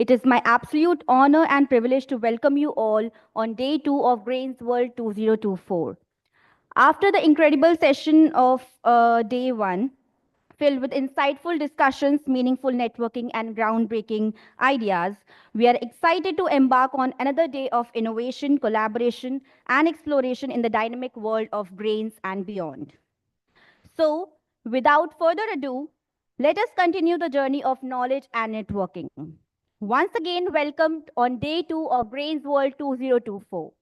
It is my absolute honor and privilege to welcome you all on day 2 of GrainsWorld 2024. After the incredible session of day 1, filled with insightful discussions, meaningful networking, and groundbreaking ideas, we are excited to embark on another day of innovation, collaboration, and exploration in the dynamic world of grains and beyond. So, without further ado, let us continue the journey of knowledge and networking. Once again, welcome on day 2 of Brains World 2024.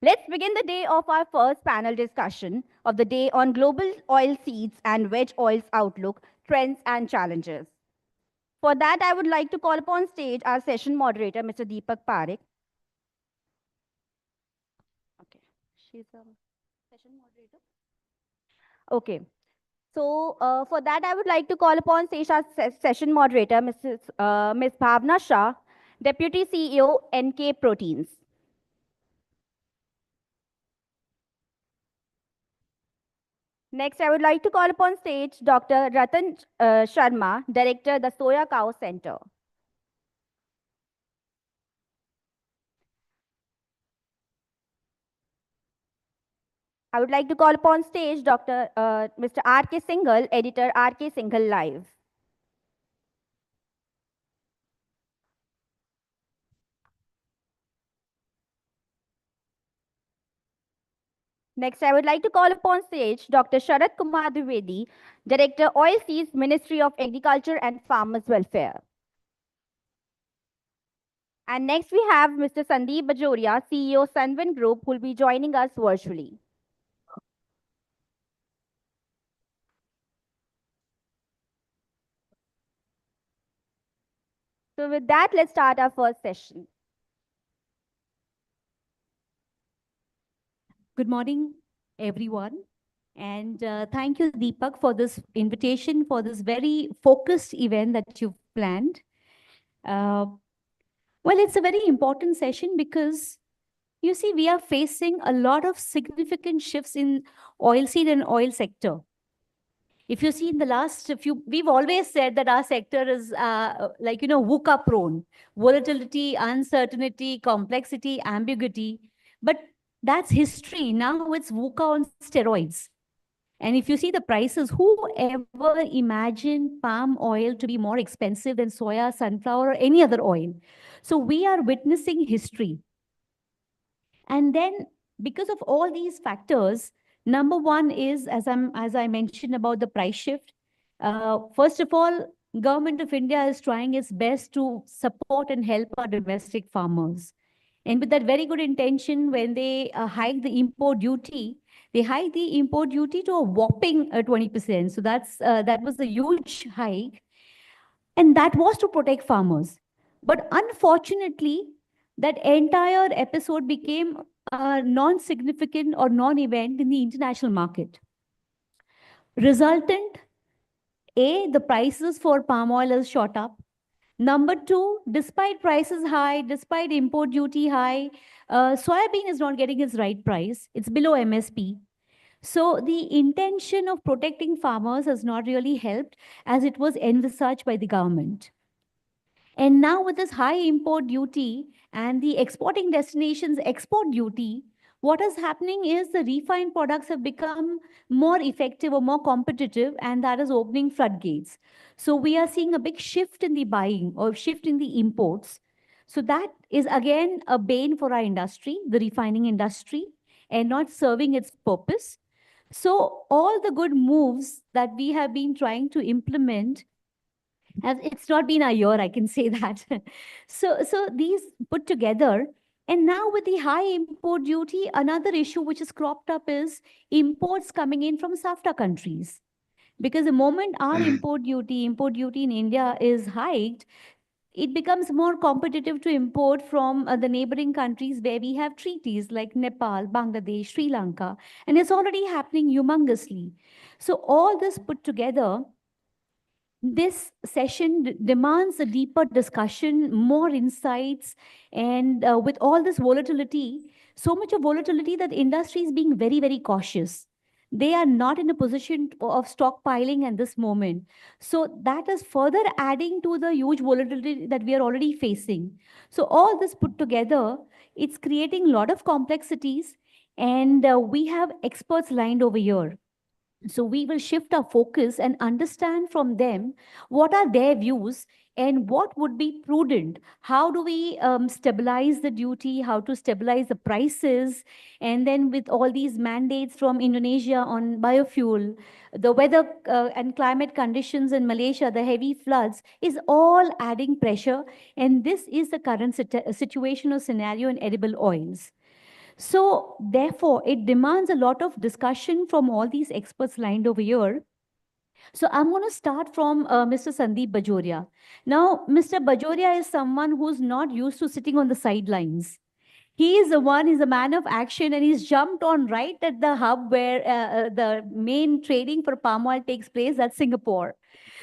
Let's begin the day of our first panel discussion of the day on global oil seeds and veg oils outlook, trends, and challenges. For that, I would like to call upon stage our session moderator, Mr. Deepak Parekh. Okay, she's a session moderator. Okay, so for that, I would like to call upon stage our session moderator, Ms. Bhavna Shah, Deputy CEO, NK Proteins. Next, I would like to call upon stage Dr. Ratan Sharma, Director, the Soya Cow Center. I would like to call upon stage Mr. R.K. Singhal, Editor, R.K. Singhal Live. Next, I would like to call upon stage Dr. Sharat Kumar Dwivedi, Director, Oilseeds, Ministry of Agriculture and Farmers Welfare. And next, we have Mr. Sandeep Bajoria, CEO, Sunwin Group, who will be joining us virtually. So with that, let's start our first session. Good morning, everyone. And thank you, Deepak, for this invitation, for this very focused event that you've planned. Well, it's a very important session because, you see, we are facing a lot of significant shifts in oilseed and oil sector. If you see in the last few, we've always said that our sector is VUCA prone, volatility, uncertainty, complexity, ambiguity. But that's history. Now it's VUCA on steroids. And if you see the prices, who ever imagined palm oil to be more expensive than soya, sunflower, or any other oil? So we are witnessing history. And then because of all these factors, number one is, as I mentioned about the price shift, first of all, Government of India is trying its best to support and help our domestic farmers. And with that very good intention, when they hike the import duty, they hike the import duty to a whopping 20%. So that was a huge hike. And that was to protect farmers. But unfortunately, that entire episode became non-significant or non-event in the international market. Resultant, the prices for palm oil has shot up. Number two, despite prices high, despite import duty high, soybean is not getting its right price. It's below MSP. So the intention of protecting farmers has not really helped as it was envisaged by the government. And now with this high import duty and the exporting destinations export duty, what is happening is the refined products have become more effective or more competitive, and that is opening floodgates. So we are seeing a big shift in the buying or shift in the imports. So that is again a bane for our industry, the refining industry, and not serving its purpose. So all the good moves that we have been trying to implement, it's not been a year, I can say that. So these put together, and now with the high import duty, another issue which has cropped up is imports coming in from SAFTA countries. Because the moment our import duty in India is hiked, it becomes more competitive to import from the neighboring countries where we have treaties like Nepal, Bangladesh, Sri Lanka, and it's already happening humongously. So all this put together, this session demands a deeper discussion, more insights, and with all this volatility, so much of volatility that industry is being very, very cautious. They are not in a position of stockpiling at this moment. So that is further adding to the huge volatility that we are already facing. So all this put together, it's creating a lot of complexities, and we have experts lined over here. So we will shift our focus and understand from them what are their views and what would be prudent. How do we stabilize the duty? How to stabilize the prices? And then with all these mandates from Indonesia on biofuel, the weather and climate conditions in Malaysia, the heavy floods is all adding pressure. And this is the current situation or scenario in edible oils. So, therefore, it demands a lot of discussion from all these experts lined over here. So, I'm going to start from Mr. Sandeep Bajoria. Now, Mr. Bajoria is someone who's not used to sitting on the sidelines. He is the one, he's a man of action, and he's jumped on right at the hub where the main trading for palm oil takes place, that's Singapore.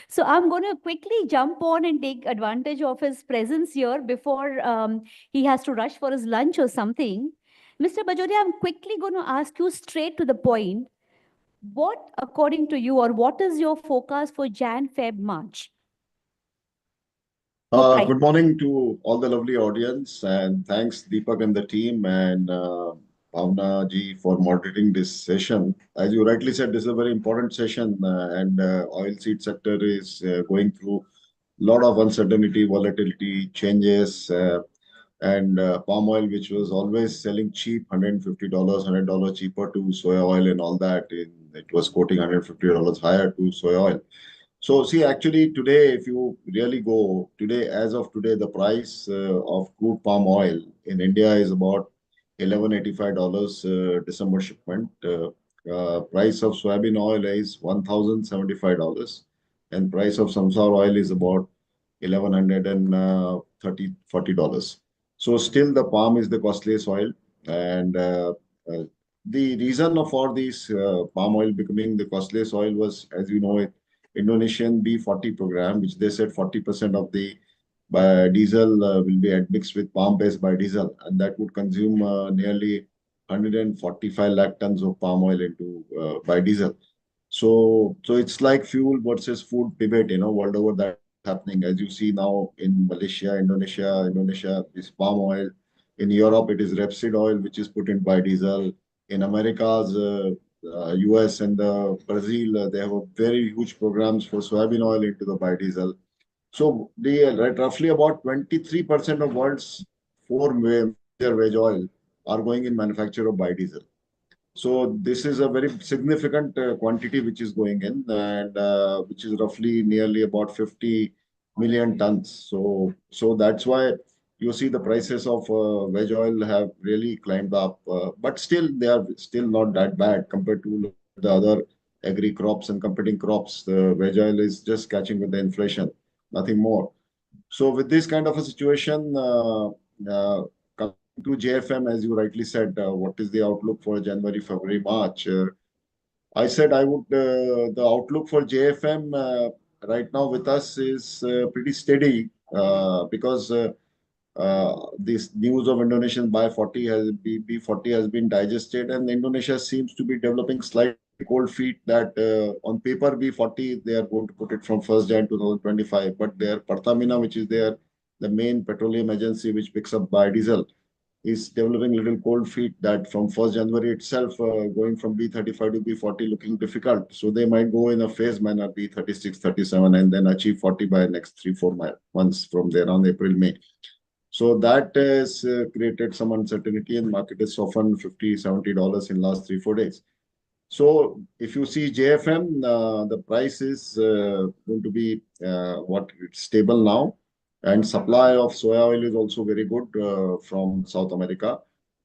So I'm going to quickly jump on and take advantage of his presence here before he has to rush for his lunch or something. Mr. Bajoria, I'm quickly going to ask you straight to the point. What, according to you, or what is your forecast for Jan, Feb, March for price? Good morning to all the lovely audience, and thanks Deepak and the team and Bhavna ji for moderating this session. As you rightly said, this is a very important session, and oil seed sector is going through a lot of uncertainty, volatility, changes, and palm oil, which was always selling cheap, $150, $100 cheaper to soya oil and all that. It was quoting $150 higher to soya oil. So see, actually today, if you really go today, as of today, the price of crude palm oil in India is about $11.85 December shipment. Price of soybean oil is $1,075, and price of sunflower oil is about 1,130 $40. So still the palm is the costliest oil, and uh, the reason for this palm oil becoming the costliest oil was, as you know, Indonesian B40 program, which they said 40% of the diesel will be mixed with palm-based biodiesel, and that would consume nearly 145 lakh tons of palm oil into biodiesel. So it's like fuel versus food debate, world over that is happening. As you see now in Malaysia, Indonesia is palm oil. In Europe, it is rapeseed oil, which is put in biodiesel. In America's US and Brazil, they have a very huge programs for soybean oil into the biodiesel. So roughly about 23% of world's four major veg oil are going in manufacture of biodiesel. So this is a very significant quantity which is going in, and which is roughly nearly about 50 million tons. So that's why you see the prices of veg oil have really climbed up, but still they are still not that bad compared to look at the other agri crops and competing crops. The veg oil is just catching with the inflation, nothing more. So with this kind of a situation, coming to JFM, as you rightly said, what is the outlook for January, February, March? I said I would, the outlook for JFM right now with us is pretty steady, because this news of Indonesian buy 40 has B40 has been digested, and Indonesia seems to be developing slightly cold feet that on paper B40 they are going to put it from 1st Jan 2025, but their Pertamina, which is the main petroleum agency which picks up biodiesel, is developing little cold feet that from 1st January itself, going from B35 to B40 looking difficult. So they might go in a phase manner, B36, 37, and then achieve 40 by next 3, 4 months from there on April, May. So that has created some uncertainty, and market has softened $50, $70 in last 3, 4 days. So if you see JFM, the price is going to be what it's stable now, and supply of soya oil is also very good from South America,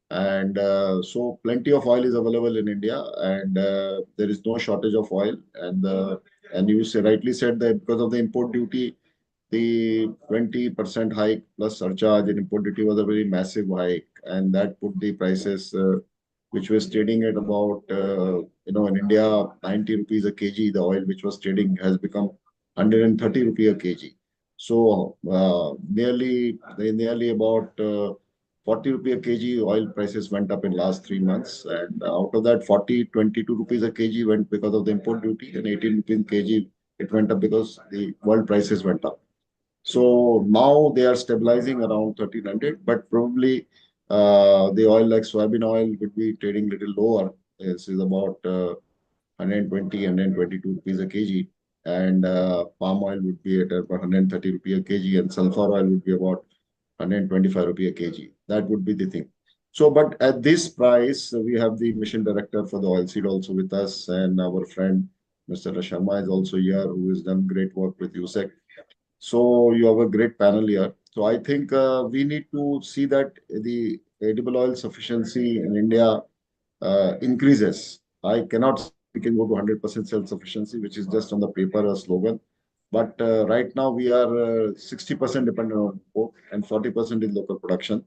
and so plenty of oil is available in India, and there is no shortage of oil, and you rightly said that because of the import duty, the 20% hike plus surcharge in import duty was a very massive hike, and that put the prices, which was trading at about, in India, 90 rupees a kg. The oil which was trading has become 130 rupees a kg. So nearly about 40 rupee a kg oil prices went up in last 3 months. And out of that, 40, 22 rupees a kg went because of the import duty, and 18 rupees a kg it went up because the world prices went up. So now they are stabilizing around 1300, but probably the oil like soybean oil would be trading little lower. This is about 120, 122 rupees a kg. And palm oil would be at about 130 rupees a kg, and sulfur oil would be about 125 rupee a kg. That would be the thing. So, but at this price, we have the mission director for the oilseed also with us, and our friend Mr. Sharma is also here, who has done great work with USEC. So you have a great panel here. So I think we need to see that the edible oil sufficiency in India increases. I cannot say we can go to 100% self-sufficiency, which is just on the paper a slogan. But right now we are 60% dependent on import and 40% is local production.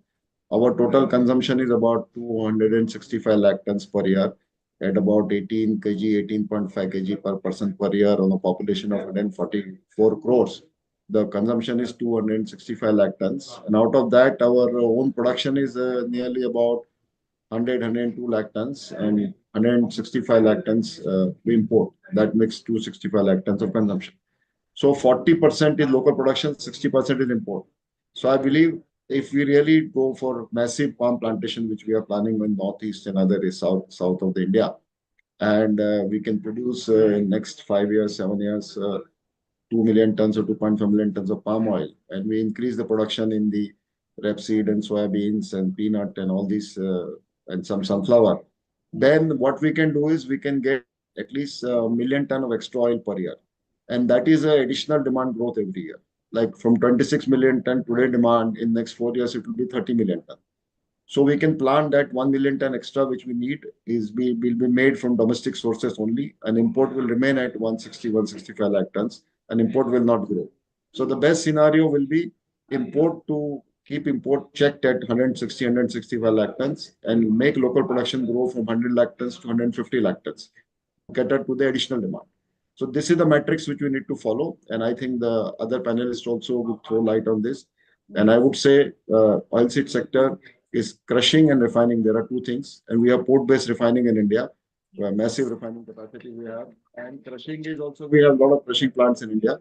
Our total consumption is about 265 lakh tons per year at about 18 kg, 18.5 kg per person per year on a population of 144 crores. The consumption is 265 lakh tons. And out of that, our own production is nearly about 100, 102 lakh tons and 165 lakh tons we import. That makes 265 lakh tons of consumption. So 40% is local production, 60% is import. So I believe if we really go for massive palm plantation, which we are planning in northeast and other south of the India, and we can produce in next 5 years, 7 years, 2 million tons or 2.5 million tons of palm oil, and we increase the production in the rapeseed and soybeans and peanut and all these and some sunflower, then what we can do is we can get at least a million ton of extra oil per year, and that is a additional demand growth every year. Like from 26 million ton today demand, in next 4 years it will be 30 million ton. So we can plan that 1 million ton extra which we need will be made from domestic sources only, and import will remain at 160, 165 lakh tons, and import will not grow. So the best scenario will be import to keep import checked at 160, 165 lakh tons and make local production grow from 100 lakh tons to 150 lakh tons, cater to the additional demand. So this is the metrics which we need to follow, and I think the other panelists also will throw light on this. And I would say oilseed sector is crushing and refining. There are two things, and we have port-based refining in India. We have massive refining capacity we have, and crushing is also we have a lot of crushing plants in India.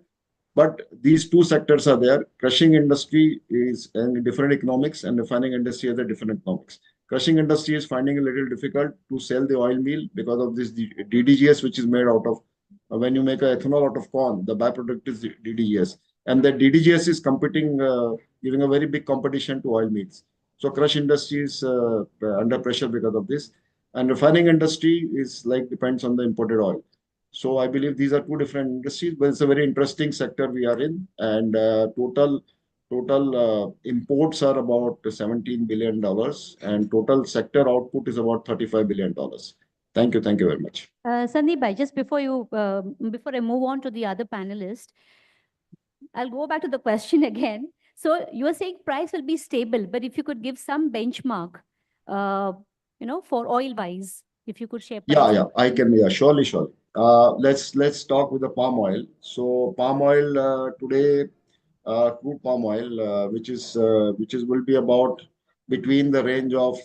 But these two sectors are there. Crushing industry is in different economics, and refining industry has a different economics. Crushing industry is finding a little difficult to sell the oil meal because of this DDGS, which is made out of when you make a ethanol out of corn, the byproduct is DDGS, and the DDGS is competing, giving a very big competition to oil meals. So crush industry is under pressure because of this, and refining industry is like depends on the imported oil. So I believe these are two different industries, but it's a very interesting sector we are in. And total imports are about $17 billion, and total sector output is about $35 billion. Thank you very much. Sandeep, just before before I move on to the other panelist, I'll go back to the question again. So you are saying price will be stable, but if you could give some benchmark, uh, for oil wise, if you could share Yeah, price. yeah, I can. Yeah, surely, surely. Let's talk with the palm oil. So palm oil today, crude palm oil, which is will be about between the range of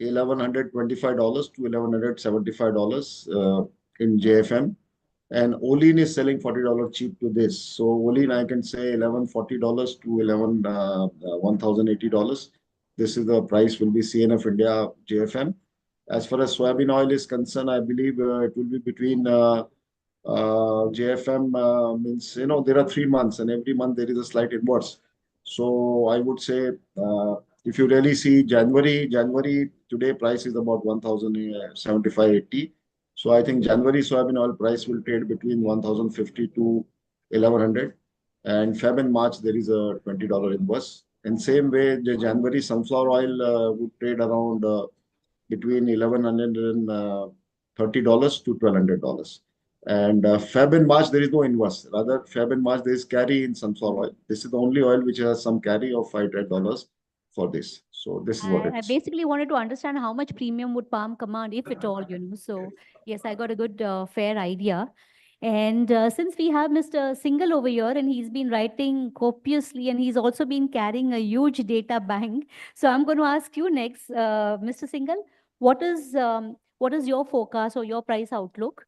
$1,125 to $1,175 in JFM, and Olein is selling $40 cheap to this. So Olein, I can say $1,140 to 1,080. This is the price will be CNF India JFM. As far as soybean oil is concerned, I believe it will be between JFM means, there are 3 months and every month there is a slight inverse. So I would say if you really see January today price is about 1,075.80. So I think January soybean oil price will trade between 1,050 to 1,100. And Feb and March there is a $20 inverse. And same way, the January sunflower oil would trade around between $1,130 to $1,200. And Feb and March, there is no inverse. Rather, Feb and March, there is carry in sunflower oil. This is the only oil which has some carry of $5 for this. So this is what it I is. basically wanted to understand how much premium would palm command, if at all. So yes, I got a good, fair idea. And since we have Mr. Singhal over here, and he's been writing copiously, and he's also been carrying a huge data bank. So I'm going to ask you next, Mr. Singhal, what is your forecast or your price outlook?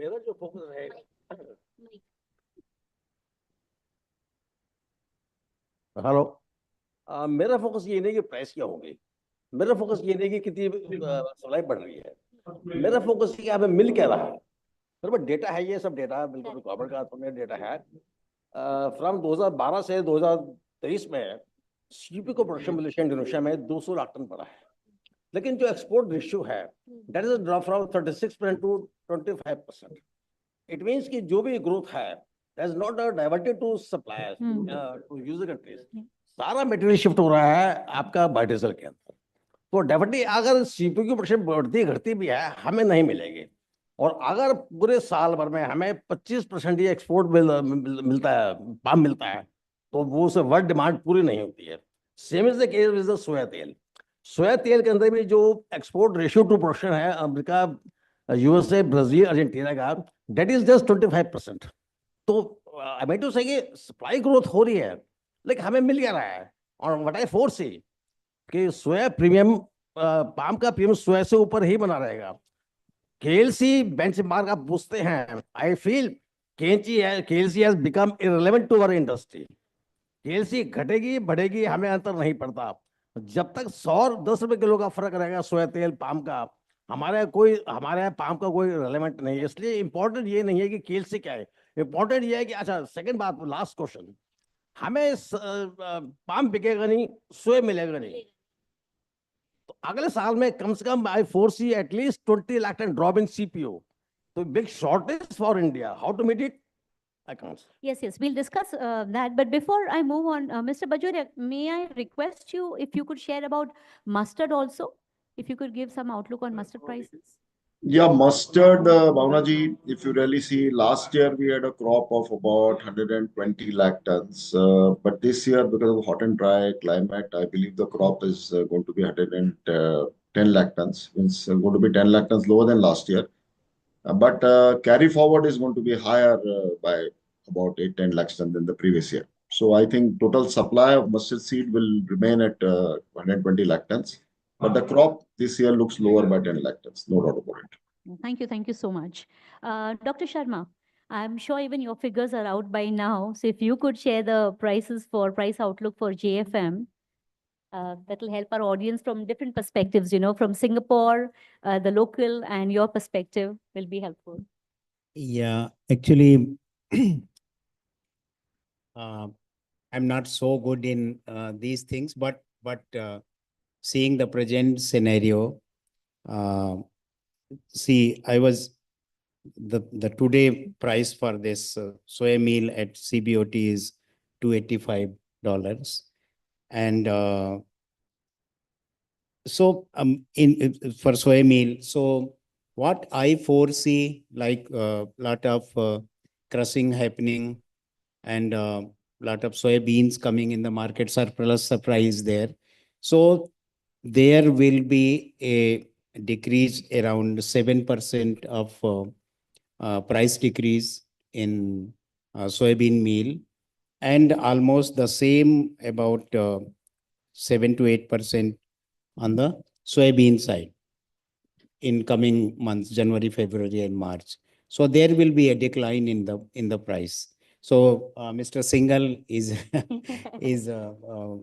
मेरा जो focus है hello मेरा focus ये नहीं कि price क्या होगी मेरा फोकस ये नहीं कि कितनी सप्लाई बढ़ रही है मेरा फोकस है कि हमें मिल क्या रहा है मेरे पास डेटा है ये सब डेटा बिल्कुल गवर्नमेंट का हाथ में डेटा है फ्रॉम 2012 से 2023 में सीपी को प्रोडक्शन मलेशिया इंडोनेशिया में 200 लाख टन बढ़ा है लेकिन जो एक्सपोर्ट रेशियो है that is drop from 36% to 25%. It means कि जो भी ग्रोथ है that is not diverted to suppliers to user countries सारा मटेरियल शिफ्ट हो रहा है आपका बायोडीजल के अंदर तो डेफिनेटली अगर सीपीयू की प्रोडक्शन बढ़ती घटती भी है हमें नहीं मिलेगी और अगर पूरे साल भर में हमें 25% ही एक्सपोर्ट मिलता है पाम मिलता है तो वो से वर्ल्ड डिमांड पूरी नहीं होती है same is the case with soya तेल के अंदर भी जो एक्सपोर्ट रेशियो टू प्रोडक्शन है अमेरिका यूएसए ब्राजील अर्जेंटीना का दैट इज जस्ट 25%. तो I mean to say supply growth हो रही है लेकिन हमें मिल क्या रहा है और व्हाट आई फोरसी कि सोया प्रीमियम पाम का प्रीमियम सोया से ऊपर ही बना रहेगा केएलसी बेंचमार्क आप पूछते हैं I feel KLC has become irrelevant to our industry KLC घटेगी बढ़ेगी हमें अंतर नहीं पड़ता जब तक 100 और 10 रुपए किलो का फर्क रहेगा सोया तेल पाम का हमारे पाम का कोई रेलेवेंट नहीं है इसलिए इंपॉर्टेंट ये नहीं है कि केएलसी क्या है इंपॉर्टेंट ये है कि अच्छा सेकंड बात लास्ट क्वेश्चन हमें पाम बिकेगा नहीं सोया मिलेगा नहीं तो अगले साल में कम से कम I foresee at least 20 lakh tonne drop in CPO तो big shortage for India how to meet it I can't say. Yes, we'll discuss that. But before I move on, Mr. Bajoria, may I request you if you could share about mustard also? If you could give some outlook on mustard prices? Yeah, mustard, Bhavnaji, if you really see, last year we had a crop of about 120 lakh tons. But this year, because of hot and dry climate, I believe the crop is going to be 110 lakh tons. It's going to be 10 lakh tons lower than last year. But carry forward is going to be higher by about 8-10 lakhs than the previous year. So I think total supply of mustard seed will remain at 120 lakh tons. But the crop this year looks lower by 10 lakh tons, no doubt about it. Thank you so much. Dr. Sharma, I'm sure even your figures are out by now. So if you could share the price outlook for JFM, that will help our audience from different perspectives, from Singapore, the local, and your perspective will be helpful. Yeah, actually, I'm not so good in these things, but seeing the present scenario, see, the today price for this soya meal at CBOT is $285. And so for soya meal, so what I foresee, like lot of crushing happening and lot of soybeans coming in the market, surplus surprise there. So there will be a decrease around 7% of price decrease in soybean meal, and almost the same about 7 to 8% on the soybean side in coming months, January, February, and March. So there will be a decline in the price. So Mr. Singhal is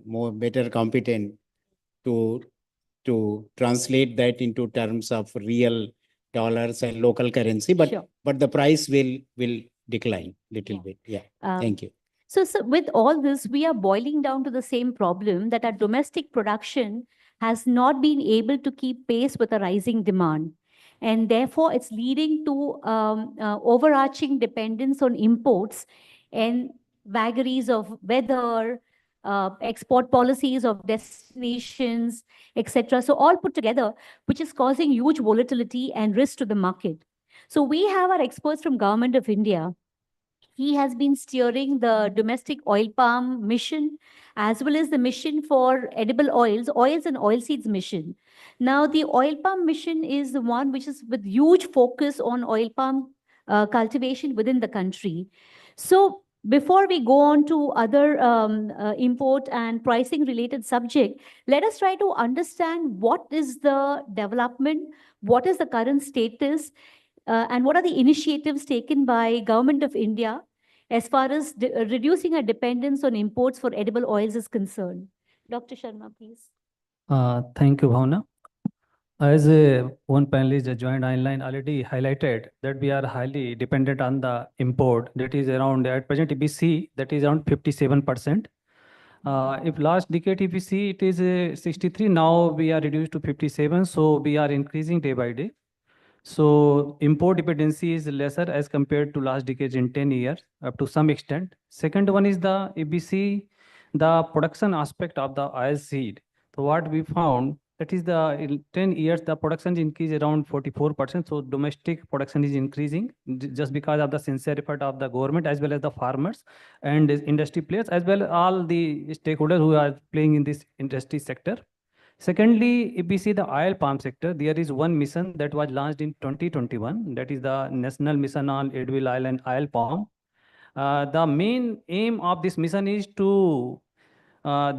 more better competent to translate that into terms of real dollars and local currency, but Sure. but the price will decline little bit. Yeah. Thank you. So with all this, we are boiling down to the same problem that our domestic production has not been able to keep pace with the rising demand. And therefore, it's leading to overarching dependence on imports and vagaries of weather, export policies of destinations, etc. So all put together, which is causing huge volatility and risk to the market. So we have our experts from Government of India. He has been steering the domestic oil palm mission, as well as the mission for edible oils and oilseeds mission. Now, the oil palm mission is the one which is with huge focus on oil palm cultivation within the country. So before we go on to other import and pricing related subject, let us try to understand what is the development, what is the current status, and what are the initiatives taken by Government of India as far as reducing our dependence on imports for edible oils is concerned. Dr. Sharma, please. Thank you, Bhavna. As one panelist joined online already highlighted that we are highly dependent on the import. That is around, at present, if we see, that is around 57%. If last decade, if we see, it is 63. Now we are reduced to 57. So we are increasing day by day. So import dependency is lesser as compared to last decade in 10 years, up to some extent. Second one is the, if we see the production aspect of the oil seed. So what we found, that is the in 10 years, the production increased around 44%. So domestic production is increasing just because of the sincere effort of the government as well as the farmers and industry players, as well as all the stakeholders who are playing in this industry sector. Secondly, if we see the oil palm sector, there is one mission that was launched in 2021. That is the National Mission on Edible Oil and Oil Palm. The main aim of this mission is to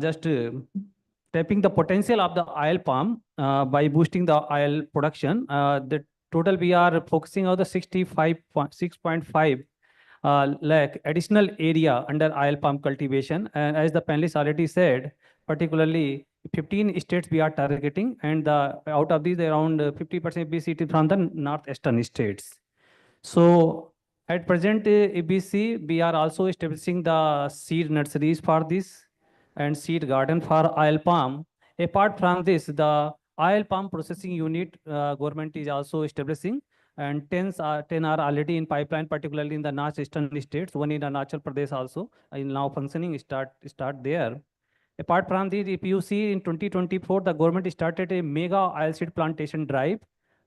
just tapping the potential of the oil palm by boosting the oil production. The total we are focusing on the 6.5 lakh additional area under oil palm cultivation. And as the panelists already said, particularly 15 states we are targeting, and out of these around 50% BCT from the northeastern states. So at present, ABC, we are also establishing the seed nurseries for this and seed garden for oil palm. Apart from this, the oil palm processing unit government is also establishing, and 10 are already in pipeline, particularly in the northeastern states. One in Arunachal Pradesh also is now functioning, start there. Apart from this, if you see in 2024, the government started a mega oilseed plantation drive,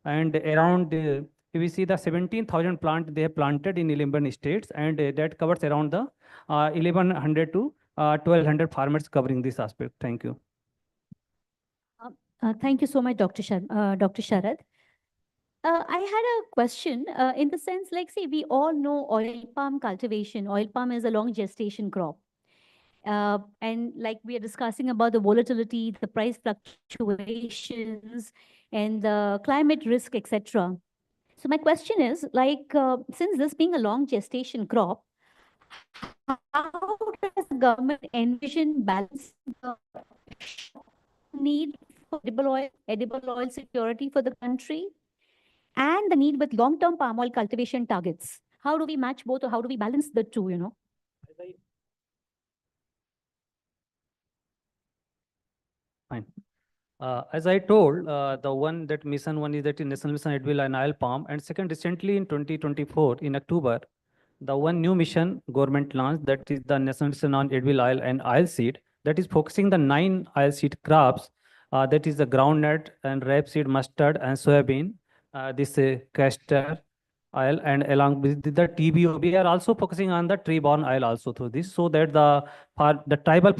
and around, if we see the 17,000 plant they have planted in 11 states, and that covers around the 1,100 to 1,200 farmers covering this aspect. Thank you. Thank you so much, Dr. Sharad. I had a question in the sense, like, see, we all know oil palm cultivation. Oil palm is a long gestation crop. And like we are discussing about the volatility, the price fluctuations, and the climate risk, etc. So my question is, like, since this being a long gestation crop, how does the government envision balancing the need for edible oil security for the country, and the need with long-term palm oil cultivation targets? How do we match both, or how do we balance the two, you know? Fine. As I told, the one that mission one is that National Mission Edible and Oil Palm, and second, recently in 2024, in October, the one new mission government launched, that is the National Mission on Edible Oil and Oil Seed, that is focusing the 9 oil seed crops, that is the groundnut and rapeseed, mustard and soybean, this castor oil, and along with the TBO, we are also focusing on the tree-borne oil also through this, so that the tribal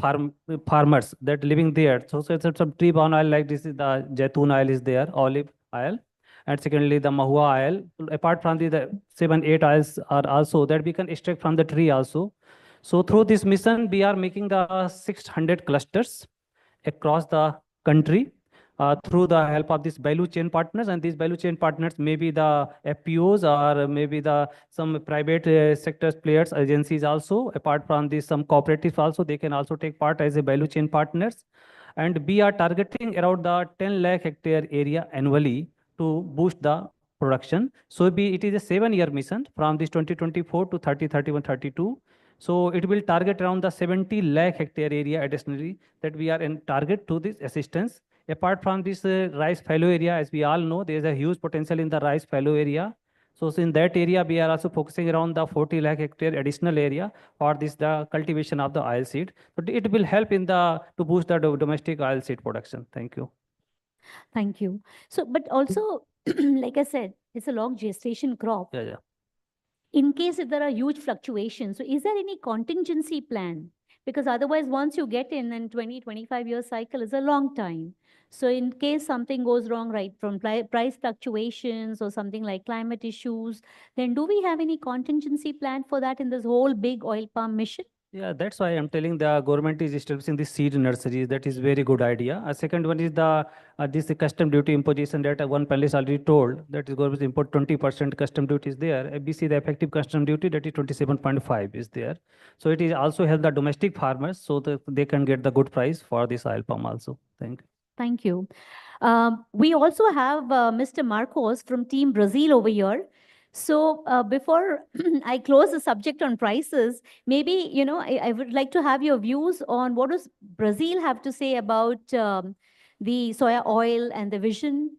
farmers that living there, so it's some tree-borne oil, like this is the jaitun oil is there, olive oil, and secondly the mahua oil. Apart from the 7-8 oils are also that we can extract from the tree also. So through this mission, we are making the 600 clusters across the country, through the help of these value chain partners, and these value chain partners may be the FPOs, or maybe some private sector players, agencies also. Apart from this, some cooperatives also, they can also take part as a value chain partners. And we are targeting around the 10 lakh hectare area annually to boost the production. So it is a 7-year mission from this 2024 to 31, 32. So it will target around the 70 lakh hectare area additionally that we are in target to this assistance. Apart from this rice fallow area, as we all know, there is a huge potential in the rice fallow area. So in that area, we are also focusing around the 40 lakh hectare additional area for this the cultivation of the oil seed. But it will help in to boost the domestic oil seed production. Thank you. Thank you. So, but also, like I said, it's a long gestation crop. Yeah. In case if there are huge fluctuations, so is there any contingency plan Because otherwise, once you get in, and 20-25 year cycle is a long time. So in case something goes wrong, right, from price fluctuations or something like climate issues, then do we have any contingency plan for that in this whole big oil palm mission? Yeah, that's why I'm telling the government is establishing the seed nurseries. That is very good idea. A second one is the this custom duty imposition that one panelist already told that is going to import 20% custom duty is there. ABC the effective custom duty that is 27.5 is there. So it is also help the domestic farmers so that they can get the good price for this oil palm also. Thank you. Thank you. We also have Mr. Marcos from Team Brazil over here. So before I close the subject on prices, maybe, I would like to have your views on what does Brazil have to say about the soya oil and the vision.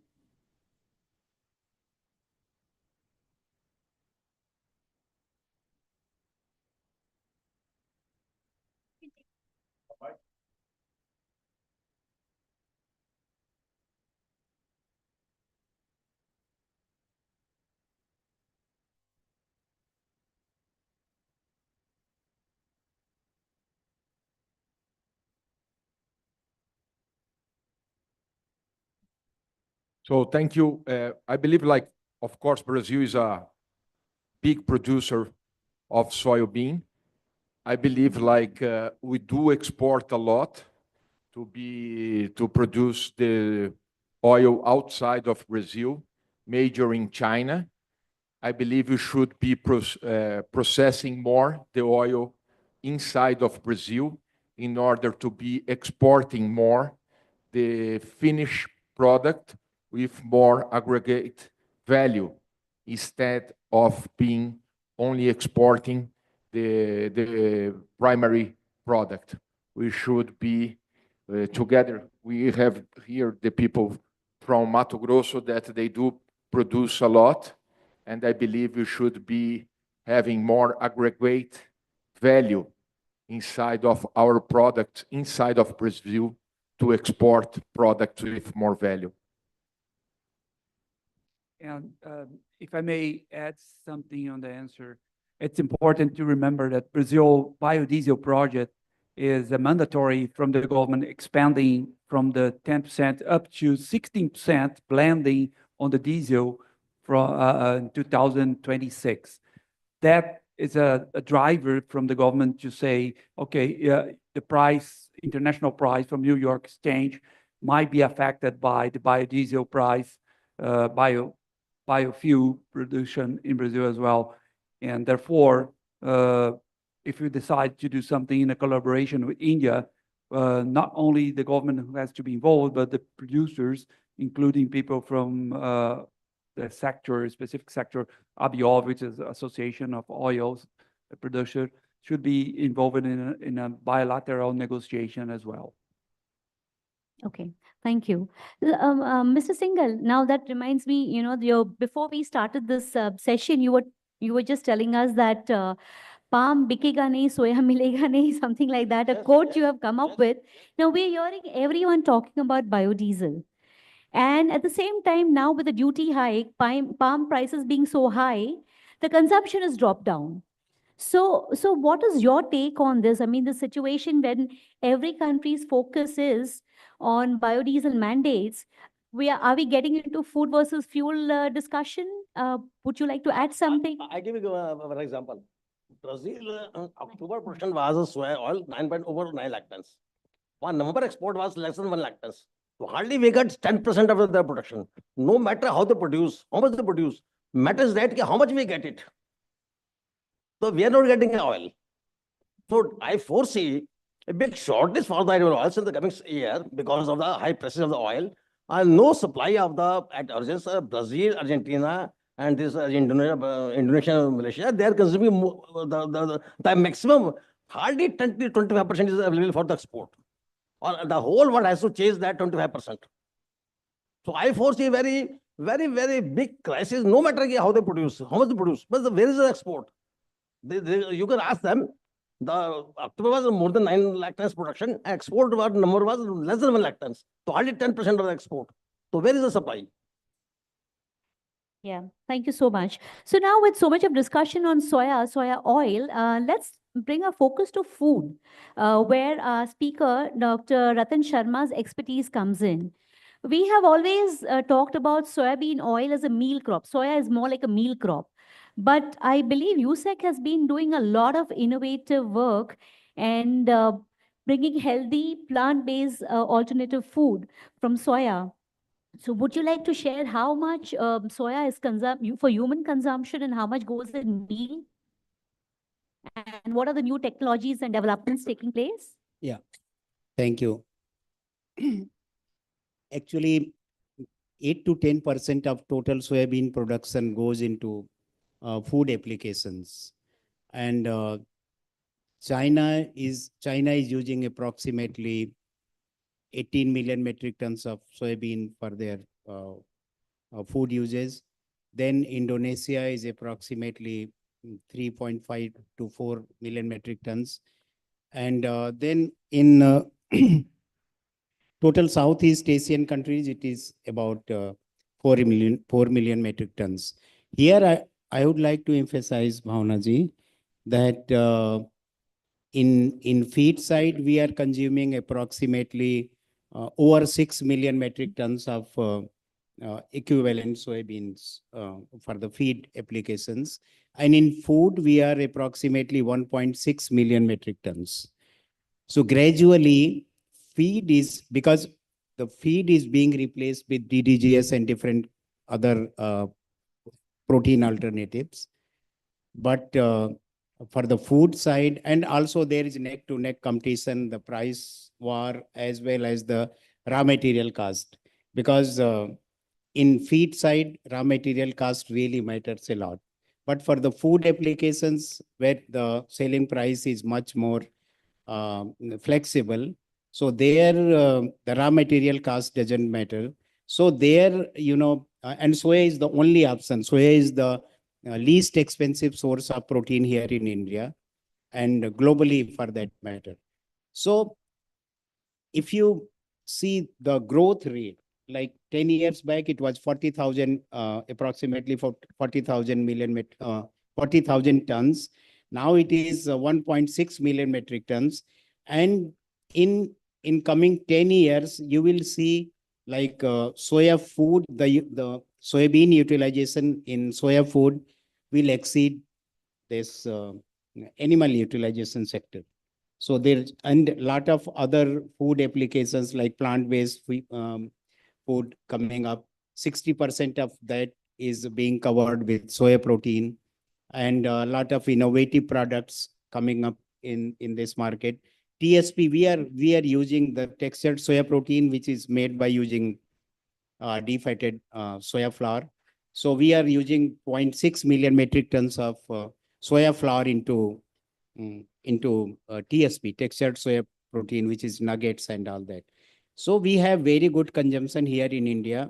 So thank you. I believe, like, of course, Brazil is a big producer of soybean. I believe, like, we do export a lot to produce the oil outside of Brazil, major in China. I believe we should be processing more the oil inside of Brazil in order to be exporting more the finished product with more aggregate value instead of being only exporting the primary product. We should be together. We have here the people from Mato Grosso that they do produce a lot, and I believe we should be having more aggregate value inside of our product, inside of Brazil, to export products with more value. And if I may add something on the answer, it's important to remember that Brazil biodiesel project is a mandatory from the government, expanding from the 10% up to 16% blending on the diesel from 2026. That is a driver from the government to say, okay, the price, international price from New York Exchange might be affected by the biodiesel price, biofuel production in Brazil as well. And therefore, if we decide to do something in a collaboration with India, not only the government who has to be involved, but the producers, including people from the sector, specific sector, ABIOV, which is Association of Oils Producer, should be involved in a bilateral negotiation as well. Okay, thank you. Mr. Singhal, now that reminds me, before we started this session, you were just telling us that palm bikega nahi, soya milega nahi, something like that, a quote you have come up with. Now we're hearing everyone talking about biodiesel. And at the same time, now with the duty hike, palm prices being so high, the consumption has dropped down. So what is your take on this? I mean, the situation when every country's focus is on biodiesel mandates, are we getting into food versus fuel discussion? Would you like to add something? I give you an example. Brazil, October production was soya oil over 9 lakh tons. One November export was less than 1 lakh tons. So hardly we got 10% of their production. No matter how they produce, how much they produce, matters that how much we get it. So we are not getting oil. So I foresee a big shortage for the oils in the coming year because of the high prices of the oil, and no supply of the Brazil, Argentina, and this Indonesia, Malaysia. They are consuming the maximum, hardly 20-25% is available for the export. Or the whole world has to chase that 25%. So I foresee very, very, very big crisis, no matter how they produce, how much they produce, but where is the export? You can ask them. The October was more than 9 lakh tons production. Export number was less than 1 lakh tons. So hardly 10% of the export. So where is the supply? Yeah, thank you so much. So now with so much of discussion on soya oil, let's bring a focus to food, where our speaker, Dr. Ratan Sharma's expertise comes in. We have always talked about soybean oil as a meal crop. Soya is more like a meal crop. But I believe USEC has been doing a lot of innovative work and bringing healthy plant-based alternative food from soya. So would you like to share how much soya is consumed for human consumption and how much goes in meal? And what are the new technologies and developments taking place? Yeah, thank you. Actually, 8 to 10% of total soybean production goes into food applications. And China is using approximately 18 million metric tons of soybean for their food uses. Then Indonesia is approximately 3.5 to 4 million metric tons. And then in total Southeast Asian countries, it is about 4 million metric tons. Here, I would like to emphasize, Bhavna ji, that in feed side, we are consuming approximately over 6 million metric tons of equivalent soybeans for the feed applications. And in food, we are approximately 1.6 million metric tons. So gradually, feed is, because the feed is being replaced with DDGS and different other protein alternatives. But for the food side, and also there is neck to neck competition, the price war, as well as the raw material cost. Because in feed side, raw material cost really matters a lot. But for the food applications, where the selling price is much more flexible, so there the raw material cost doesn't matter. So there, and soya is the only option. Soya is the least expensive source of protein here in India and globally for that matter. So if you see the growth rate, like 10 years back, it was 40,000, approximately 40,000 tons. Now it is 1.6 million metric tons. And in coming 10 years, you will see like soya food, the soybean utilization in soya food will exceed this animal utilization sector. So there's and a lot of other food applications like plant-based food coming up. 60% of that is being covered with soya protein, and a lot of innovative products coming up in this market. TSP, we are using the textured soya protein, which is made by using defatted soya flour. So we are using 0.6 million metric tons of soya flour into TSP, textured soya protein, which is nuggets and all that. So we have very good consumption here in India.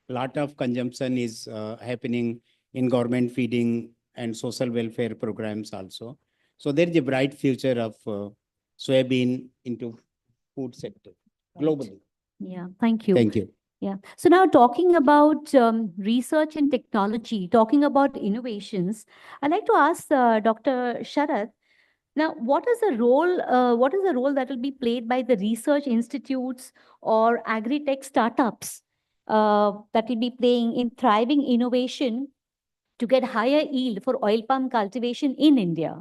A lot of consumption is happening in government feeding and social welfare programs also. So there is a bright future of soybean into food sector globally. Yeah, thank you. Thank you. Yeah. So now talking about research and technology, talking about innovations, I'd like to ask Dr. Sharath, now what is the role that will be played by the research institutes or agri-tech startups that will be playing in thriving innovation to get higher yield for oil palm cultivation in India?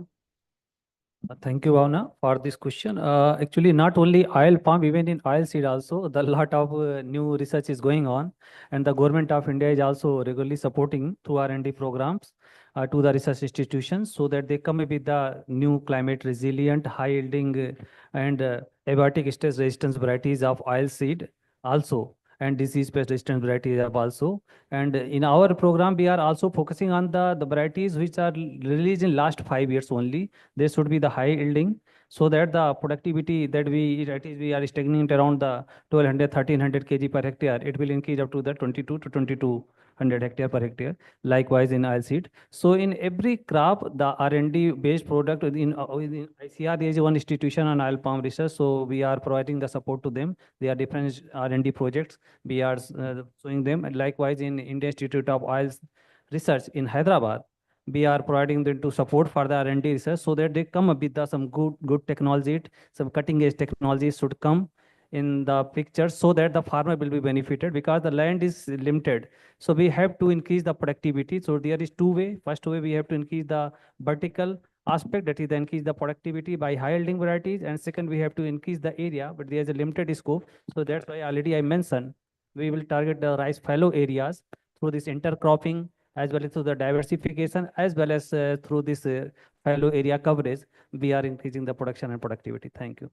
Thank you, Bhavna, for this question. Actually, not only oil palm, even in oil seed also, the lot of new research is going on, and the government of India is also regularly supporting through R&D programs to the research institutions so that they come up with the new climate resilient, high yielding and abiotic stress resistance varieties of oil seed also, and disease pest resistant varieties of also. And in our program, we are also focusing on the varieties which are released in last 5 years only. They should be the high yielding, so that the productivity that we are stagnant around the 1200 1300 kg per hectare, it will increase up to the 22 to 2200 hectare per hectare. Likewise in oilseed. So in every crop, the R&D based product within ICR, there is one institution on oil palm research, so we are providing the support to them. There are different R&D projects we are showing them. And likewise in Indian Institute of Oil Research in Hyderabad, we are providing them to support for the R&D research so that they come up with some good technology, some cutting edge technologies should come in the picture so that the farmer will be benefited because the land is limited. So we have to increase the productivity. So there is two way. First way, we have to increase the vertical aspect, that is the increase the productivity by high yielding varieties. And second, we have to increase the area, but there is a limited scope. So that's why already I mentioned, we will target the rice fallow areas through this intercropping, as well as through the diversification, as well as through this fallow area coverage, we are increasing the production and productivity. Thank you.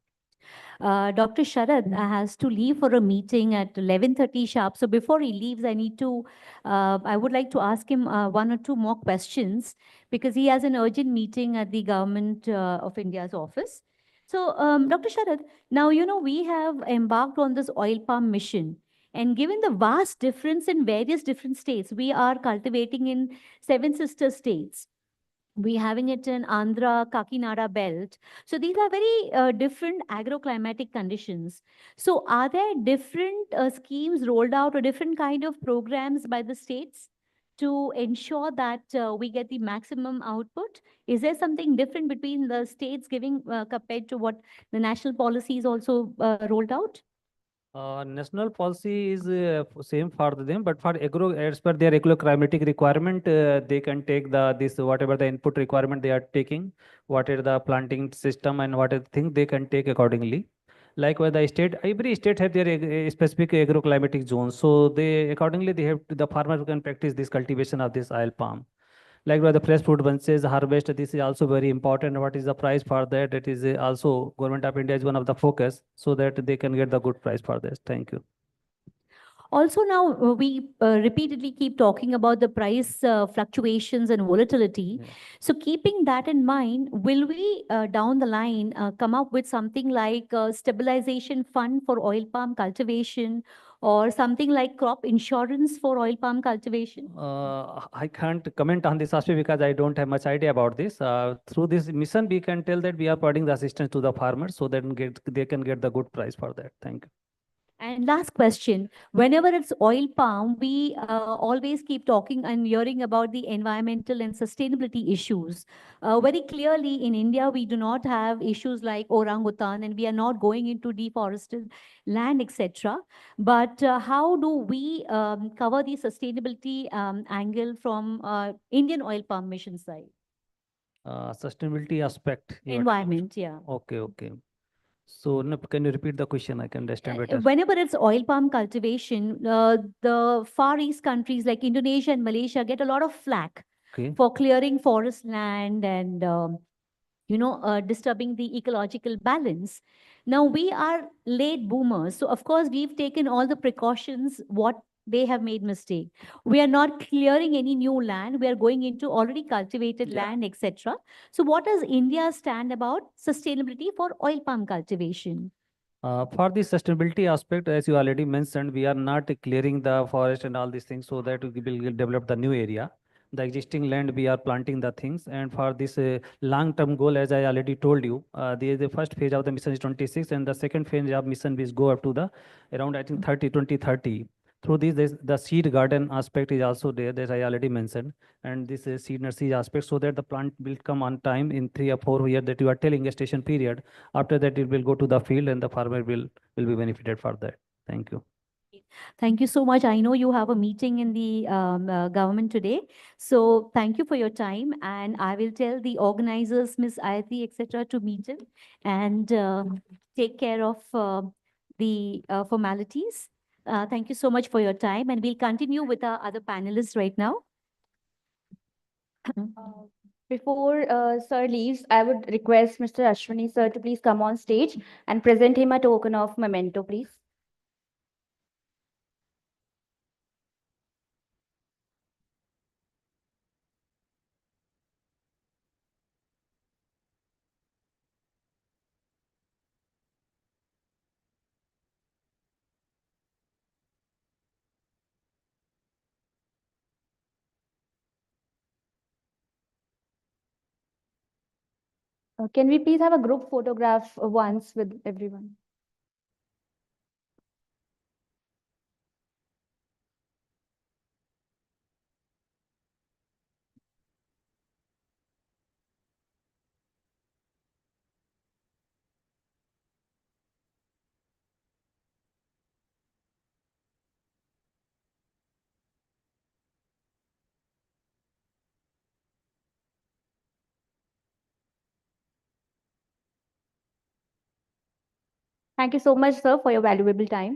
Dr. Sharad has to leave for a meeting at 11:30 sharp. So before he leaves, I would like to ask him one or two more questions because he has an urgent meeting at the Government of India's office. So, Dr. Sharad, now, we have embarked on this oil palm mission. And given the vast difference in various different states, we are cultivating in seven sister states. We're having it in Andhra, Kakinada belt. So these are very different agroclimatic conditions. So are there different schemes rolled out or different kind of programs by the states to ensure that we get the maximum output? Is there something different between the states giving compared to what the national policy is also rolled out? National policy is same for them, but for agro, as per their agroclimatic requirement, they can take this whatever the input requirement they are taking, what is the planting system and what are the thing they can take accordingly. Likewise, the state, every state have their specific agroclimatic zones, so they accordingly they have the farmer can practice this cultivation of this oil palm. Likewise, the fresh fruit bunches harvest, this is also very important. What is the price for that? It is also Government of India is one of the focus so that they can get the good price for this. Thank you. Also, now we repeatedly keep talking about the price fluctuations and volatility. Yeah. So, keeping that in mind, will we down the line come up with something like a stabilization fund for oil palm cultivation or something like crop insurance for oil palm cultivation? I can't comment on this aspect because I don't have much idea about this. Through this mission, we can tell that we are providing the assistance to the farmers so that they can get the good price for that. Thank you. And last question, whenever it's oil palm, we always keep talking and hearing about the environmental and sustainability issues. Very clearly in India, we do not have issues like orangutan and we are not going into deforested land, etc. But how do we cover the sustainability angle from Indian oil palm mission side? Sustainability aspect. Environment, yeah. Okay. So, no, can you repeat the question? I can understand better. Whenever it's oil palm cultivation, the Far East countries like Indonesia and Malaysia get a lot of flack for clearing forest land and disturbing the ecological balance. Now we are late boomers, so of course we've taken all the precautions what they have made mistake. We are not clearing any new land. We are going into already cultivated land, etc. So what does India stand about sustainability for oil palm cultivation? For the sustainability aspect, as you already mentioned, we are not clearing the forest and all these things so that we will develop the new area. The existing land, we are planting the things. And for this long-term goal, as I already told you, the first phase of the mission is 26, and the second phase of mission will go up to the around, I think, 2030. Through this, the seed garden aspect is also there, that I already mentioned, and this seed nursery aspect, so that the plant will come on time in 3 or 4 years that you are telling gestation period. After that, it will go to the field and the farmer will be benefited for that. Thank you. Thank you so much. I know you have a meeting in the government today. So thank you for your time. And I will tell the organizers, Ms. Ayati, etc., to meet him and take care of the formalities. Thank you so much for your time. And we'll continue with our other panelists right now. Before sir leaves, I would request Mr. Ashwini sir to please come on stage and present him a token of memento, please. Can we please have a group photograph once with everyone? Thank you so much, sir, for your valuable time.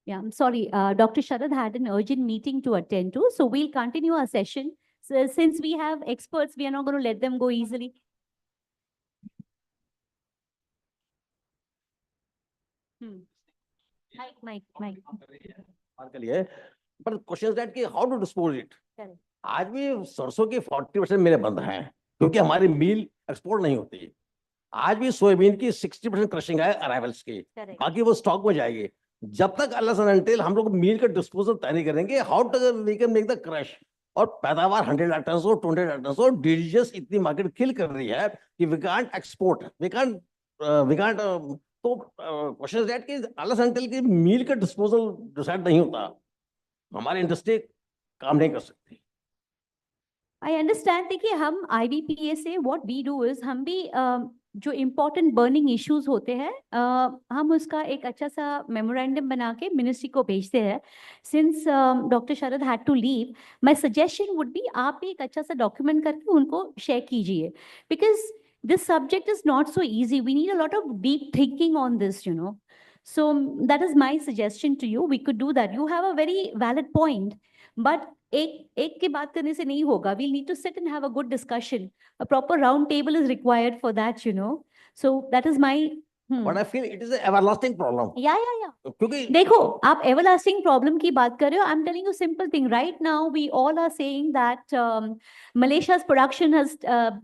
Yeah, I'm sorry. Dr. Sharad had an urgent meeting to attend to, so we'll continue our session. So since we have experts, we are not going to let them go easily. Mike. But question is that कि how to dispose it? Correct. आज भी सरसों के 40% मेरे बंद हैं क्योंकि हमारी मील एक्सपोर्ट नहीं होती। आज भी सोयाबीन की 60% क्रशिंग है अराइवल्स की, बाकी वो स्टॉक में जाएगी। जब तक अनलेस एंड अनटिल हम लोग मील का डिस्पोजल तय नहीं करेंगे, how to we can make the crush, और पैदावार 100 लाख टन हो 20 लाख टन हो, डिलीजियस इतनी मार्केट किल कर रही है कि we can't export, we can't. तो क्वेश्चन इज दैट कि अनलेस एंड अनटिल की मील का डिस्पोजल डिसाइड नहीं होता, हमारी इंडस्ट्री काम नहीं कर सकती। I understand. देखिए हम IBPA से what we do is हम भी जो important burning issues होते हैं हम उसका एक अच्छा सा memorandum बना के मिनिस्ट्री को भेजते हैं. Since Dr. Sharad had to leave, my suggestion would be आप भी एक अच्छा सा document करके उनको share कीजिए, because this subject is not so easy. We need a lot of deep thinking on this, you know. So that is my suggestion to you. We could do that. You have a very valid point, but एक की बात करने से नहीं होगा. We'll need to sit and have a good discussion. A proper round table is required for that, you know. So that is my. But I feel it is an everlasting problem. Yeah. क्योंकि देखो आप everlasting problem की बात कर रहे हो. I'm telling you simple thing. Right now we all are saying that Malaysia's production has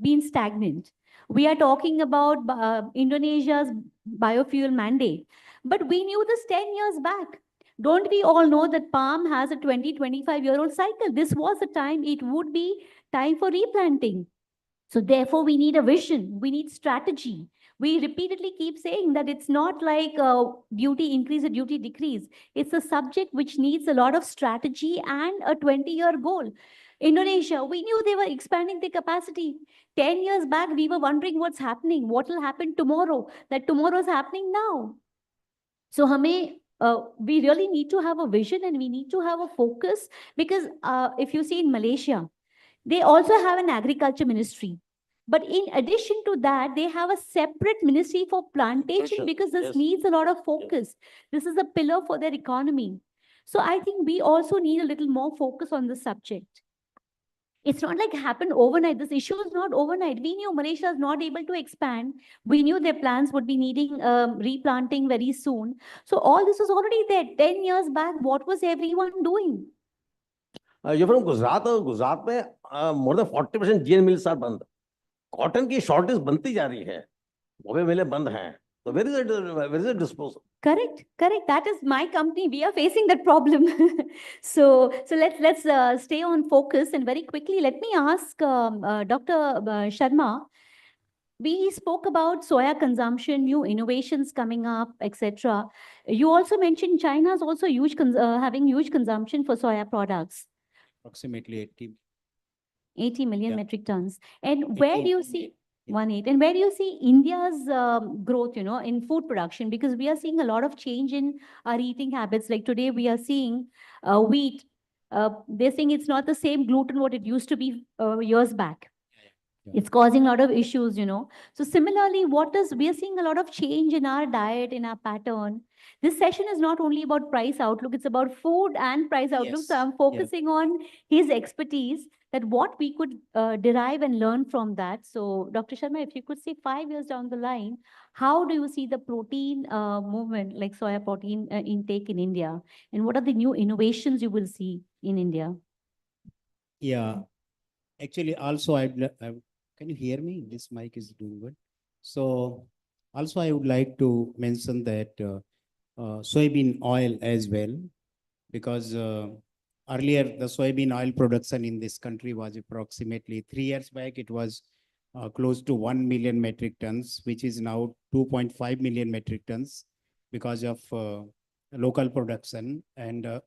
been stagnant. We are talking about Indonesia's biofuel mandate, but we knew this 10 years back. Don't we all know that palm has a 25-year-old cycle? This was the time it would be time for replanting. So therefore, we need a vision. We need strategy. We repeatedly keep saying that it's not like duty increase or duty decrease. It's a subject which needs a lot of strategy and a 20-year goal. Indonesia, we knew they were expanding their capacity. 10 years back, we were wondering what's happening, what will happen tomorrow, that tomorrow is happening now. So we really need to have a vision and we need to have a focus, because if you see in Malaysia, they also have an agriculture ministry. But in addition to that, they have a separate ministry for plantation, because this needs a lot of focus. This is a pillar for their economy. So I think we also need a little more focus on this subject. It's not like it happened overnight. This issue is not overnight. We knew Malaysia is not able to expand. We knew their plans would be needing replanting very soon. So all this was already there. 10 years back, what was everyone doing? You're from Gujarat. Gujarat में more than 40% GN mills are बंद. Cotton की shortage बनती जा रही है. वो भी मिलें बंद हैं. So where is the disposal? Correct. That is my company. We are facing that problem. so let's stay on focus, and very quickly let me ask Dr. Sharma. We spoke about soya consumption, new innovations coming up, etc. You also mentioned China is also having huge consumption for soya products. Approximately 80 million metric tons. And where do you see 18? And where do you see India's growth, you know, in food production? Because we are seeing a lot of change in our eating habits. Like today, we are seeing wheat. They're saying it's not the same gluten what it used to be years back. It's causing a lot of issues, you know. So similarly, we are seeing a lot of change in our diet, in our pattern. This session is not only about price outlook, it's about food and price outlook. So I'm focusing on his expertise, that what we could derive and learn from that. So Dr. Sharma, if you could say 5 years down the line, how do you see the protein movement, like soya protein intake in India? And what are the new innovations you will see in India? Yeah, actually also can you hear me? This mic is doing good. So also I would like to mention that soybean oil as well, because earlier the soybean oil production in this country was approximately 3 years back. It was close to 1 million metric tons, which is now 2.5 million metric tons because of local production. And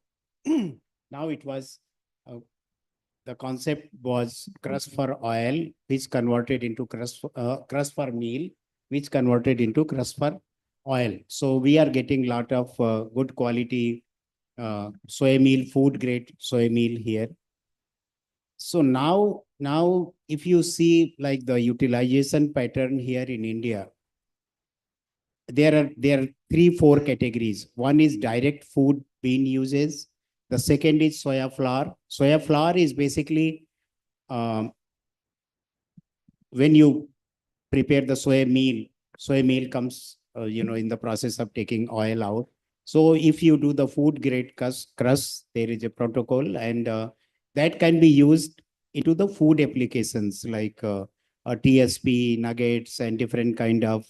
now it was the concept was crush for oil, which converted into crush for meal, which converted into crush for oil. So we are getting a lot of good quality soy meal, food grade soy meal here. So now now if you see like the utilization pattern here in India, there are 3-4 categories. One is direct food bean uses. The second is soya flour. Soya flour is basically um, when you prepare the soy meal comes, in the process of taking oil out. So if you do the food grade crust, there is a protocol, and that can be used into the food applications like TSP, nuggets, and different kind of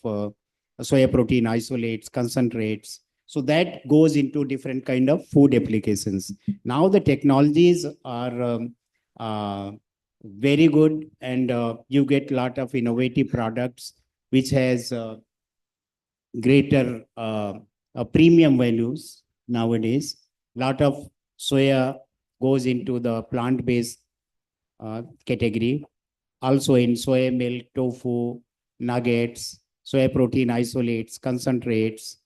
soya protein isolates, concentrates. So that goes into different kind of food applications. Now the technologies are very good, and you get a lot of innovative products which has greater premium values nowadays. Lot of soya goes into the plant-based category. Also in soya milk, tofu, nuggets, soya protein isolates, concentrates,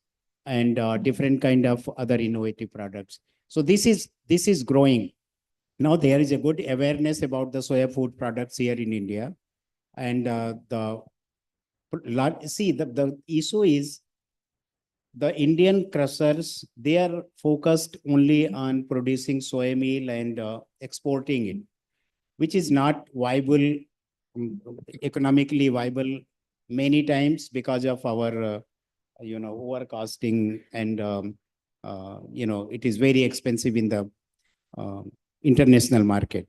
and different kind of other innovative products. So this is growing. Now there is a good awareness about the soya food products here in India, and the issue is the Indian crushers, they are focused only on producing soya meal and exporting it, which is not viable, economically viable many times because of our overcosting, and it is very expensive in the international market.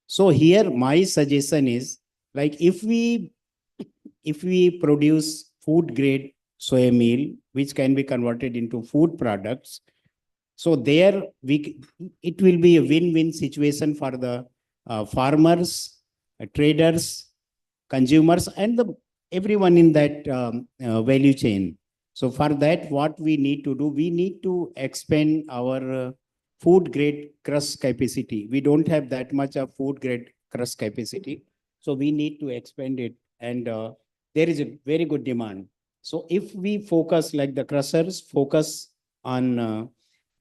So here my suggestion is, like, if we produce food grade soya meal which can be converted into food products, so there it will be a win-win situation for the farmers, traders, consumers, and everyone in that value chain. So for that, what we need to do, we need to expand our food grade crush capacity. We don't have that much of food grade crush capacity, so we need to expand it, and there is a very good demand. So if we focus, like the crushers focus on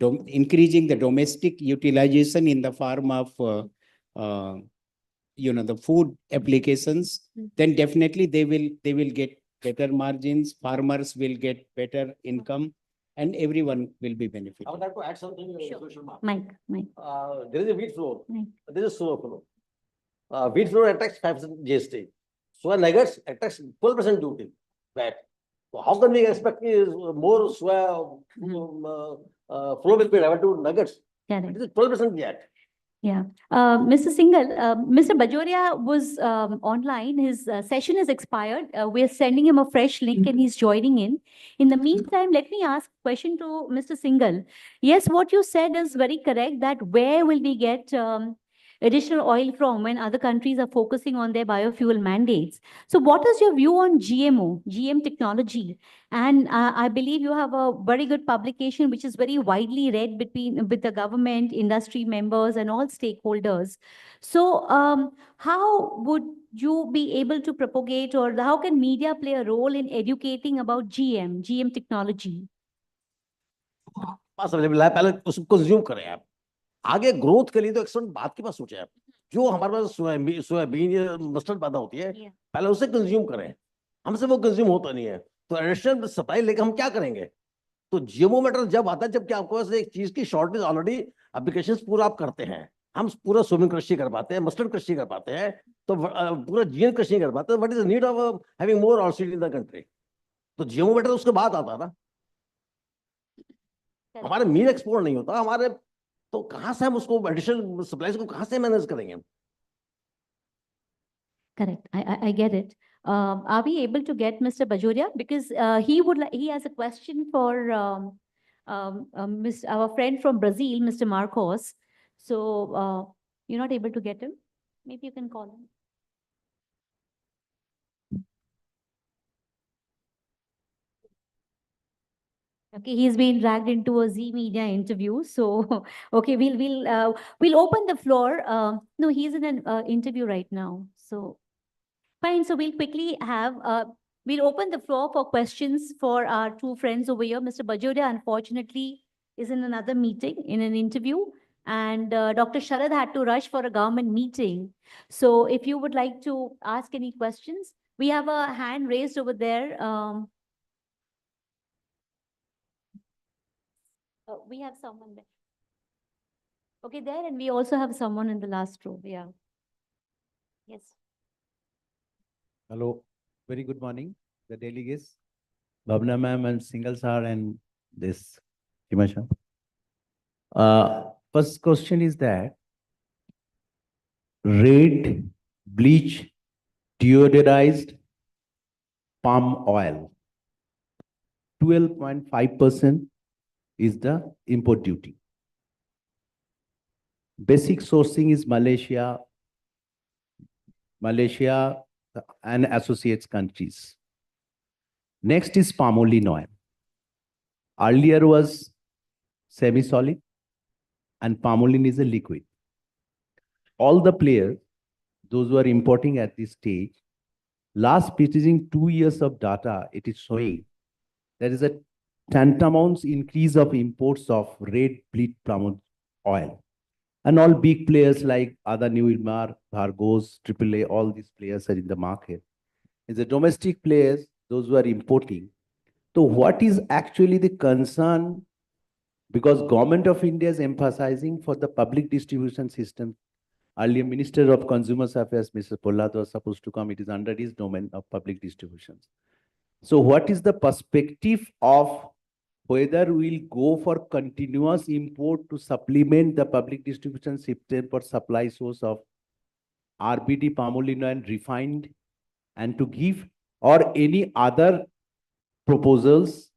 increasing the domestic utilization in the form of the food applications, then definitely they will get better margins, farmers will get better income, and everyone will be benefited. I would like to add something. Sure. Social Mark. Mike. There is a wheat flour. Right. There is a soya flour. Wheat flour attracts 5% GST. Soya nuggets attracts 12% duty. VAT. So how can we expect more soya flour will be diverted to nuggets? Correct. It is 12% VAT. Yeah. Mr. Singhal, Mr. Bajoria was online. His session is expired. We're sending him a fresh link and he's joining in. In the meantime, let me ask a question to Mr. Singhal. Yes, what you said is very correct, that where will we get additional oil from when other countries are focusing on their biofuel mandates? So what is your view on GM technology? And I believe you have a very good publication, which is very widely read with the government, industry members, and all stakeholders. So how would you be able to propagate, or how can media play a role in educating about GM technology? Pass available है, पहले उसको consume करें आप। आगे growth के लिए तो extent बात के पास सोचे आप। जो हमारे पास सोयाबीन या मस्टर्ड पैदा होती है, पहले उसे कंज्यूम करें। हमसे वो कंज्यूम होता नहीं है, तो एडिशनल सप्लाई लेकर हम क्या करेंगे? तो जीएमओ मैटर जब आता है जबकि आपके पास एक चीज की शॉर्टेज ऑलरेडी एप्लीकेशंस पूरा आप करते हैं। हम पूरा सोयाबीन कृषि कर पाते हैं, मस्टर्ड कृषि कर पाते हैं, तो पूरा जीएम कृषि कर पाते हैं। What is the need of having more oilseed in the country? तो जीएमओ मैटर उसके बाद आता है ना। हमारे मीट एक्सपोर्ट नहीं होता हमारे, तो कहां से हम उसको एडिशनल सप्लाईज को कहां से मैनेज करेंगे? Correct. I get it. Are we able to get Mr. Bajoria? Because he has a question for our friend from Brazil, Mr. Marcos. So you're not able to get him? Maybe you can call him. Okay, he's been dragged into a Z Media interview. So, okay, we'll open the floor. No, he's in an interview right now. So, fine. So we'll quickly we'll open the floor for questions for our two friends over here. Mr. Bajoria, unfortunately, is in another meeting, in an interview. and Dr. Sharad had to rush for a government meeting. So if you would like to ask any questions, we have a hand raised over there. We have someone there. Okay, there, and we also have someone in the last row. Yeah. Yes. Hello, very good morning, the delegates, Bhavna ma'am and Singhal sir and this Himasha. First question is that red, bleach, deodorized palm oil, 12.5% is the import duty. Basic sourcing is Malaysia and associates countries. Next is palm oil. Earlier was semi-solid and palm oil is a liquid. All the players, those who are importing at this stage, last preceding 2 years of data, it is showing there is a tantamount increase of imports of red bleach palm oil. And all big players like Adani Wilmar, Vargos, AAA, all these players are in the market. In the domestic players, those who are importing. So what is actually the concern? Because Government of India is emphasizing for the public distribution system. Earlier Minister of Consumer Affairs, Mr. Pollad, was supposed to come. It is under his domain of public distributions. So what is the perspective of whether we'll go for continuous import to supplement the public distribution system for supply source of RBD, palm oil and refined, and to give, or any other proposals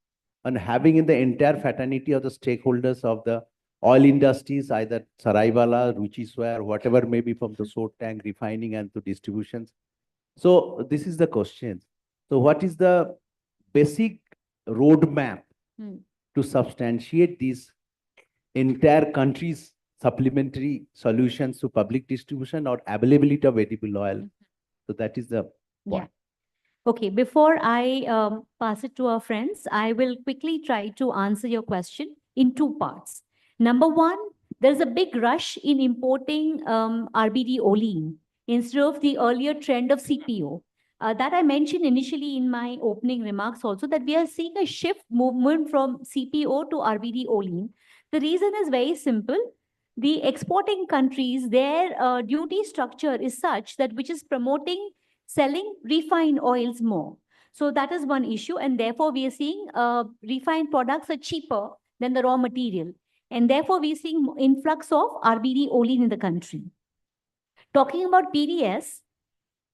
on having in the entire fraternity of the stakeholders of the oil industries, either Saraiwala, Ruchi Soya, or whatever may be from the sort tank refining and to distributions. So this is the question. So what is the basic roadmap to substantiate these entire country's supplementary solutions to public distribution or availability of edible oil? So that is the point. Yeah. Okay, before I pass it to our friends, I will quickly try to answer your question in two parts. Number one, there's a big rush in importing RBD olein instead of the earlier trend of CPO. That I mentioned initially in my opening remarks also, that we are seeing a shift movement from CPO to RBD olein. The reason is very simple. The exporting countries, their duty structure is such that which is promoting selling refined oils more. So that is one issue. And therefore, we are seeing refined products are cheaper than the raw material. And therefore, we are seeing influx of RBD olein in the country. Talking about PDS,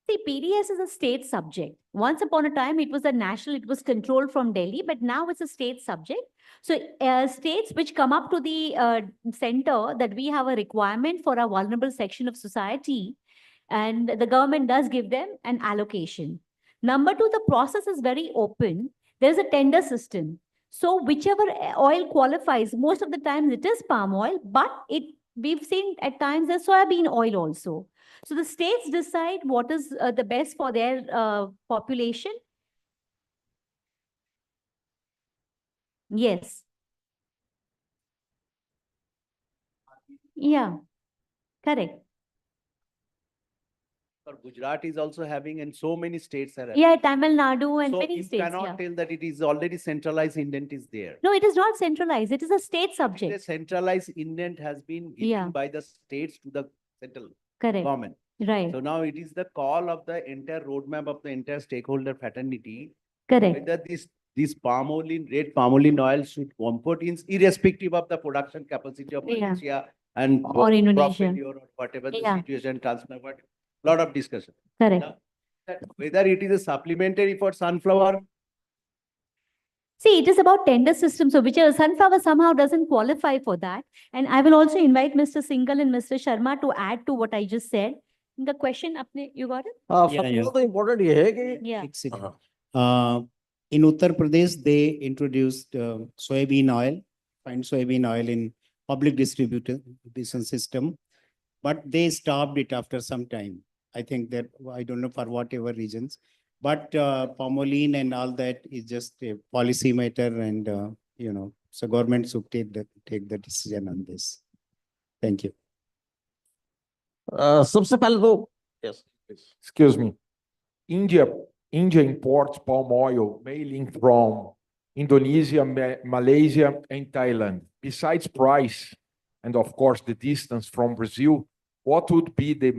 see, PDS is a state subject. Once upon a time, it was a national, it was controlled from Delhi, but now it's a state subject. So states which come up to the center that we have a requirement for a vulnerable section of society, and the government does give them an allocation. Number two, the process is very open. There's a tender system. So whichever oil qualifies, most of the times it is palm oil, but we've seen at times there's soybean oil also. So the states decide what is the best for their population. Yes. Yeah, correct. Gujarat is also having, and so many states are having. Yeah, Tamil Nadu and so many you states. cannot tell that it is already centralized indent is there. No, it is not centralized. It is a state subject. The centralized indent has been given by the states to the central government. Right. So now it is the call of the entire roadmap of the entire stakeholder fraternity. Correct. Whether this palm oil, red palm oil should import in irrespective of the production capacity of Malaysia and or Indonesia or whatever the situation transfer. But lot of discussion. Correct. Now, whether it is a supplementary for sunflower. See, it is about tender system. So which sunflower somehow doesn't qualify for that. And I will also invite Mr. Singhal and Mr. Sharma to add to what I just said. The question, you got it? So important in Uttar Pradesh, they introduced soybean oil, refined soybean oil in public distribution system, but they stopped it after some time. I think that, I don't know for whatever reasons, but palmolene and all that is just a policy matter, and so government should take the decision on this. Thank you. सबसे पहले तो yes, Excuse me. India imports palm oil mainly from Indonesia, Malaysia, and Thailand. Besides price, and of course the distance from Brazil, what would be the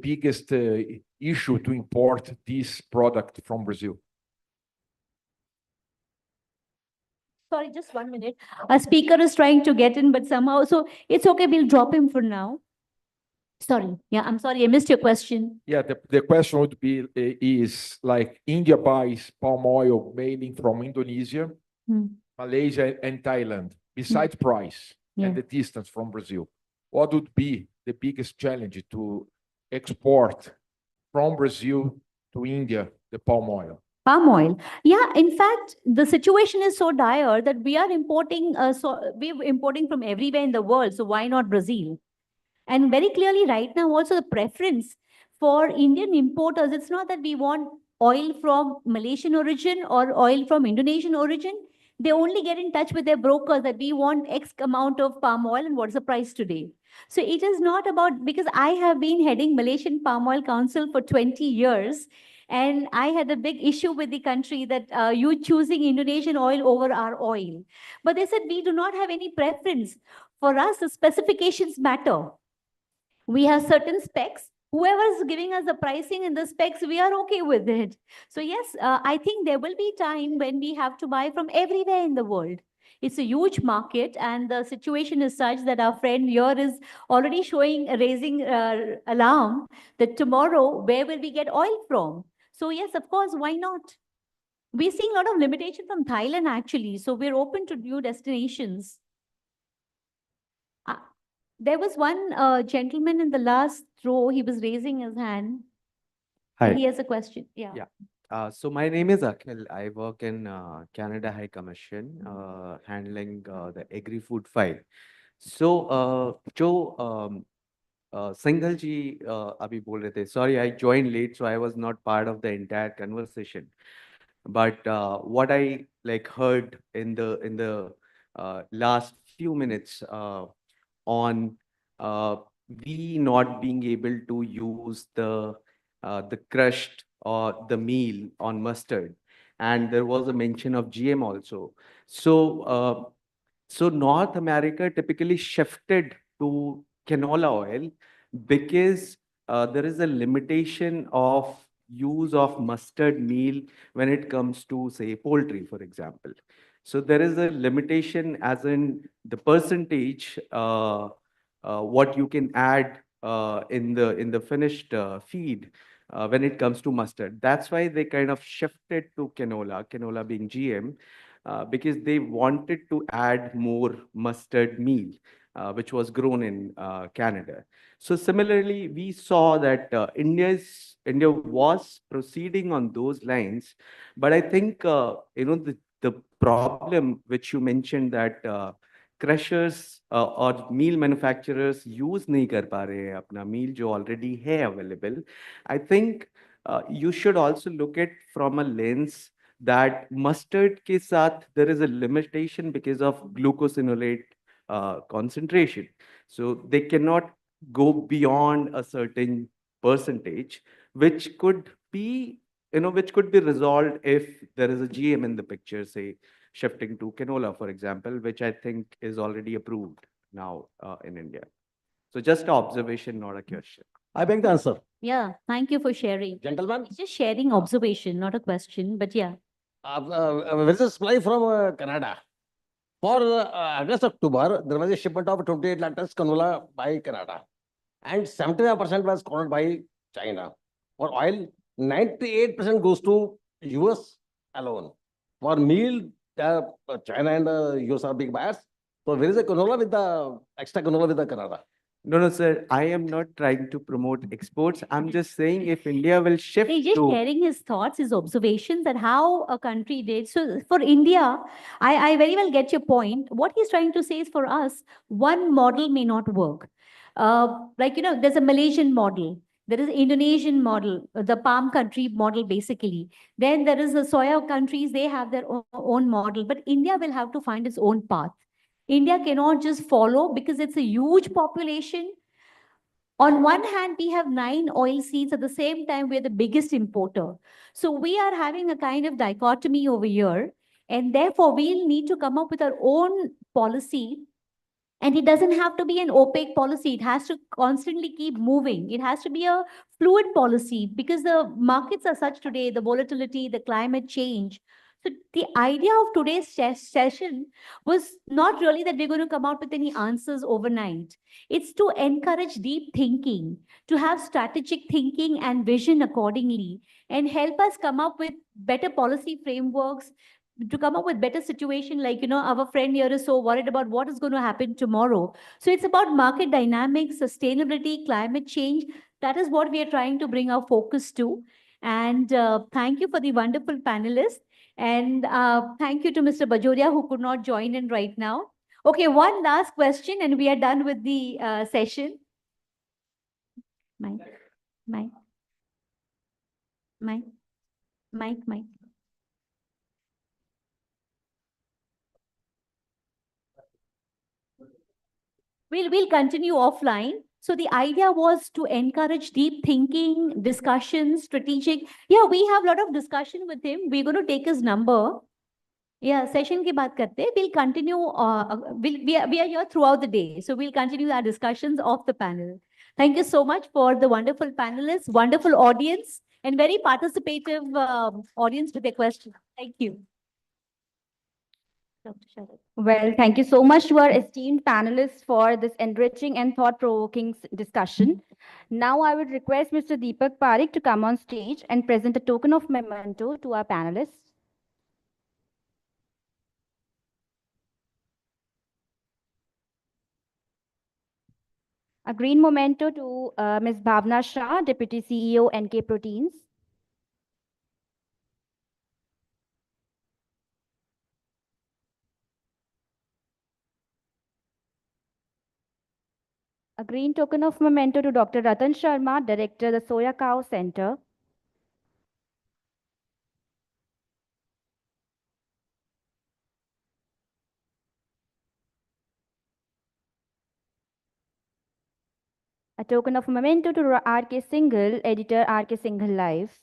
biggest issue to import this product from Brazil? Sorry, just 1 minute. A speaker is trying to get in, but somehow, so it's okay. We'll drop him for now. Sorry. Yeah, I'm sorry. I missed your question. Yeah, the question would be is like India buys palm oil mainly from Indonesia, Malaysia, and Thailand. Besides price and the distance from Brazil, what would be the biggest challenge to export from Brazil to India the palm oil? Palm oil. Yeah, in fact, the situation is so dire that we are importing, we're importing from everywhere in the world. So why not Brazil? And very clearly right now, also the preference for Indian importers, it's not that we want oil from Malaysian origin or oil from Indonesian origin. They only get in touch with their brokers that we want X amount of palm oil and what's the price today. So it is not about, because I have been heading Malaysian Palm Oil Council for 20 years. And I had a big issue with the country that you choosing Indonesian oil over our oil. But they said, we do not have any preference. For us, the specifications matter. We have certain specs. Whoever is giving us the pricing and the specs, we are okay with it. So yes, I think there will be time when we have to buy from everywhere in the world. It's a huge market, and the situation is such that our friend here is already raising alarm that tomorrow, where will we get oil from? So yes, of course, why not? We're seeing a lot of limitation from Thailand actually. So we're open to new destinations. There was one gentleman in the last row. He was raising his hand. Hi. He has a question. Yeah. So my name is Akhil. I work in Canada High Commission, handling the agri-food file. So, जो Singhal ji अभी बोल रहे थे. Sorry, I joined late, so I was not part of the entire conversation. But what I like heard in the last few minutes on we not being able to use the crushed or the meal on mustard, and there was a mention of GM also. So North America typically shifted to canola oil because there is a limitation of use of mustard meal when it comes to, say, poultry, for example. So there is a limitation as in the percentage what you can add in the finished feed when it comes to mustard. That's why they kind of shifted to canola being GM, because they wanted to add more mustard meal, which was grown in Canada. So similarly, we saw that India was proceeding on those lines, but I think the problem which you mentioned that crushers or meal manufacturers use नहीं कर पा रहे हैं अपना meal जो already है available. I think you should also look at from a lens that mustard ke saath there is a limitation because of glucosinolate concentration. So they cannot go beyond a certain percentage, which could be resolved if there is a GM in the picture, say shifting to canola, for example, which I think is already approved now in India. So just an observation, not a question. I beg the answer. Yeah, thank you for sharing. Gentlemen, It's just sharing observation, not a question, but yeah. there is a supply from Canada. For August, October, there was a shipment of 28 lakh tons canola by Canada, and 75% was covered by China. For oil, 98% goes to US alone. For meal, China and US are big buyers. So where is the canola with the extra canola with the Canada? No, sir. I am not trying to promote exports. I'm just saying if India will shift He's just sharing his thoughts, his observations, and how a country did. So for India, I very well get your point. What he's trying to say is for us, one model may not work. There's a Malaysian model. There is Indonesian model, the palm country model, basically. Then there is the soya countries, they have their own model. But India will have to find its own path. India cannot just follow because it's a huge population. On one hand, we have 9 oil seeds. At the same time, we're the biggest importer. So we are having a kind of dichotomy over here. And therefore, we'll need to come up with our own policy. And it doesn't have to be an opaque policy. It has to constantly keep moving. It has to be a fluid policy because the markets are such today, the volatility, the climate change. So the idea of today's session was not really that we're going to come out with any answers overnight. It's to encourage deep thinking, to have strategic thinking and vision accordingly, and help us come up with better policy frameworks, to come up with better situation. Like, our friend here is so worried about what is going to happen tomorrow. So it's about market dynamics, sustainability, climate change. That is what we are trying to bring our focus to. And thank you for the wonderful panelists. And thank you to Mr. Bajoria, who could not join in right now. Okay, one last question, and we are done with the session. Mike, Mike, Mike, Mike. We'll continue offline. So the idea was to encourage deep thinking, discussion, strategic. Yeah, we have a lot of discussion with him. We're going to take his number. Yeah, session ke baat karte. We'll continue. We are here throughout the day. So we'll continue our discussions off the panel. Thank you so much for the wonderful panelists, wonderful audience, and very participative audience with their questions. Thank you. Dr. Sharad. Well, thank you so much to our esteemed panelists for this enriching and thought-provoking discussion. Now I would request Mr. Deepak Parekh to come on stage and present a token of memento to our panelists. A green memento to Ms. Bhavna Shah, Deputy CEO, NK Proteins. A green token of memento to Dr. Ratan Sharma, Director, the Soya Cow Center. A token of memento to R.K. Singhal, Editor, R.K. Singhal Live.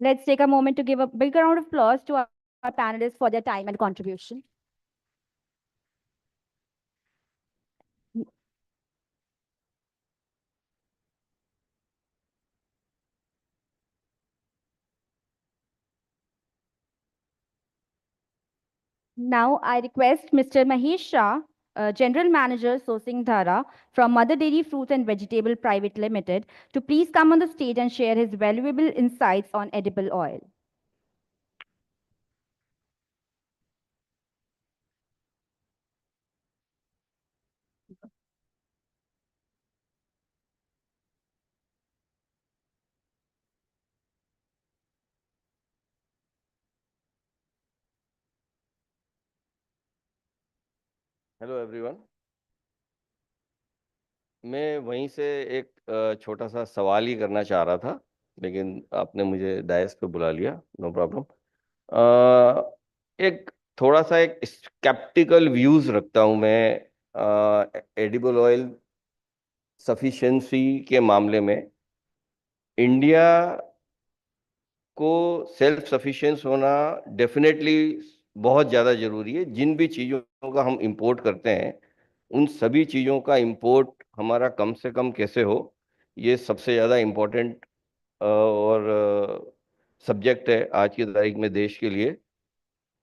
Let's take a moment to give a big round of applause to our panelists for their time and contribution. Now I request Mr. Mahesh Shah, General Manager, Sourcing Dhara from Mother Dairy Fruits and Vegetable Private Limited, to please come on the stage and share his valuable insights on edible oil. Hello everyone. मैं वहीं से एक छोटा सा सवाल ही करना चाह रहा था, लेकिन आपने मुझे डायस पे बुला लिया, नो प्रॉब्लम। एक थोड़ा सा एक स्केप्टिकल व्यूज रखता हूँ मैं एडिबल ऑयल सफिशिएंसी के मामले में। इंडिया को सेल्फ सफिशिएंस होना डेफिनेटली बहुत ज़्यादा ज़रूरी है। जिन भी चीज़ों का हम इंपोर्ट करते हैं, उन सभी चीज़ों का इंपोर्ट हमारा कम से कम कैसे हो, ये सबसे ज़्यादा इम्पोर्टेंट और सब्जेक्ट है आज की तारीख में देश के लिए।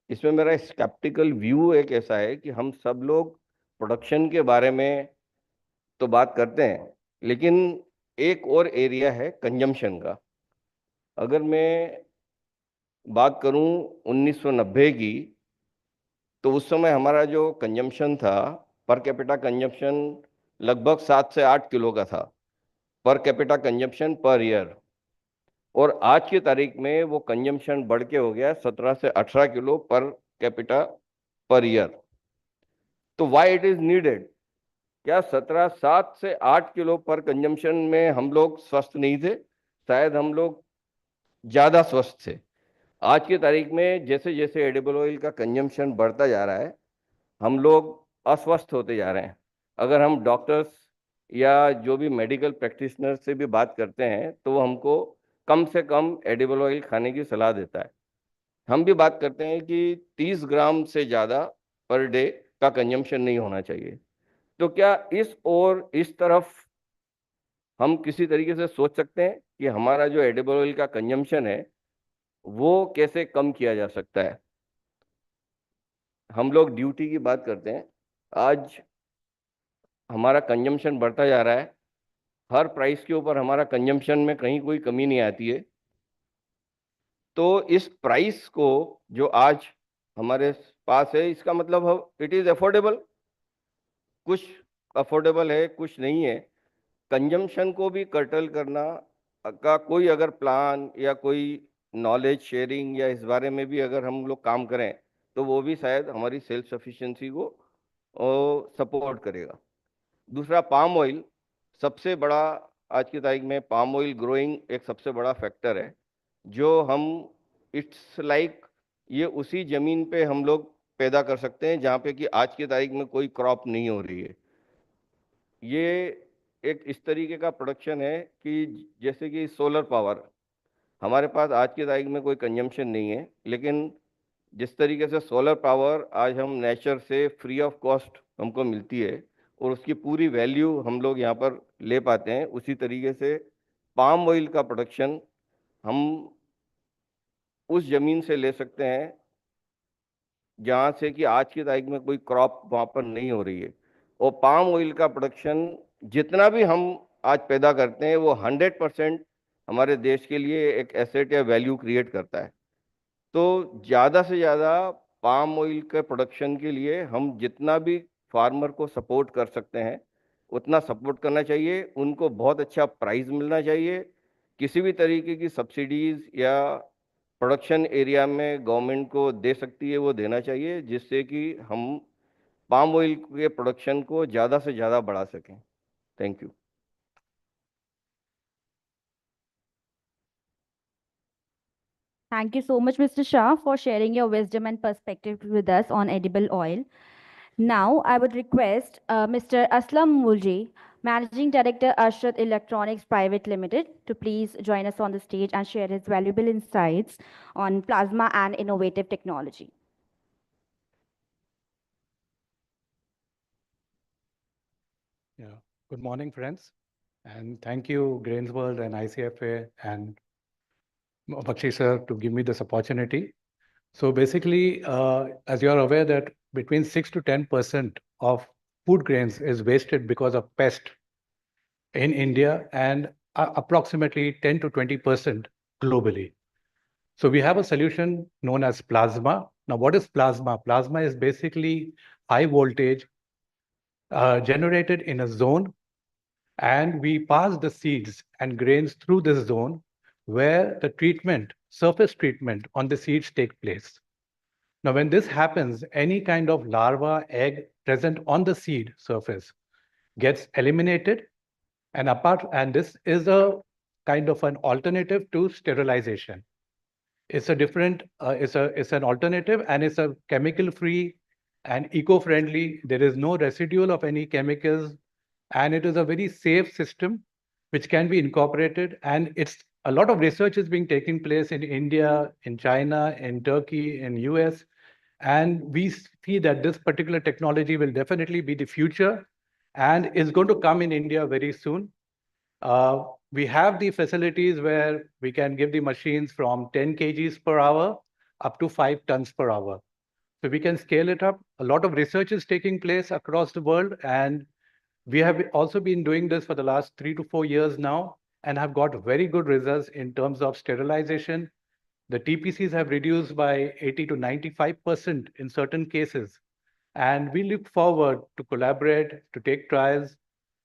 इसमें मेरा स्केप्टिकल व्यू एक ऐसा है कि हम सब लोग प्रोडक्शन के बारे में तो बात करते हैं, लेकिन एक और एरिया है कंजम्पशन का। अगर मैं बात करूं 1990 की, तो उस समय हमारा जो कंजम्पशन था, पर कैपिटा कंजम्पशन लगभग 7 से 8 किलो का था, per capita consumption per year. और आज की तारीख में वो कंजम्पशन बढ़ के हो गया 17 से 18 kilo per capita per year. तो व्हाई इट इज नीडेड? क्या 7 से 8 किलो पर कंजम्पशन में हम लोग स्वस्थ नहीं थे? शायद हम लोग ज्यादा स्वस्थ थे। आज की तारीख में जैसे जैसे एडिबल ऑयल का कंजम्पशन बढ़ता जा रहा है, हम लोग अस्वस्थ होते जा रहे हैं। अगर हम डॉक्टर्स या जो भी मेडिकल प्रैक्टिशनर से भी बात करते हैं तो वो हमको कम से कम एडिबल ऑयल खाने की सलाह देता है। हम भी बात करते हैं कि 30 ग्राम से ज़्यादा पर डे का कंजम्पशन नहीं होना चाहिए। तो क्या इस और इस तरफ हम किसी तरीके से सोच सकते हैं कि हमारा जो एडिबल ऑयल का कंजम्पशन है वो कैसे कम किया जा सकता है? हम लोग ड्यूटी की बात करते हैं। आज हमारा कंजम्पशन बढ़ता जा रहा है, हर प्राइस के ऊपर हमारा कंजम्पशन में कहीं कोई कमी नहीं आती है। तो इस प्राइस को जो आज हमारे पास है, इसका मतलब इट इज अफोर्डेबल। कुछ अफोर्डेबल है, कुछ नहीं है। कंजम्पशन को भी कर्टल करना का कोई अगर प्लान या कोई नॉलेज शेयरिंग या इस बारे में भी अगर हम लोग काम करें तो वो भी शायद हमारी सेल्फ सफिशिएंसी को सपोर्ट करेगा। दूसरा, पाम ऑयल सबसे बड़ा, आज की तारीख में पाम ऑयल ग्रोइंग एक सबसे बड़ा फैक्टर है जो हम इट्स लाइक ये उसी ज़मीन पे हम लोग पैदा कर सकते हैं जहाँ पे कि आज की तारीख में कोई क्रॉप नहीं हो रही है। ये एक इस तरीके का प्रोडक्शन है कि जैसे कि सोलर पावर, हमारे पास आज की तारीख में कोई कंजम्पशन नहीं है, लेकिन जिस तरीके से सोलर पावर आज हम नेचर से फ्री ऑफ कॉस्ट हमको मिलती है और उसकी पूरी वैल्यू हम लोग यहाँ पर ले पाते हैं, उसी तरीके से पाम ऑयल का प्रोडक्शन हम उस ज़मीन से ले सकते हैं जहाँ से कि आज की तारीख में कोई क्रॉप वहाँ पर नहीं हो रही है। और पाम ऑयल का प्रोडक्शन जितना भी हम आज पैदा करते हैं वो 100% हमारे देश के लिए एक एसेट या वैल्यू क्रिएट करता है। तो ज़्यादा से ज़्यादा पाम ऑयल के प्रोडक्शन के लिए हम जितना भी फार्मर को सपोर्ट कर सकते हैं उतना सपोर्ट करना चाहिए। उनको बहुत अच्छा प्राइस मिलना चाहिए। किसी भी तरीके की सब्सिडीज़ या प्रोडक्शन एरिया में गवर्नमेंट को दे सकती है वो देना चाहिए, जिससे कि हम पाम ऑयल के प्रोडक्शन को ज़्यादा से ज़्यादा बढ़ा सकें। Thank you. Thank you so much, Mr. Shah, for sharing your wisdom and perspective with us on edible oil. Now, I would request Mr. Aslam Mulji, Managing Director, Ashrat Electronics Private Limited, to please join us on the stage and share his valuable insights on plasma and innovative technology. Yeah. Good morning, friends. And thank you, GrainsWorld and ICFA and Bakshi sir to give me this opportunity. So basically, as you are aware that between 6 to 10% of food grains is wasted because of pest in India and approximately 10 to 20% globally. So we have a solution known as plasma. Now, what is plasma? Plasma is basically high voltage generated in a zone, and we pass the seeds and grains through this zone where the treatment, surface treatment on the seeds take place. Now, when this happens, any kind of larva, egg present on the seed surface gets eliminated, and this is a kind of an alternative to sterilization. It's a different, it's an alternative, and it's a chemical-free and eco-friendly. There is no residual of any chemicals, and it is a very safe system which can be incorporated. And it's a lot of research is being taken place in India, in China, in Turkey, in US, and we see that this particular technology will definitely be the future and is going to come in India very soon. We have the facilities where we can give the machines from 10 kgs per hour up to 5 tons per hour. So we can scale it up. A lot of research is taking place across the world, and we have also been doing this for the last 3 to 4 years now and have got very good results in terms of sterilization. The TPCs have reduced by 80 to 95% in certain cases And we look forward to collaborate, to take trials.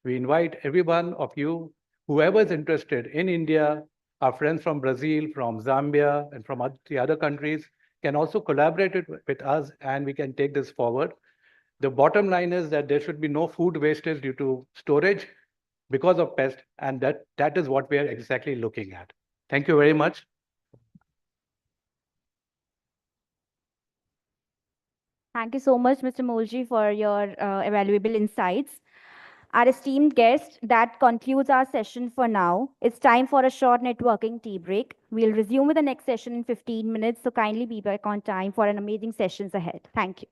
We invite every one of you, whoever is interested in India, our friends from Brazil, from Zambia, and from the other countries can also collaborate with us, and we can take this forward. The bottom line is that there should be no food wastage due to storage because of pest, and that is what we are exactly looking at. Thank you very much. Thank you so much, Mr. Molji, for your valuable insights. Our esteemed guest, that concludes our session for now. It's time for a short networking tea break. We'll resume with the next session in 15 minutes, so kindly be back on time for an amazing sessions ahead. Thank you.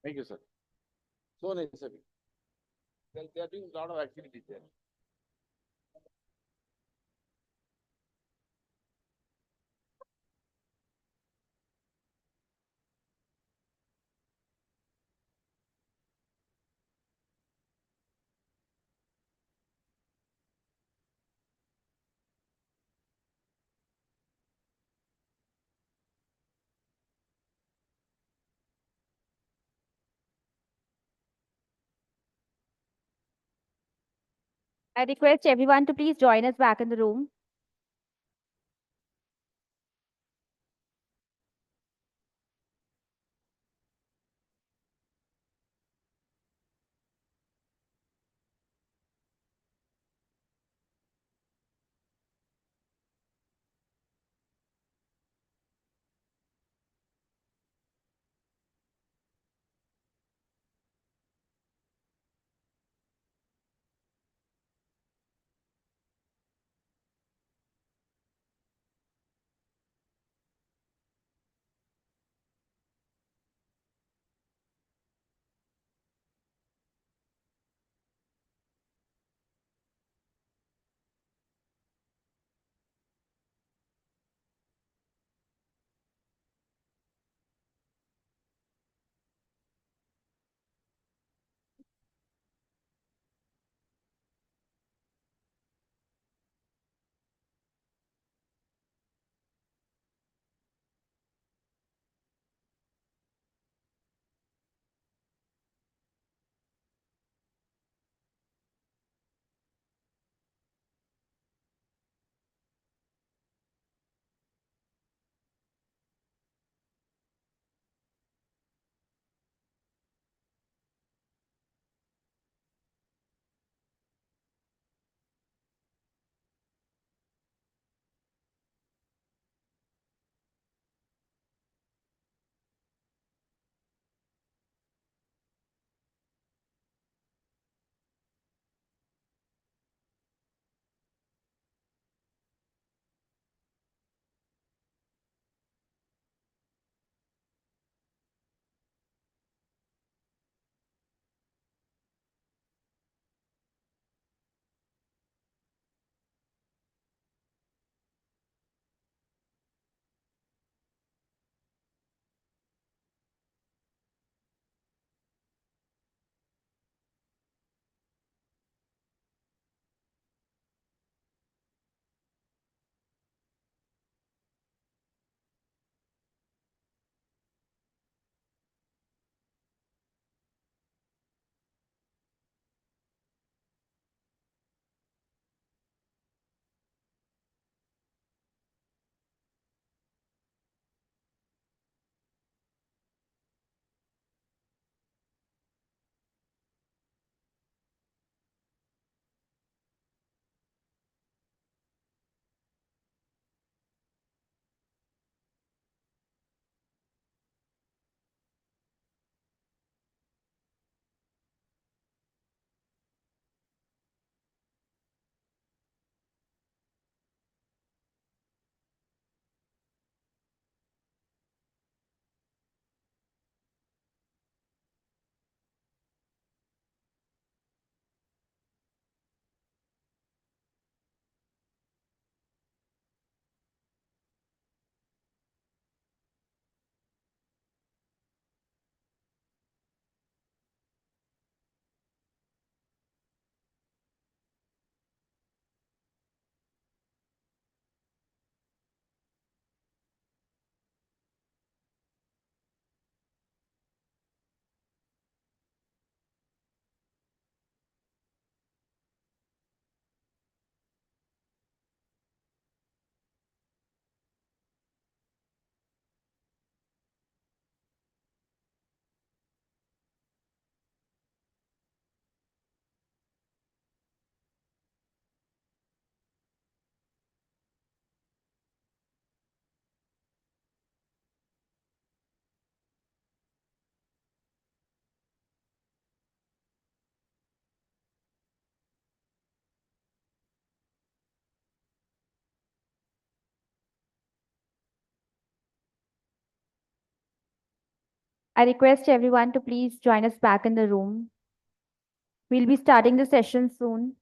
Thank you, sir. So nice, sir. They are doing a lot of activities there. I request everyone to please join us back in the room. I request everyone to please join us back in the room. We'll be starting the session soon.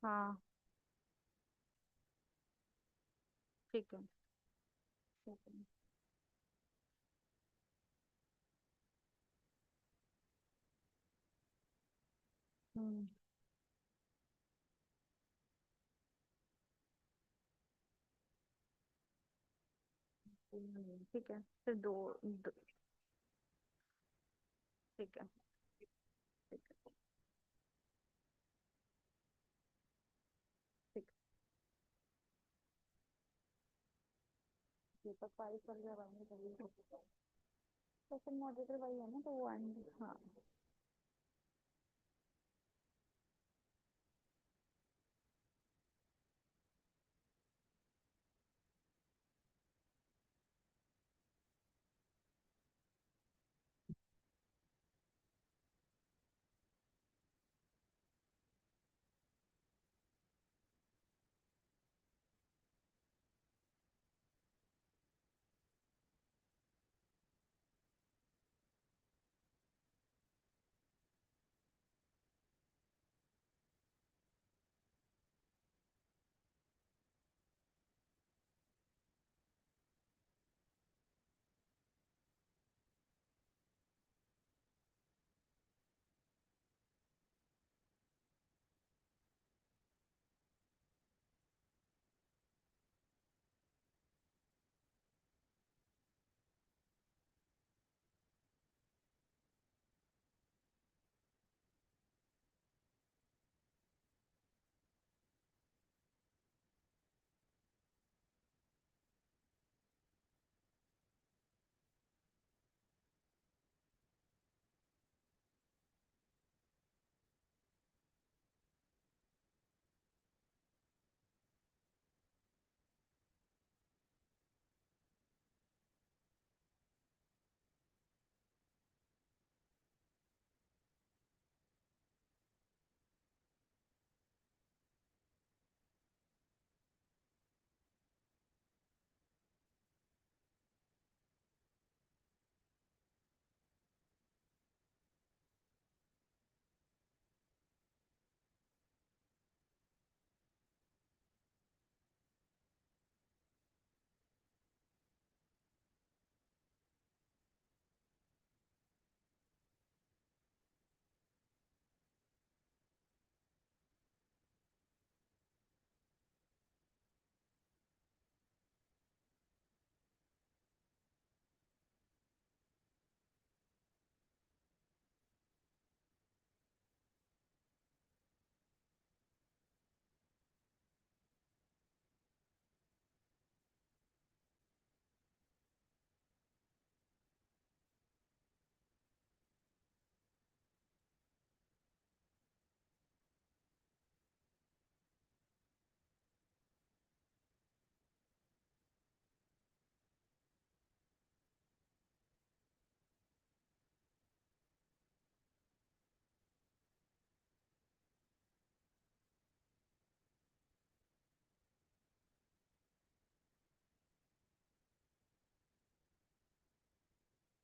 हाँ ठीक है ठीक है हम्म ठीक है फिर ठीक है ठीक है ठीक है दीपक फाइल कर दिया सेशन मॉडरेटर वही है ना तो वो हाँ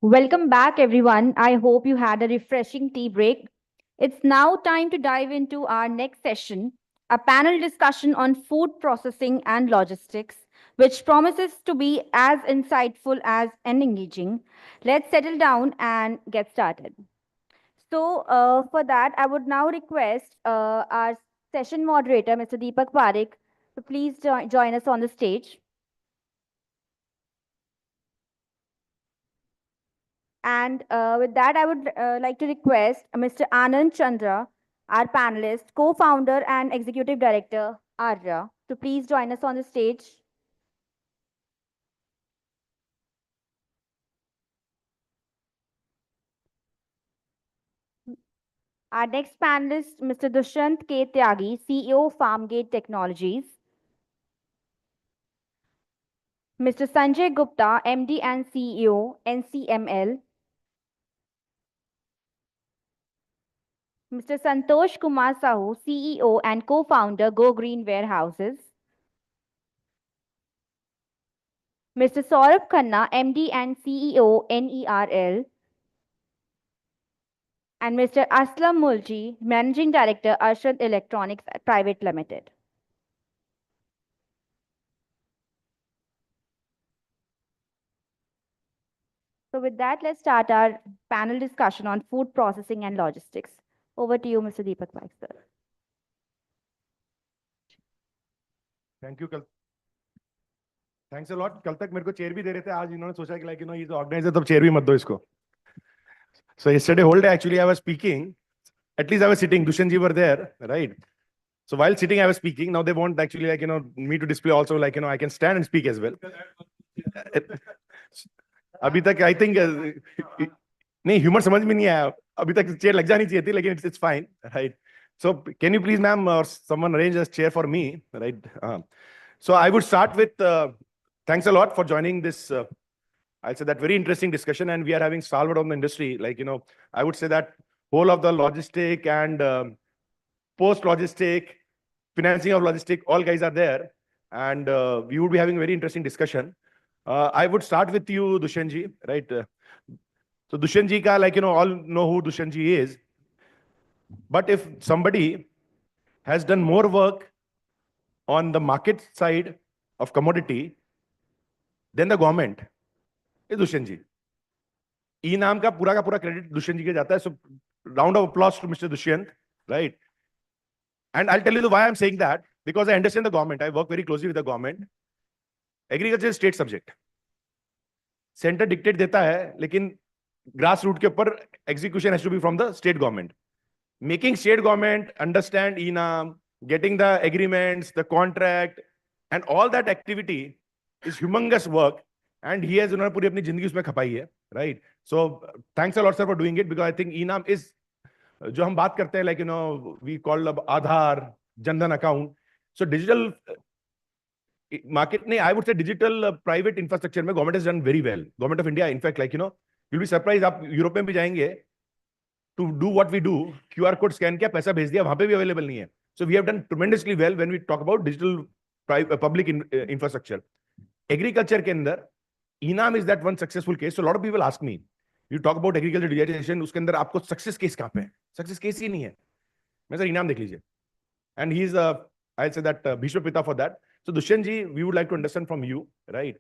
Welcome back, everyone. I hope you had a refreshing tea break. It's now time to dive into our next session, a panel discussion on food processing and logistics, which promises to be as insightful as and engaging. Let's settle down and get started. So, for that, I would now request our session moderator, Mr. Deepak Parekh, to please join us on the stage. And with that, I would like to request Mr. Anand Chandra, our panelist, co-founder and executive director, Arya, to please join us on the stage. Our next panelist, Mr. Dushyant K. Tyagi, CEO, Farmgate Technologies. Mr. Sanjay Gupta, MD and CEO, NCML. Mr. Santosh Kumar Sahu, CEO and co-founder, Go Green Warehouses. Mr. Saurabh Khanna, MD and CEO, NERL. And Mr. Aslam Mulji, Managing Director, Arshad Electronics Private Limited. So with that, let's start our panel discussion on food processing and logistics. Over to you, Mr. Deepak Parekh, sir. Thank you. Thanks a lot. कल तक मेरे को chair भी दे रहे थे, आज इन्होंने सोचा कि he's the organizer, तब चेयर भी मत दो इसको. So yesterday whole day actually I was speaking. At least I was sitting. Dushyant ji were there, right? So while sitting I was speaking. Now they want actually me to display also I can stand and speak as well. अभी तक I think नहीं humor समझ में नहीं आया. अभी तक chair लग जानी चाहिए थी, लेकिन it's fine, right? So can you please, ma'am, or someone arrange a chair for me, right? So I would start with thanks a lot for joining this. I'll say that very interesting discussion, and we are having stalwart on the industry. I would say that whole of the logistic and post-logistic, financing of logistic, all guys are there, and we would be having a very interesting discussion. I would start with you, Dushyant ji, right? So Dushyant ji ka, all know who Dushyant ji is. But if somebody has done more work on the market side of commodity than the government, is Dushyant ji. E-Naam ka pura credit Dushyant ji ke jata hai. So round of applause to Mr. Dushyant, right? And I'll tell you why I'm saying that, because I understand the government. I work very closely with the government. Agriculture is state subject. Center dictate deta hai, lekin grassroots ke upar execution has to be from the state government. Making state government understand E-Naam, getting the agreements, the contract, and all that activity is humongous work. And he has पूरी अपनी जिंदगी उसमें खपाई है, right? So thanks a lot, sir, for doing it, because I think E-Naam is जो हम बात करते हैं, we call Aadhaar, Jan Dhan account. So digital market, I would say digital private infrastructure, government has done very well. Government of India, in fact, you'll be surprised. आप Europe में भी जाएंगे, to do what we do, QR code scan किया, पैसा भेज दिया, वहां पे भी available नहीं है. So we have done tremendously well when we talk about digital public infrastructure. Agriculture के अंदर E-Naam is that one successful case. So a lot of people ask me, you talk about agriculture digitization, उसके अंदर आपको success case कहाँ पे है? Success case ही नहीं है. मैं सर E-Naam देख लीजिए. And he's I'll say that Bhishma Pita for that. So Dushyant ji, we would like to understand from you, right,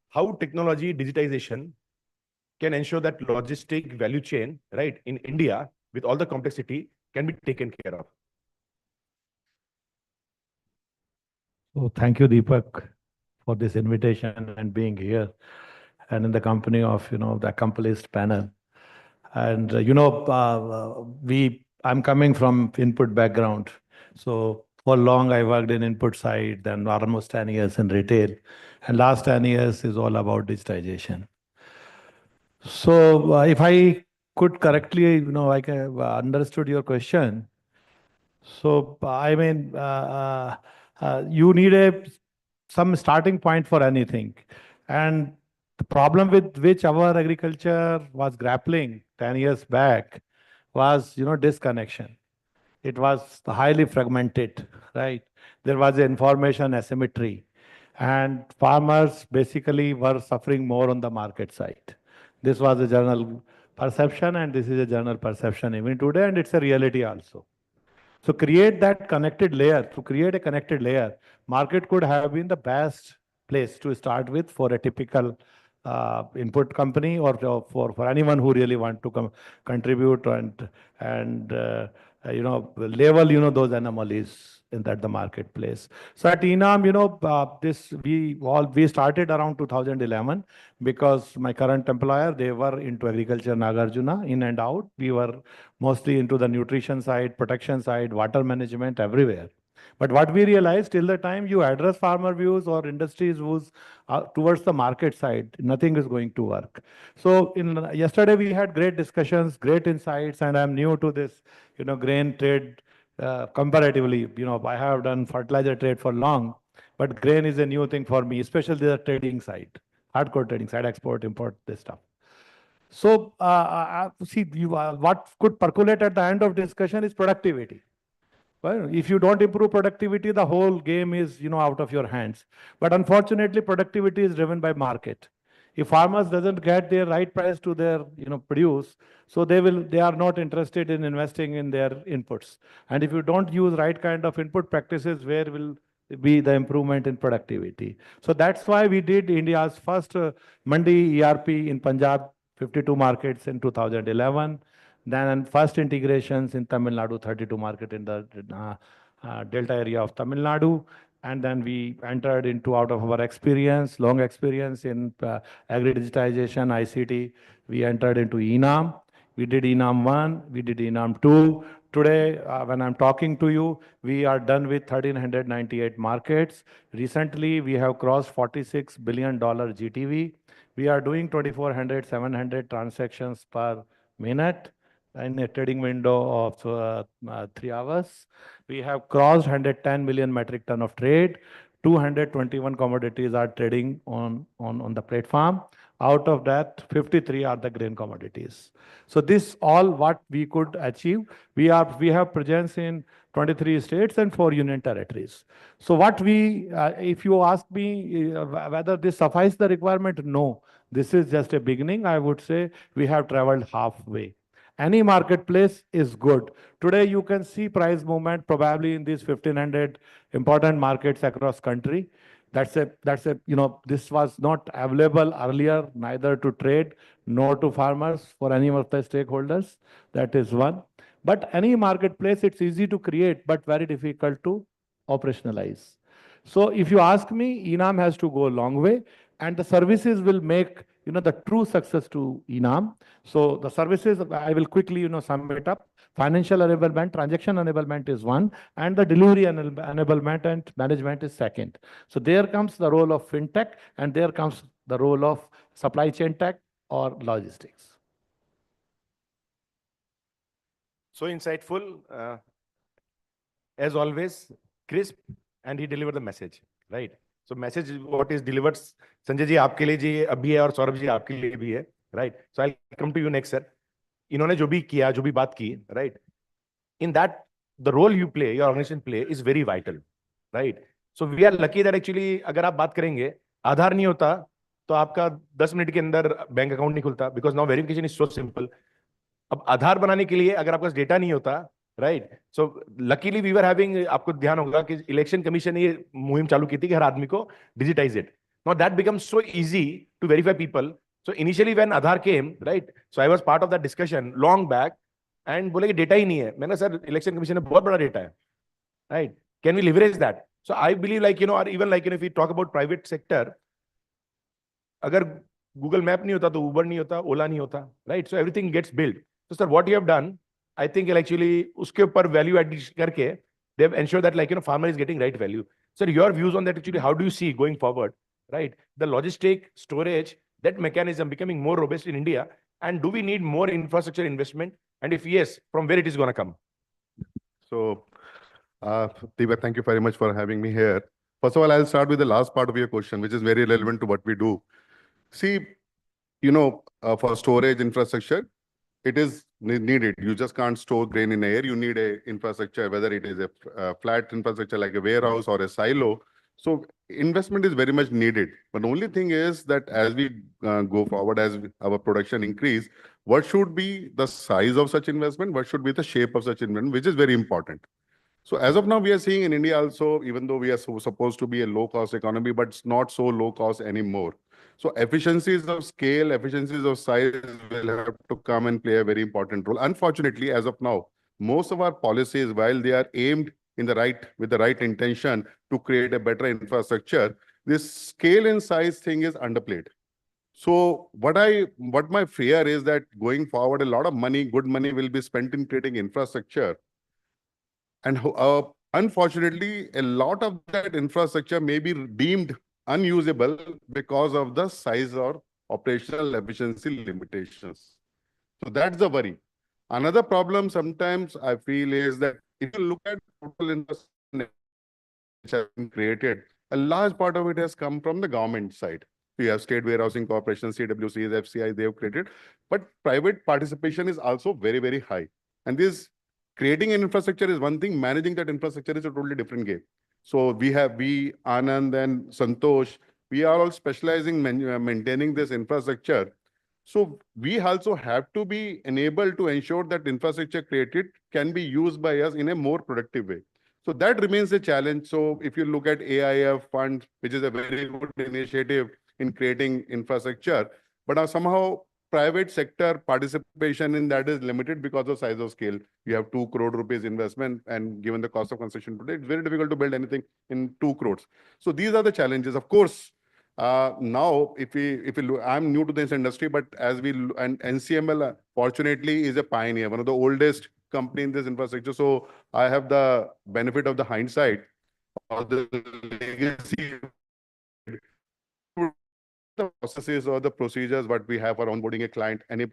how technology digitization can ensure that logistic value chain, right, in India with all the complexity can be taken care of. So thank you, Deepak, for this invitation and being here and in the company of, the accomplished panel. And, I'm coming from input background. So for long, I worked in input side, then almost 10 years in retail. And last 10 years is all about digitization. So if I could correctly, like I understood your question. So I mean, you need some starting point for anything. And the problem with which our agriculture was grappling 10 years back was, disconnection. It was highly fragmented, right? There was information asymmetry. And farmers basically were suffering more on the market side. This was a general perception, and this is a general perception even today, and it's a reality also. So create that connected layer. To create a connected layer, market could have been the best place to start with for a typical input company, or for anyone who really want to contribute and level those anomalies in that the marketplace. So at Enam, we started around 2011 because my current employer, they were into agriculture, Nagarjuna, in and out. We were mostly into the nutrition side, protection side, water management, everywhere. But what we realized, till the time you address farmer views or industries views towards the market side, nothing is going to work. So yesterday we had great discussions, great insights, and I'm new to this, grain trade comparatively. I have done fertilizer trade for long, but grain is a new thing for me, especially the trading side, hardcore trading side, export, import, this stuff. So see, what could percolate at the end of discussion is productivity. Well, if you don't improve productivity, the whole game is out of your hands. But unfortunately, productivity is driven by market. If farmers doesn't get their right price to their produce, so they are not interested in investing in their inputs. And if you don't use right kind of input practices, where will be the improvement in productivity? So that's why we did India's first Mandi ERP in Punjab, 52 markets in 2011. Then first integrations in Tamil Nadu, 32 market in the Delta area of Tamil Nadu. And then we entered into, out of our experience, long experience in agri-digitization, ICT, we entered into Enam. We did Enam 1, we did Enam 2. Today, when I'm talking to you, we are done with 1,398 markets. Recently, we have crossed $46 billion GTV. We are doing 2,400, 700 transactions per minute in a trading window of 3 hours. We have crossed 110 million metric ton of trade. 221 commodities are trading on the platform. Out of that, 53 are the grain commodities. So this all what we could achieve. We have presence in 23 states and 4 union territories. So what if you ask me whether this suffices the requirement, no. This is just a beginning. I would say we have traveled halfway. Any marketplace is good. Today you can see price movement probably in these 1,500 important markets across country. This was not available earlier, neither to trade nor to farmers for any of the stakeholders. That is one. But any marketplace, it's easy to create, but very difficult to operationalize. So if you ask me, Enam has to go a long way, and the services will make the true success to Enam. So the services, I will quickly sum it up. Financial enablement, transaction enablement is one, and the delivery enablement and management is second. So there comes the role of fintech, and there comes the role of supply chain tech or logistics. So insightful, as always, crisp, and he delivered the message, right? So message what is delivered, Sanjay ji आपके लिए जी अभी है और सौरभ जी आपके लिए भी है, right? So I'll come to you next, sir. इन्होंने जो भी किया, जो भी बात की, right? In that, the role you play, your organization play is very vital, right? So we are lucky that actually अगर आप बात करेंगे, आधार नहीं होता तो आपका 10 मिनट के अंदर बैंक अकाउंट नहीं खुलता, because now verification is so simple. अब आधार बनाने के लिए अगर आपके पास डेटा नहीं होता, right, so luckily we were having, आपको ध्यान होगा कि इलेक्शन कमीशन ने ये मुहिम चालू की थी कि हर आदमी को digitize it. Now that becomes so easy to verify people. So initially when Aadhaar came, right, so I was part of that discussion long back, and बोले कि डेटा ही नहीं है. मैंने सर इलेक्शन कमीशन में बहुत बड़ा डेटा है, right, can we leverage that? So I believe like और even like if we talk about private sector, अगर गूगल मैप नहीं होता तो उबर नहीं होता, ओला नहीं होता, right? So everything gets build. So sir, what you have done, I think actually uske upar value addition karke they have ensured that farmer is getting right value. Sir, your views on that actually, how do you see going forward, right? The logistic storage, that mechanism becoming more robust in India, and do we need more infrastructure investment? And if yes, from where it is going to come? So, Deepak, thank you very much for having me here. First of all, I'll start with the last part of your question, which is very relevant to what we do. See, for storage infrastructure, it is needed. You just can't store grain in air. You need a infrastructure, whether it is a flat infrastructure like a warehouse or a silo, So investment is very much needed. But the only thing is that as we go forward, our production increase, what should be the size of such investment? What should be the shape of such investment, which is very important. So as of now, we are seeing in India also, even though we are supposed to be a low-cost economy, but it's not so low-cost anymore. So efficiencies of scale, efficiencies of size will have to come and play a very important role. Unfortunately, as of now, most of our policies, while they are aimed with the right intention to create a better infrastructure, this scale and size thing is underplayed. So what my fear is that going forward, a lot of money, good money will be spent in creating infrastructure. And unfortunately, a lot of that infrastructure may be deemed unusable because of the size or operational efficiency limitations. So that's the worry. Another problem sometimes I feel is that if you look at total infrastructure which have been created, a large part of it has come from the government side. You have State Warehousing Corporation, CWCs, FCI, they have created, but private participation is also very, very high. And this creating an infrastructure is one thing, managing that infrastructure is a totally different game. So we, Anand and Santosh, we are all specializing maintaining this infrastructure. So we also have to be enabled to ensure that infrastructure created can be used by us in a more productive way. So that remains a challenge. So if you look at AIF fund, which is a very good initiative in creating infrastructure, but somehow private sector participation in that is limited because of size of scale. You have 2 crore rupees investment, and given the cost of construction today, it's very difficult to build anything in 2 crores. So these are the challenges. Of course, now if we look, I'm new to this industry, but and NCML fortunately is a pioneer, one of the oldest company in this infrastructure. So I have the benefit of the hindsight or the legacy, the processes or the procedures what we have for onboarding a client and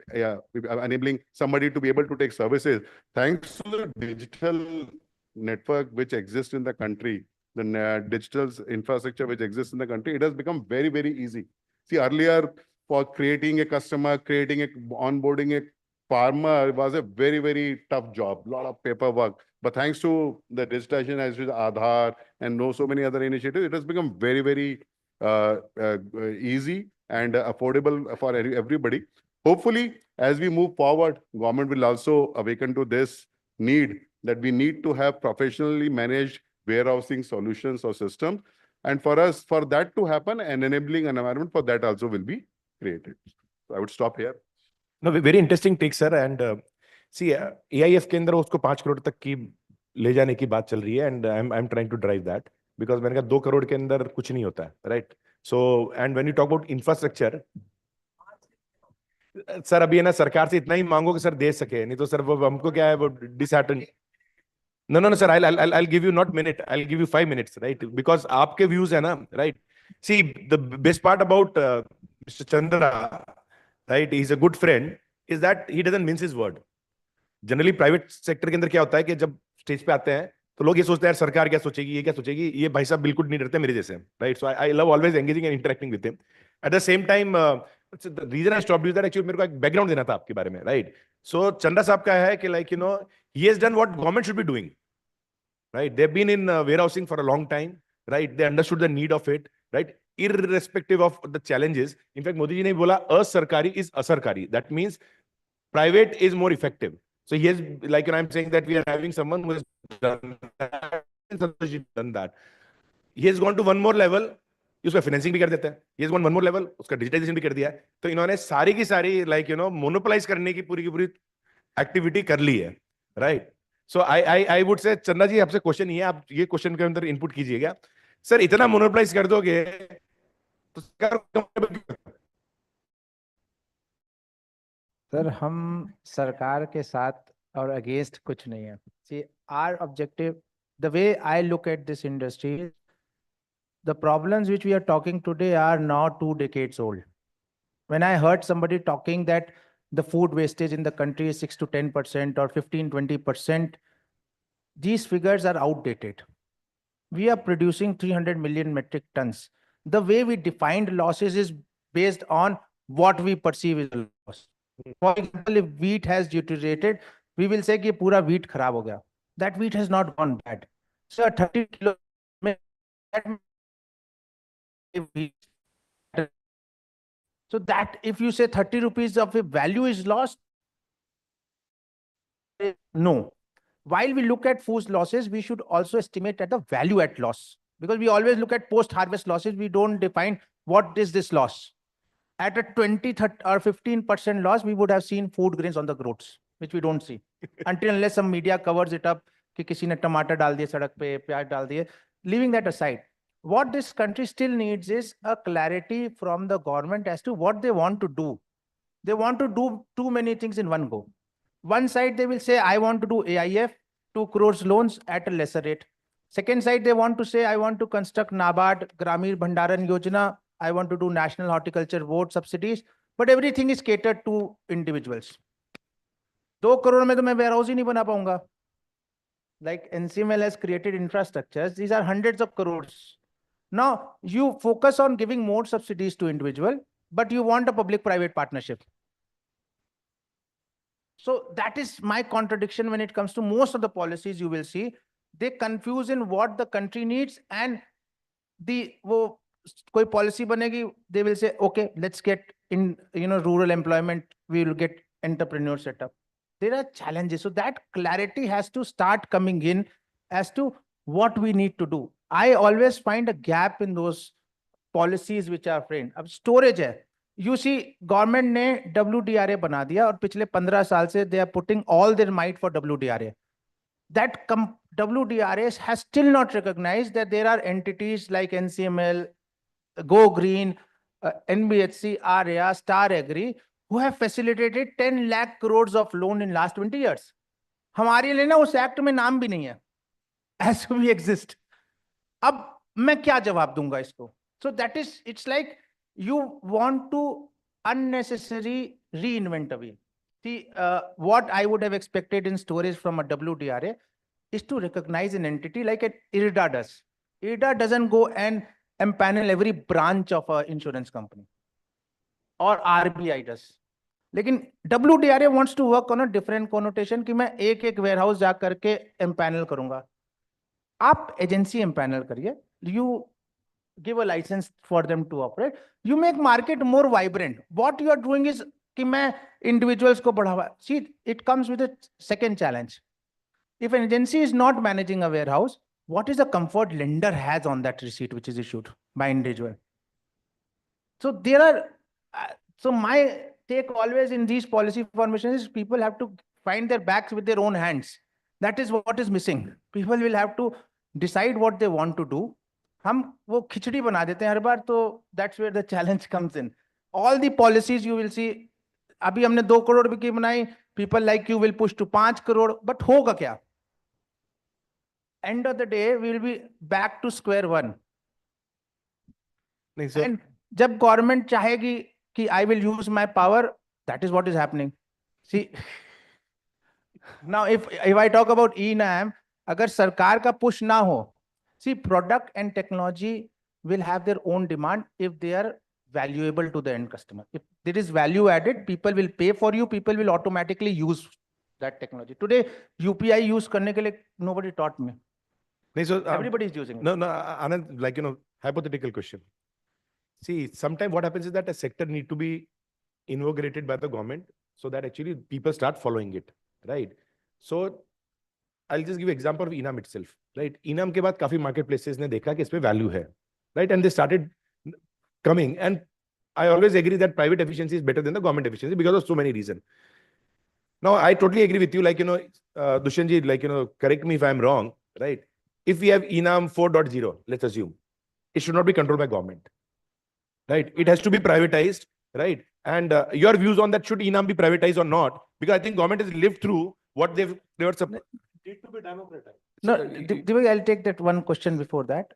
enabling somebody to be able to take services. Thanks to the digital network which exists in the country, the digital infrastructure which exists in the country, it has become very, very easy. See, earlier for creating a customer, onboarding a farmer was a very, very tough job, a lot of paperwork. But thanks to the digitization as with Aadhaar and so many other initiatives, it has become very, very easy and affordable for everybody. Hopefully, as we move forward, government will also awaken to this need that we need to have professionally managed warehousing solutions or systems. And for that to happen, an enabling environment for that also will be created. So I would stop here. No, very interesting take, sir. And see, AIF के अंदर उसको 5 करोड़ तक की ले जाने की बात चल रही है, and I'm trying to drive that because मैंने कहा 2 करोड़ के अंदर कुछ नहीं होता है, right? So, and when you talk about infrastructure, sir अभी है ना सरकार से इतना ही मांगो कि सर दे सके, नहीं तो सर वो हमको क्या है वो disheartened. No, sir. I'll give you not minute. I'll give you 5 minutes, right? Because आपके views है ना, right? See, the best part about Mr. Chandra, right? He's a good friend. Is that he doesn't mince his word. Generally, private sector के अंदर क्या होता है कि जब स्टेज पे आते हैं तो लोग ये सोचते हैं यार सरकार क्या सोचेगी, ये क्या सोचेगी, ये भाई साहब बिल्कुल नहीं डरते मेरे जैसे, right? So I love always engaging and interacting with him. At the same time, the reason I stopped you is that actually मेरे को एक background देना था आपके बारे में, right? So चंदा साहब का है कि like he has done what government should be doing, right? They've been in warehousing for a long time, right? They understood the need of it, right? Irrespective of the challenges. In fact, Modi ji ne bola asarkari is asarkari. That means private is more effective. So he has, like I'm saying that we are having someone who has done that. He has gone to one more level. उसका financing भी कर देता है. He has gone one more level. उसका digitization भी कर दिया है. तो इन्होंने सारी की सारी monopolize करने की पूरी activity कर ली है, right? So I would say चंदा जी आपसे क्वेश्चन ये आप ये क्वेश्चन के अंदर इनपुट कीजिएगा. सर इतना मोनोपोलाइज कर दोगे तो सर हम सरकार के साथ और अगेंस्ट कुछ नहीं है. See, our objective, the way I look at this industry, the problems which we are talking today are now 2 decades old. When I heard somebody talking that the food wastage in the country is 6 to 10% or 15-20%, these figures are outdated. We are producing 300 million metric tons. The way we defined losses is based on what we perceive as a loss. For example, if wheat has deteriorated, we will say कि पूरा wheat खराब हो गया. That wheat has not gone bad. So 30 kilo, that So that if you say 30 rupees of a value is lost, no. While we look at food losses, we should also estimate at the value at loss, because we always look at post-harvest losses. We don't define what is this loss. At a 20, 30 or 15% loss, we would have seen food grains on the roads, which we don't see until unless some media covers it up कि किसी ने टमाटर डाल दिए सड़क पे, प्याज डाल दिए. Leaving that aside, what this country still needs is a clarity from the government as to what they want to do. They want to do too many things in one go. One side, they will say, I want to do AIF, 2 crores loans at a lesser rate. Second side, they want to say, I want to construct NABARD, Grameen Bhandaran Yojana, I want to do National Horticulture Board subsidies, but everything is catered to individuals. 2 crore में तो मैं warehouse ही नहीं बना पाऊंगा. Like NCML has created infrastructures, these are hundreds of crores. Now, you focus on giving more subsidies to individual, but you want a public-private partnership. So that is my contradiction when it comes to most of the policies you will see. They confuse in what the country needs, and the wo koi policy banegi, they will say, okay, let's get in, rural employment, we will get entrepreneur set up. There are challenges. So that clarity has to start coming in as to what we need to do. I always find a gap in those policies which are framed. Ab storage hai. You see, government ने WDRA बना दिया और पिछले 15 साल से they are putting all their might for WDRA. That WDRA has still not recognized that there are entities like NCML, Go Green, NBHC, ARIA, Star Agri, who have facilitated 10 lakh crores of loan in last 20 years. हमारे लिए ना उस act में नाम भी नहीं है. As we exist. अब मैं क्या जवाब दूंगा इसको? So that is, it's like you want to unnecessary reinvent a wheel. See, what I would have expected in storage from a WDRA is to recognize an entity like IRDA does. IRDA doesn't go and empanel every branch of an insurance company, or RBI does. लेकिन WDRA wants to work on a different connotation कि मैं एक warehouse जा करके empanel करूंगा. आप agency empanel करिए. You give a license for them to operate. You make market more vibrant. What you are doing is कि मैं individuals को बढ़ावा. See, it comes with a second challenge. If an agency is not managing a warehouse, what is the comfort lender has on that receipt which is issued by individual? So there are, so my take always in these policy formations is people have to find their backs with their own hands. That is what is missing. People will have to decide what they want to do. हम वो खिचड़ी बना देते हैं हर बार, तो that's where the challenge comes in. All the policies you will see, अभी हमने 2 करोड़ की बनाई, people like you will push to 5 crore, but होगा क्या? End of the day, we will be back to square one. And जब government चाहेगी कि I will use my power, that is what is happening. See, now if I talk about ENAM, अगर सरकार का push ना हो, see, product and technology will have their own demand if they are valuable to the end customer. If there is value added, people will pay for you, people will automatically use that technology. Today, UPI use करने के लिए nobody taught me. So, everybody is using it. No, Anand, like, hypothetical question. See, sometimes what happens is that a sector need to be inaugurated by the government so that actually people start following it, right? So, I'll just give you example of ENAM itself, right? ENAM के बाद काफी marketplaces ने देखा कि इसमें value है, right? And they started coming. And I always agree that private efficiency is better than the government efficiency because of so many reasons. Now, I totally agree with you. Like, Dushyant ji, like, correct me if I'm wrong, right? If we have ENAM 4.0, let's assume, it should not be controlled by government, right? It has to be privatized, right? And your views on that, should ENAM be privatized or not? Because I think government has lived through what they were supposed to be democratized. No, Divya, I'll take that one question before that.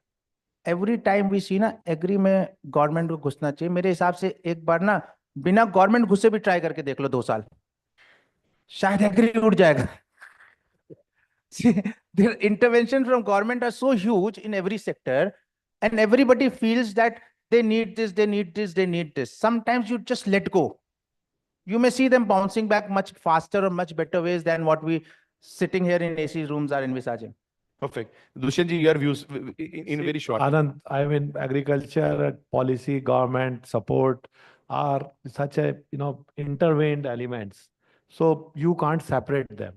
Every time we see ना agree में government को घुसना चाहिए, मेरे हिसाब से एक बार ना बिना गवर्नमेंट घुसे भी ट्राई करके देख लो 2 साल, शायद एग्री उठ जाएगा. See, the intervention from government are so huge in every sector, and everybody feels that they need this, they need this, they need this. Sometimes you just let go. You may see them bouncing back much faster or much better ways than what we sitting here in AC rooms are envisaging. Perfect. Dushyant ji, your views in very short. Anand, I mean, agriculture, policy, government support are such a, intervened elements. So you can't separate them.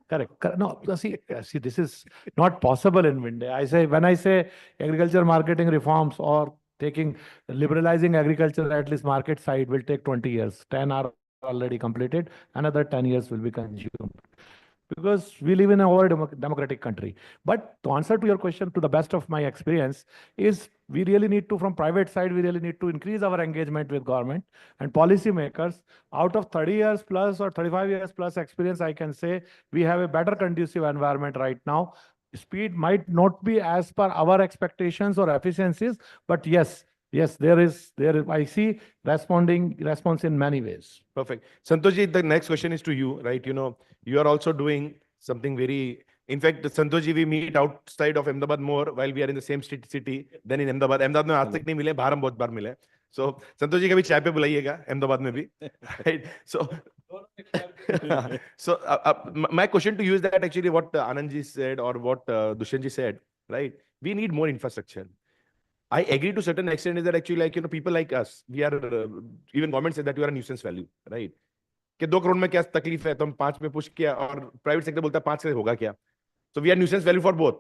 Correct. No, see, this is not possible in India. When I say agriculture marketing reforms or liberalizing agriculture, at least market side will take 20 years. 10 are already completed. Another 10 years will be consumed, because we live in a over democratic country. But to answer to your question, to the best of my experience, is we really need to, from private side, we really need to increase our engagement with government and policy makers. Out of 30 years plus or 35 years plus experience, I can say we have a better conducive environment right now. Speed might not be as per our expectations or efficiencies, but yes, there is, I see response in many ways. Perfect. Santosh ji, the next question is to you, right? You are also doing something very, in fact, Santosh ji, we meet outside of Ahmedabad more while we are in the same city than in Ahmedabad. Ahmedabad में आज तक नहीं मिले, बाहर हम बहुत बार मिले. So Santosh ji कभी चाय पे बुलाइएगा Ahmedabad में भी, right? My question to you is that actually what Anand ji said or what Dushyant ji said, right? We need more infrastructure. I agree to certain extent is that actually people like us, we are even government said that you are a nuisance value, right? कि 2 करोड़ में क्या तकलीफ है, तो हम 5 में push किया और प्राइवेट सेक्टर बोलता है 5 से होगा क्या. So we are nuisance value for both.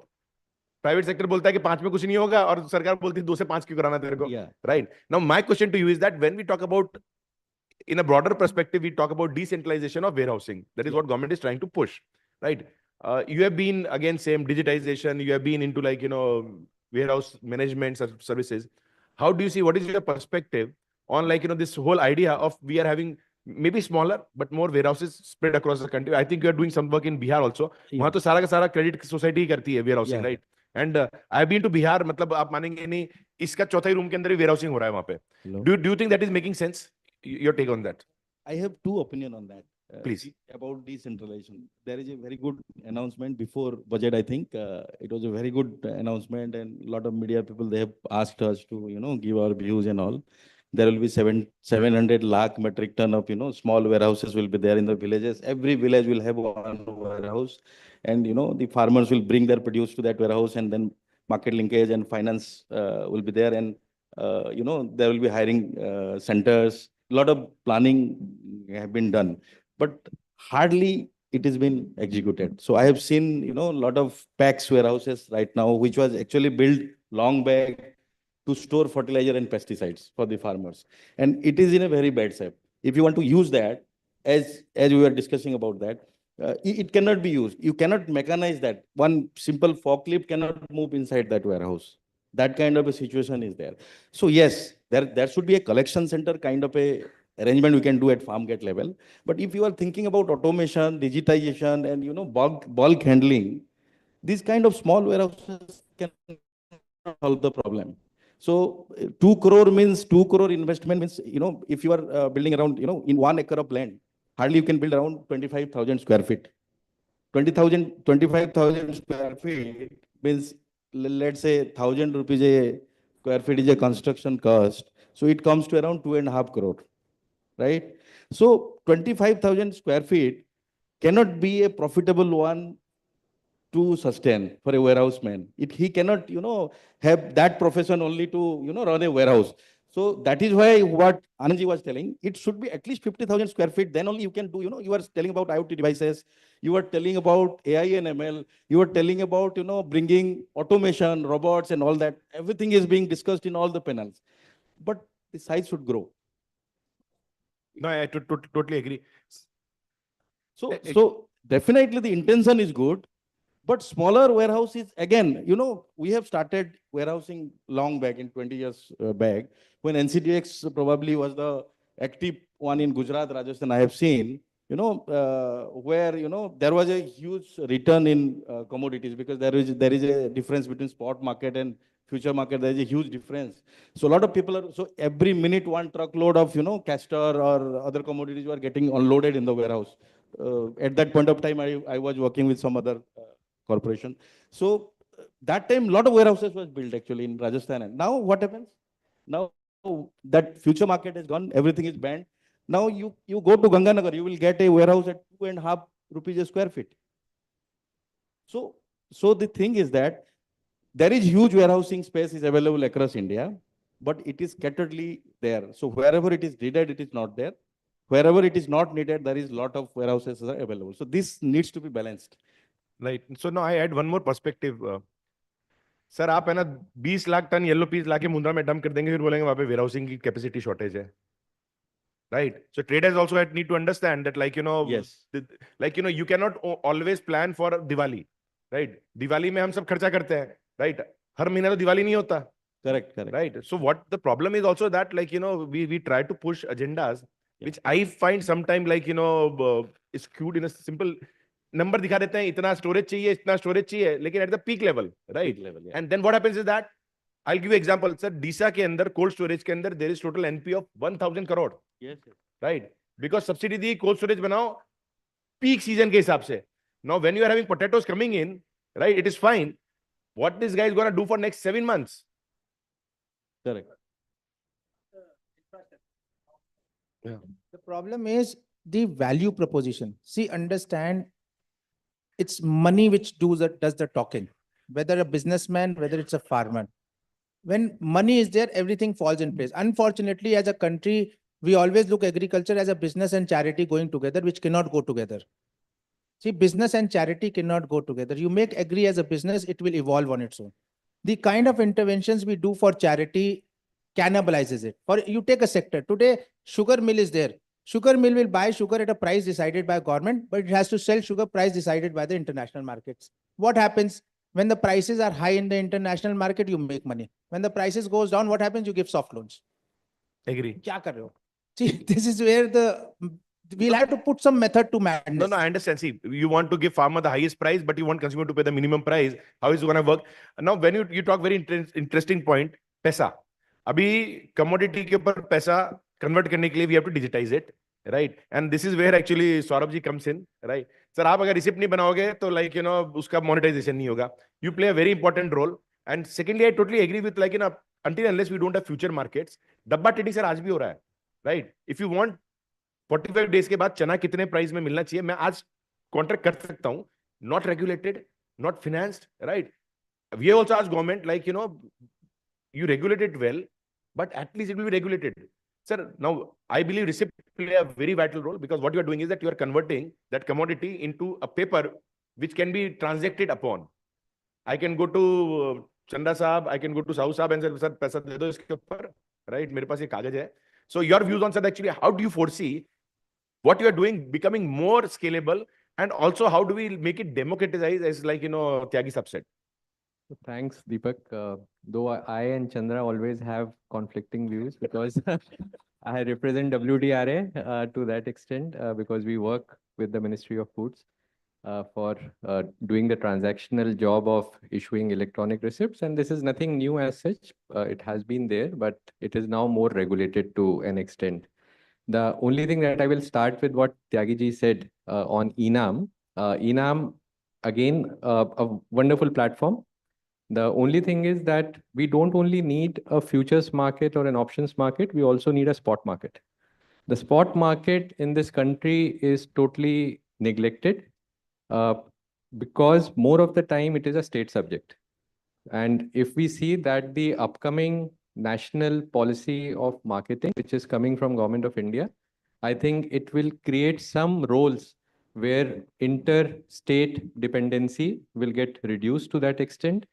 Private sector बोलता है कि 5 में कुछ नहीं होगा और सरकार बोलती है 2 से 5 क्यों कराना तेरे को, right? Now my question to you is that when we talk about, in a broader perspective, we talk about decentralization of warehousing. That is what government is trying to push, right? You have been again same digitization. You have been into warehouse management services. How do you see, what is your perspective on this whole idea of we are having maybe smaller but more warehouses spread across the country? I think you are doing some work in Bihar also. वहाँ तो सारा का सारा credit society ही करती है warehousing, right? And I've been to Bihar, मतलब आप मानेंगे नहीं, इसका चौथा ही रूम के अंदर ही warehousing हो रहा है वहाँ पे. Do you think that is making sense? Your take on that? I have two opinion on that. Please. About decentralization. There is a very good announcement before budget, I think. It was a very good announcement, and a lot of media people, they have asked us to, give our views and all. There will be 700 lakh metric ton of, small warehouses will be there in the villages. Every village will have one warehouse, and, the farmers will bring their produce to that warehouse, and then market linkage and finance will be there. And, there will be hiring centers. A lot of planning have been done, but hardly it has been executed. So I have seen, a lot of PAX warehouses right now, which was actually built long back to store fertilizer and pesticides for the farmers. And it is in a very bad shape. If you want to use that, as we were discussing about that, it cannot be used. You cannot mechanize that. One simple forklift cannot move inside that warehouse. That kind of a situation is there. So yes, there should be a collection center kind of a arrangement we can do at farm gate level. But if you are thinking about automation, digitization, and bulk handling, these kind of small warehouses can solve the problem. So 2 crore means 2 crore investment means, if you are building around, in 1 acre of land, hardly you can build around 25,000 square feet. 25,000 square feet means, let's say 1,000 rupees a square feet is a construction cost. So it comes to around 2.5 crore, right? So 25,000 square feet cannot be a profitable one to sustain for a warehouse man. He cannot, have that profession only to, run a warehouse. So that is why what Anandji was telling, it should be at least 50,000 square feet. Then only you can do, you are telling about IoT devices. You are telling about AI and ML. You are telling about, bringing automation, robots and all that. Everything is being discussed in all the panels. But the size should grow. No, I totally agree. So definitely the intention is good. But smaller warehouses, again, we have started warehousing long back, in 20 years back, when NCDX probably was the active one in Gujarat, Rajasthan, I have seen, where, there was a huge return in commodities, because there is a difference between spot market and future market. There is a huge difference. So a lot of people so every minute one truckload of, castor or other commodities were getting unloaded in the warehouse. At that point of time, I was working with some other corporation. So that time, a lot of warehouses was built actually in Rajasthan. And now what happens? Now that future market is gone, everything is banned. Now you go to Ganganagar, you will get a warehouse at 2.5 rupees a square feet. So So the thing is that there is huge warehousing space is available across India, but it is scatteredly there. So wherever it is needed, it is not there. Wherever it is not needed, there is a lot of warehouses are available. So this needs to be balanced. Right. So now I add one more perspective. Sir आप है ना 20 lakh ton yellow piece लाके मुंद्रा में dump कर देंगे, फिर बोलेंगे वहां पे वेयरहाउसिंग की कैपेसिटी शॉर्टेज है. Right. So traders also need to understand that, like, Yes. Like, you cannot always plan for Diwali. Right. Diwali में हम सब खर्चा करते हैं. Right. हर महीना तो दिवाली नहीं होता. Correct, correct. Right. So what the problem is also that, like, we try to push agendas, which I find sometimes, like, is skewed in a simple number दिखा देते हैं, इतना storage चाहिए, इतना storage चाहिए, लेकिन at the peak level, right? Peak level, yeah. And then what happens is that, I'll give you example, sir, DISA के अंदर cold storage के अंदर there is total NP of 1,000 crore. Yes, yes. Right? Because subsidy the cold storage बनाओ peak season के हिसाब से. Now when you are having potatoes coming in, right, it is fine. What this guy is going to do for next 7 months? Correct. Yeah. The problem is the value proposition. See, understand, it's money which does the talking, whether a businessman, whether it's a farmer. When money is there, everything falls in place. Unfortunately, as a country, we always look agriculture as a business and charity going together, which cannot go together. See, business and charity cannot go together. You make agri as a business, it will evolve on its own. The kind of interventions we do for charity cannibalizes it. For you take a sector today, sugar mill is there. Sugar mill will buy sugar at a price decided by government, but it has to sell sugar price decided by the international markets. What happens when the prices are high in the international market? You make money. When the prices goes down, what happens? You give soft loans. Agree. क्या कर रहे हो? See, this is where we'll have to put some method to madness. No, I understand. See, you want to give farmer the highest price, but you want consumer to pay the minimum price. How is it going to work? Now, when you talk very interesting point, पैसा. अभी commodity के ऊपर पैसा convert करने के लिए we have to digitize it, right? And this is where actually Saurabh ji comes in, right? Sir, आप अगर receipt नहीं बनाओगे तो like उसका monetization नहीं होगा. You play a very important role. And secondly, I totally agree with, like, until unless we don't have future markets, डब्बा teddy sir आज भी हो रहा है, right? If you want 45 days के बाद चना कितने प्राइस में मिलना चाहिए, मैं आज कॉन्ट्रैक्ट कर सकता हूं. Not regulated, not financed, right? We also ask government, like, you regulate it well, but at least it will be regulated. Sir, now I believe receipt play a very vital role, because what you are doing is that you are converting that commodity into a paper which can be transacted upon. I can go to Chanda Saab, I can go to Sahu Saab and say, sir, पैसा दे दो इसके ऊपर, right? मेरे पास ये कागज है. So your views on, sir, actually, how do you foresee what you are doing becoming more scalable, and also how do we make it democratized, as, like, Tyagi Sab said? Thanks, Deepak. Though I and Chandra always have conflicting views, because I represent WDRA to that extent, because we work with the Ministry of Foods for doing the transactional job of issuing electronic receipts. And this is nothing new as such. It has been there, but it is now more regulated to an extent. The only thing that I will start with what Tyagi ji said on ENAM. ENAM, again, a wonderful platform. The only thing is that we don't only need a futures market or an options market, we also need a spot market. The spot market in this country is totally neglected because more of the time it is a state subject. And if we see that the upcoming national policy of marketing, which is coming from Government of India, I think it will create some roles where inter-state dependency will get reduced to that extent.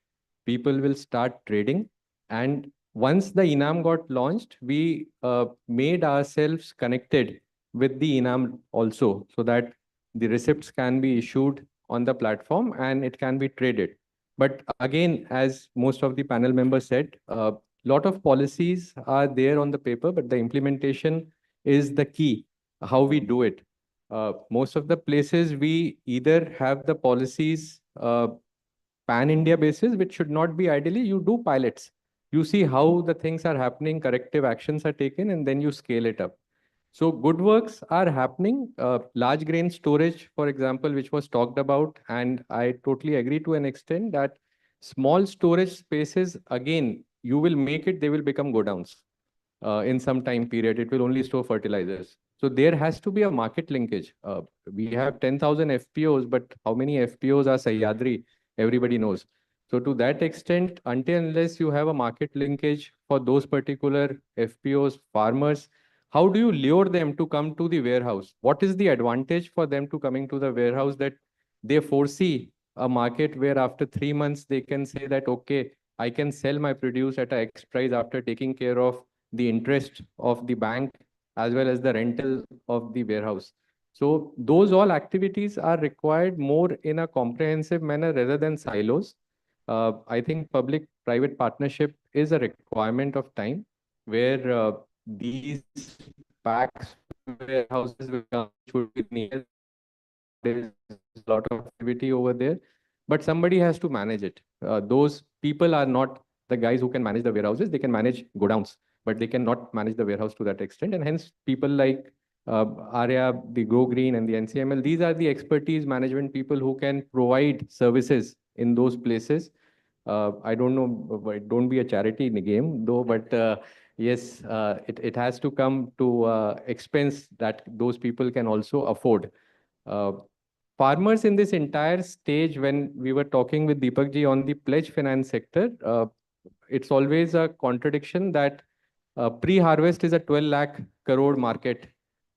People will start trading. And once the ENAM got launched, we made ourselves connected with the ENAM also, so that the receipts can be issued on the platform and it can be traded. But again, as most of the panel members said, a lot of policies are there on the paper, but the implementation is the key, how we do it. Most of the places we either have the policies pan-India basis, which should not be ideally, you do pilots. You see how the things are happening, corrective actions are taken, and then you scale it up. So good works are happening. Large grain storage, for example, which was talked about, and I totally agree to an extent that small storage spaces, again, you will make it, they will become godowns. In some time period, it will only store fertilizers. So there has to be a market linkage. We have 10,000 FPOs, but how many FPOs are Sahyadri everybody knows. So to that extent, until unless you have a market linkage for those particular FPOs, farmers, how do you lure them to come to the warehouse? What is the advantage for them to coming to the warehouse that they foresee a market where after 3 months they can say that, okay, I can sell my produce at a X price after taking care of the interest of the bank as well as the rental of the warehouse. So those all activities are required more in a comprehensive manner rather than silos. I think public-private partnership is a requirement of time where these packs warehouses will come, should be near. There is a lot of activity over there, but somebody has to manage it. Those people are not the guys who can manage the warehouses. They can manage godowns, but they cannot manage the warehouse to that extent. And hence, people like Arya, the Go Green, and the NCML, these are the expertise management people who can provide services in those places. I don't know, don't be a charity in the game though, but yes, it has to come to expense that those people can also afford. Uh, Farmers in this entire stage, when we were talking with Deepak ji on the pledge finance sector, it's always a contradiction that pre-harvest is a 12 lakh crore market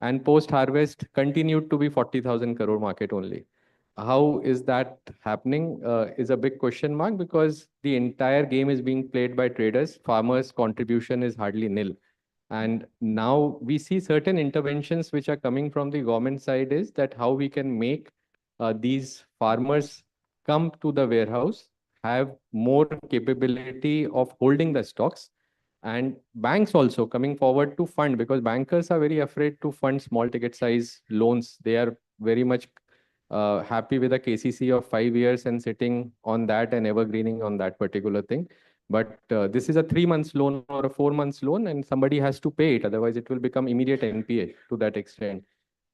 and post-harvest continued to be 40,000 crore market only. How is that happening is a big question mark, because the entire game is being played by traders. Farmers' contribution is hardly nil. And now we see certain interventions which are coming from the government side, is that how we can make these farmers come to the warehouse, have more capability of holding the stocks, and banks also coming forward to fund, because bankers are very afraid to fund small ticket size loans. They are very much happy with a KCC of 5 years and sitting on that and evergreening on that particular thing. But this is a 3 months loan or a 4 months loan, and somebody has to pay it. Otherwise, it will become immediate NPA to that extent.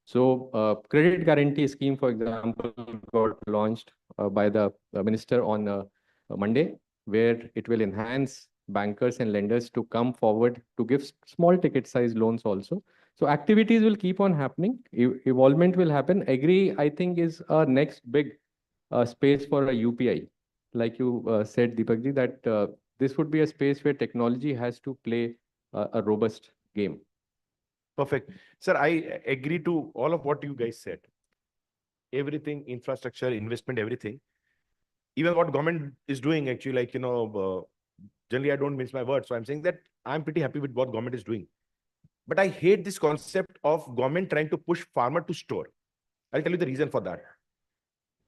So credit guarantee scheme, for example, got launched by the minister on Monday, where it will enhance bankers and lenders to come forward to give small ticket size loans also. So activities will keep on happening. Evolvement will happen. Agri, I think, is our next big space for a UPI. Like you said, Deepak ji, that this would be a space where technology has to play a robust game. Perfect. Sir, I agree to all of what you guys said. Everything, infrastructure, investment, everything. Even what government is doing, actually, like, generally I don't mince my words. So I'm saying that I'm pretty happy with what government is doing. But I hate this concept of government trying to push farmer to store. I'll tell you the reason for that.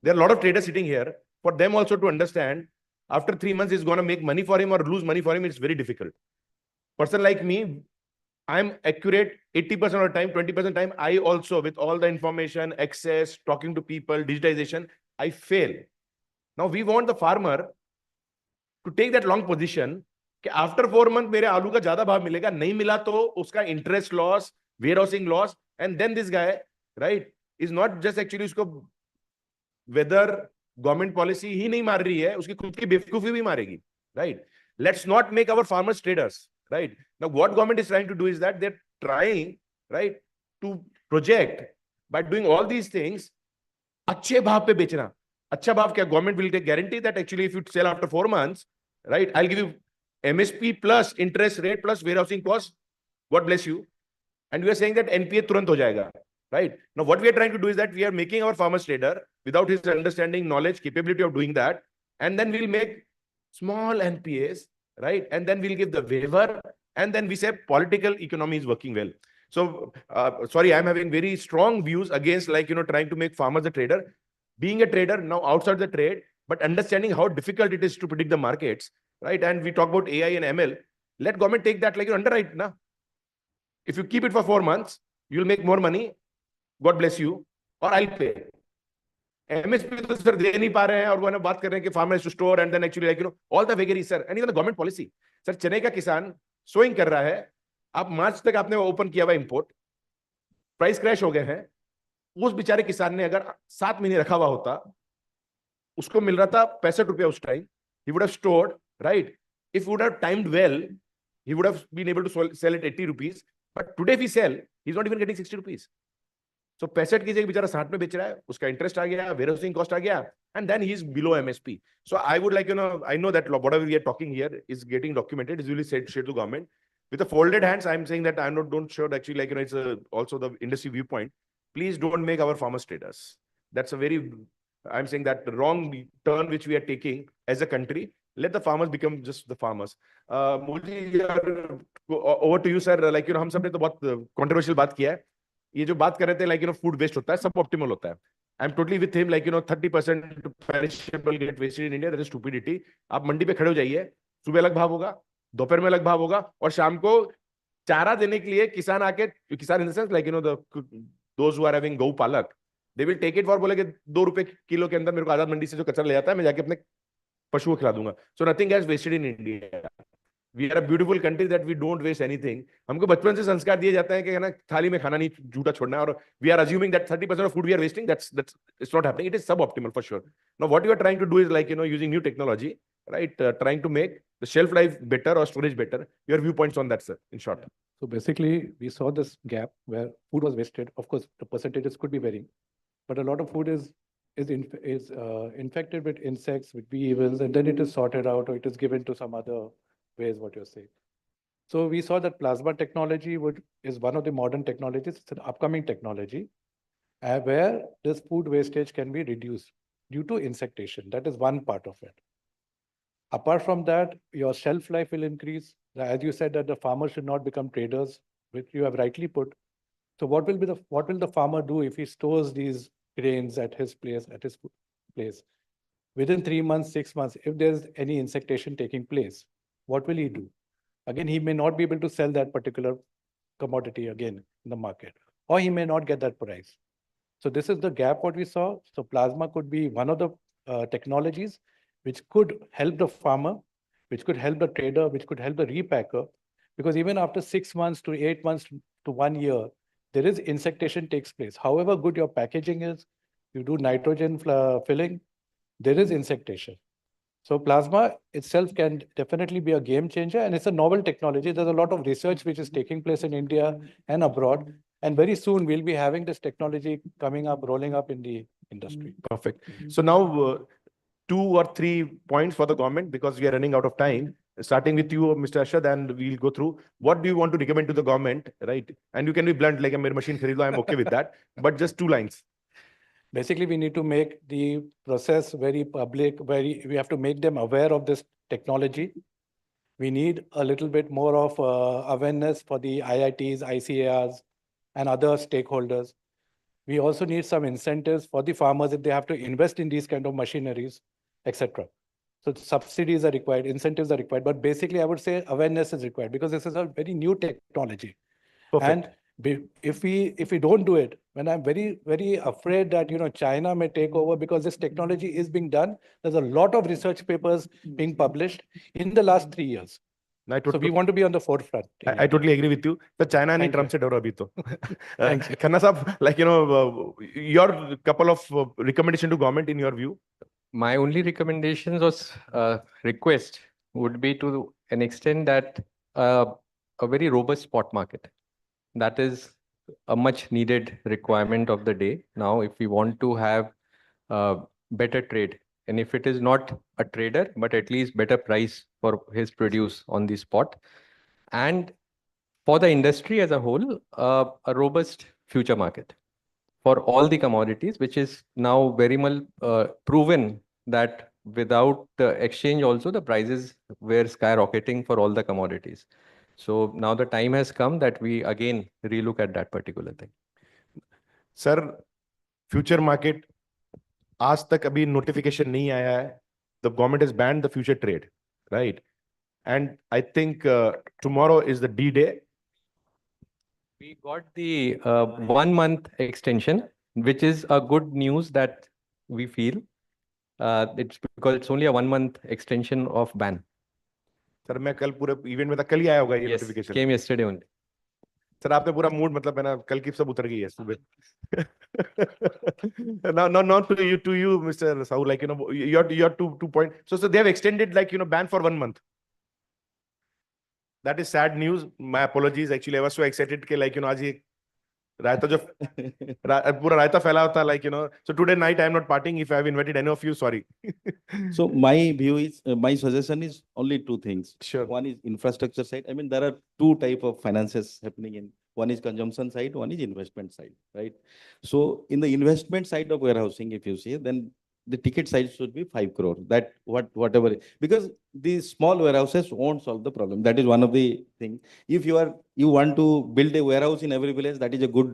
There are a lot of traders sitting here. For them also to understand, after 3 months, is going to make money for him or lose money for him, it's very difficult. Person like me, I'm accurate 80% of the time, 20% of the time. I also, with all the information, access, talking to people, digitization, I fail. Now we want the farmer to take that long position कि after 4 months मेरे आलू का ज्यादा भाव मिलेगा, नहीं मिला तो उसका interest loss, warehousing loss, and then this guy, right, is not just actually उसको whether government policy ही नहीं मार रही है, उसकी खुद की बेवकूफी भी मारेगी, right? Let's not make our farmers traders, right? Now what government is trying to do is that they're trying, right, to project by doing all these things, अच्छे भाव पे बेचना. अच्छा भाव क्या? Government will take guarantee that actually if you sell after 4 months, right, I'll give you MSP plus interest rate plus warehousing cost. God bless you. And we are saying that NPA तुरंत हो जाएगा, right? Now what we are trying to do is that we are making our farmers trader without his understanding, knowledge, capability of doing that, and then we'll make small NPAs, right? And then we'll give the waiver, and then we say political economy is working well. So sorry, I'm having very strong views against, like, trying to make farmers a trader. Being a trader now outside the trade, but understanding how difficult it is to predict the markets, right? And we talk about AI and ML. Let government take that, like, underwrite now. If you keep it for 4 months, you'll make more money. God bless you, or I'll pay. MSP तो sir दे नहीं पा रहे हैं, और वो ना बात कर रहे हैं कि farmers to store, and then actually, like, all the vagaries, sir, and even the government policy. Sir चने का किसान सोइंग कर रहा है, आप मार्च तक आपने ओपन किया हुआ इंपोर्ट, प्राइस क्रैश हो गए हैं, उस बेचारे किसान ने अगर 7 महीने रखा हुआ होता, उसको मिल रहा था 65 रुपया उस time, he would have stored, right? If he would have timed well, he would have been able to sell it 80 rupees. But today if we sell, he's not even getting 60 rupees. So 65 की जगह बेचारा 60 में बेच रहा है, उसका interest आ गया, warehousing cost आ गया, and then he is below MSP. So I would like, I know that whatever we are talking here is getting documented, is really shared to government. With the folded hands, I'm saying that I'm not don't sure actually, like, it's also the industry viewpoint. Please don't make our farmers traders. That's a very, I'm saying that the wrong turn which we are taking as a country. Let the farmers become just the farmers. Modi, over to you, sir. Like, हम सब ने तो बहुत controversial बात किया है. ये जो बात कर रहे थे, like, food waste होता है, सब optimal होता है. I'm totally with him. Like, 30% perishable get wasted in India. That is stupidity. आप मंडी पे खड़े हो जाइए, सुबह अलग भाव होगा, दोपहर में अलग भाव होगा, और शाम को चारा देने के लिए किसान आके, किसान in the sense, like, those who are having गौ पालक, they will take it for, बोले कि 2 रुपए किलो के अंदर मेरे को आजाद मंडी से जो कचरा ले जाता है, मैं जाके अपने पशुओं को खिला दूंगा. So nothing gets wasted in India. We are a beautiful country that we don't waste anything. हमको बचपन से संस्कार दिए जाते हैं कि है ना, थाली में खाना नहीं झूठा छोड़ना है, और we are assuming that 30% of food we are wasting. That's it's not happening. It is suboptimal for sure. Now what you are trying to do is, like, using new technology, right? Trying to make the shelf life better or storage better. Your viewpoints on that, sir, in short. So basically, we saw this gap where food was wasted. Of course, the percentages could be varying, but a lot of food is infected with insects, with weevils, and then it is sorted out, or it is given to some other ways, what you're saying. So we saw that plasma technology is one of the modern technologies. It's an upcoming technology where this food wastage can be reduced due to insectation. That is one part of it. Apart from that, your shelf life will increase. As you said, that the farmer should not become traders, which you have rightly put. So what will the farmer do if he stores these grains at his place, within 3 months, 6 months, if there's any insectation taking place, what will he do? Again, he may not be able to sell that particular commodity again in the market, or he may not get that price. So this is the gap what we saw. So plasma could be one of the technologies which could help the farmer, which could help the trader, which could help the repacker, because even after 6 months to 8 months to 1 year, there is insectation takes place. However good your packaging is, you do nitrogen filling, there is insectation. So plasma itself can definitely be a game changer, and it's a novel technology. There's a lot of research which is taking place in India and abroad, and very soon we'll be having this technology coming up, rolling up in the industry. Perfect. So now 2 or 3 points for the government, because we are running out of time. Starting with you, Mr. Ashad, and we'll go through. What do you want to recommend to the government, right? And you can be blunt, like, a machine kharid lo, I'm okay with that. But just 2 lines. Basically, we need to make the process very public, we have to make them aware of this technology. We need a little bit more of awareness for the IITs, ICARs, and other stakeholders. We also need some incentives for the farmers if they have to invest in these kind of machineries, etc. So subsidies are required, incentives are required, but basically I would say awareness is required, because this is a very new technology. Perfect. And if we don't do it, when I'm very, very afraid that, China may take over, because this technology is being done. There's a lot of research papers being published in the last 3 years. So we want to be on the forefront. I totally agree with you. The China and Trump said abhi to. Khanna sahab, like, your couple of recommendation to government in your view. My only recommendations was request would be to an extent that a very robust spot market. That is a much needed requirement of the day now if we want to have better trade. And if it is not a trader, but at least better price for his produce on the spot. And for the industry as a whole, a robust future market for all the commodities, which is now very much proven that without the exchange also, the prices were skyrocketing for all the commodities. So now the time has come that we again relook at that particular thing. Sir, future market, आज तक अभी notification नहीं आया है. The government has banned the future trade, right? And I think tomorrow is the D-Day. We got the 1 month extension, which is a good news that we feel. It's because it's only a 1 month extension of ban. Sir, मैं कल पूरे event में था, कल ही आया होगा ये notification. Came yesterday only. Sir, आपने पूरा mood, मतलब है ना, कल की सब उतर गई है सुबह. Not to you, Mr. Sahu, like, your 2 point. So they have extended, like, ban for 1 month. That is sad news. My apologies. Actually, I was so excited कि, like, आज ये रायता जो पूरा रायता फैला होता, like, so today night I am not partying. If I have invited any of you, sorry. So my view is, my suggestion is only two things. Sure. One is infrastructure side. I mean, there are two type of finances happening in. One is consumption side, one is investment side, right? So in the investment side of warehousing, if you see, then the ticket size should be 5 crore. That whatever, because these small warehouses won't solve the problem. That is one of the things. If you want to build a warehouse in every village, that is a good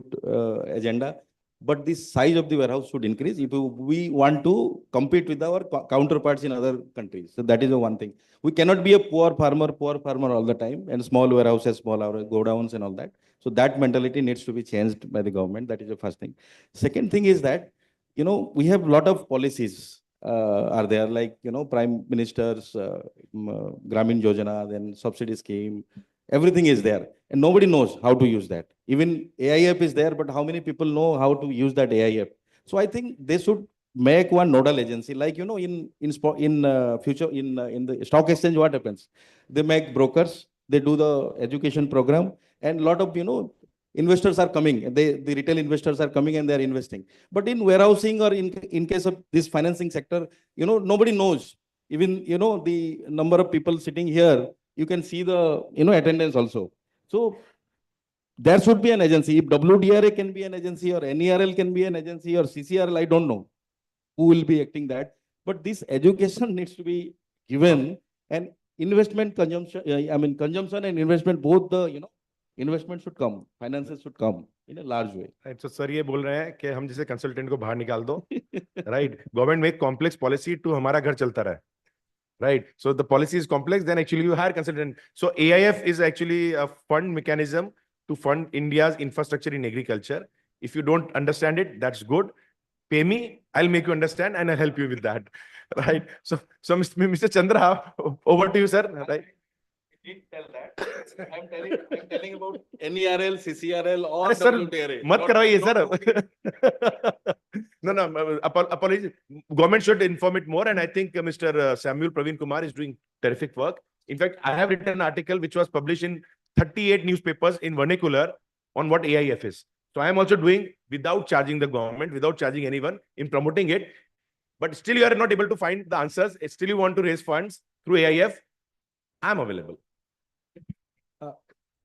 agenda. But the size of the warehouse should increase if we want to compete with our counterparts in other countries. So that is the one thing. We cannot be a poor farmer all the time, and small warehouses, small godowns and all that. So that mentality needs to be changed by the government. That is the first thing. Second thing is that, we have a lot of policies are there, like, Prime Minister's Gramin Yojana, then subsidy scheme, everything is there. And nobody knows how to use that. Even AIF is there, but how many people know how to use that AIF? So I think they should make one nodal agency, like, in future, in the stock exchange, what happens? They make brokers, they do the education program, and a lot of, investors are coming. The retail investors are coming and they are investing. But in warehousing or in case of this financing sector, nobody knows. Even, the number of people sitting here, you can see the, attendance also. So there should be an agency. If WDRA can be an agency, or NERL can be an agency, or CCRL, I don't know who will be acting that. But this education needs to be given, and consumption and investment, both the, investment should come, finances should come in a large way. Right. So sir ये बोल रहे हैं कि हम जैसे consultant को बाहर निकाल दो. Right. Government make complex policy to हमारा घर चलता रहे. Right. So the policy is complex, then actually you hire consultant. So AIF is actually a fund mechanism to fund India's infrastructure in agriculture. If you don't understand it, that's good. Pay me, I'll make you understand and I'll help you with that. Right. So Mr. Chandra, over to you, sir. Right. Did tell that. I'm telling about NERL, CCRL, or Sir, WDRA. मत करवाइए sir. No, apologies. Government should inform it more, and I think Mr. Samuel Praveen Kumar is doing terrific work. In fact, I have written an article which was published in 38 newspapers in vernacular on what AIF is. So I am also doing without charging the government, without charging anyone, in promoting it. But still you are not able to find the answers. Still you want to raise funds through AIF. I am available.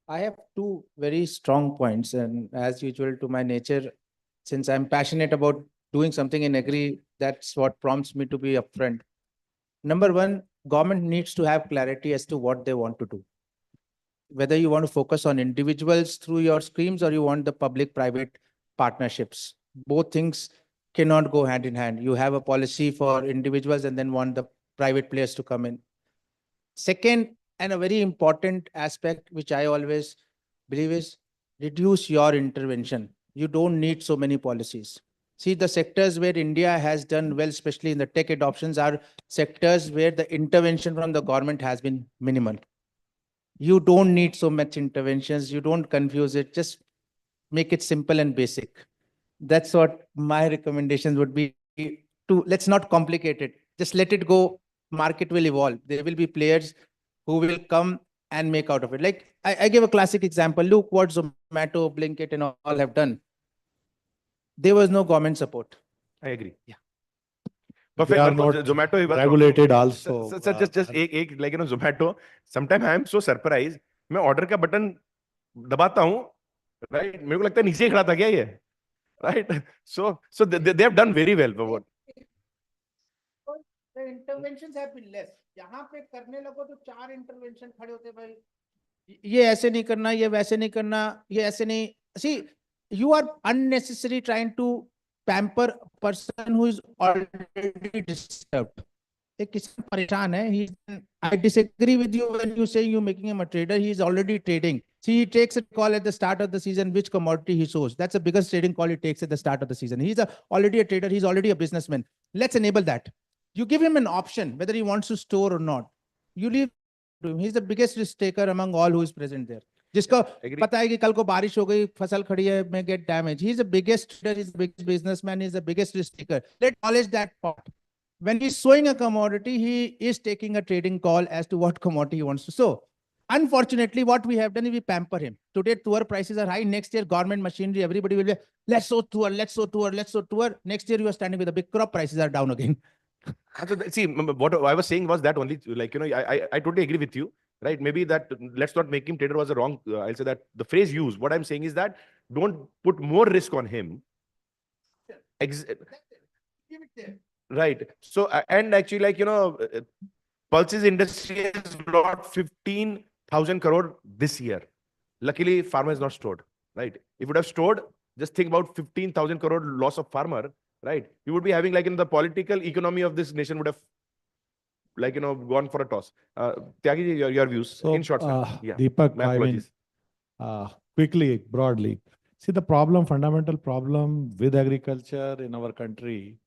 I have two very strong points, and as usual, to my nature, since I'm passionate about doing something in agri, that's what prompts me to be upfront. Number one, government needs to have clarity as to what they want to do. Whether you want to focus on individuals through your schemes or you want the public-private partnerships. Both things cannot go hand in hand. You have a policy for individuals and then want the private players to come in. Second, and a very important aspect, which I always believe, is reduce your intervention. You don't need so many policies. See, the sectors where India has done well, especially in the tech adoptions, are sectors where the intervention from the government has been minimal. You don't need so much interventions. You don't confuse it. Just make it simple and basic. That's what my recommendations would be. Let's not complicate it. Just let it go. Market will evolve. There will be players who will come and make out of it. Like I give a classic example. Look what Zomato, Blinkit and all have done. There was no government support. I agree. Yeah. They are not Zomato regulated also. Sir, just like, Zomato. Sometimes I am so surprised. मैं order का button दबाता हूँ, right? मेरे को लगता है नीचे खड़ा था क्या ये, right? So they have done very well. What? The interventions have been less. यहाँ पे करने लगो तो 4 intervention खड़े होते भाई. ये ऐसे नहीं करना, ये वैसे नहीं करना, ये ऐसे नहीं. See, you are unnecessarily trying to pamper a person who is already disturbed. एक किसान परेशान है. I disagree with you when you say you're making him a trader. He is already trading. See, he takes a call at the start of the season which commodity he sows. That's the biggest trading call he takes at the start of the season. He's already a trader. He's already a businessman. Let's enable that. You give him an option whether he wants to store or not. You leave to him. He's the biggest risk taker among all who is present there. जिसको पता है कि कल को बारिश हो गई, फसल खड़ी है, may get damage. He's the biggest trader, he's the biggest businessman, he's the biggest risk taker. Let's acknowledge that part. When he's sowing a commodity, he is taking a trading call as to what commodity he wants to sow. Unfortunately, what we have done is we pamper him. Today, tour prices are high. Next year, government machinery, everybody will be, let's sow tour, let's sow tour, let's sow tour. Next year, you are standing with a big crop, prices are down again. See, what I was saying was that only, like, I totally agree with you, right? Maybe that let's not make him trader was a wrong, I'll say that the phrase used. What I'm saying is that don't put more risk on him. Right. So, and actually, like, Pulse's industry has brought 15,000 crore this year. Luckily, farmer is not stored, right? If it would have stored, just think about 15,000 crore loss of farmer, right? You would be having, like, the political economy of this nation would have, like, gone for a toss. Tyagi ji, your views So, in short, sir. Yeah. Deepak, My apologies. Quickly, broadly, see the fundamental problem with agriculture in our country,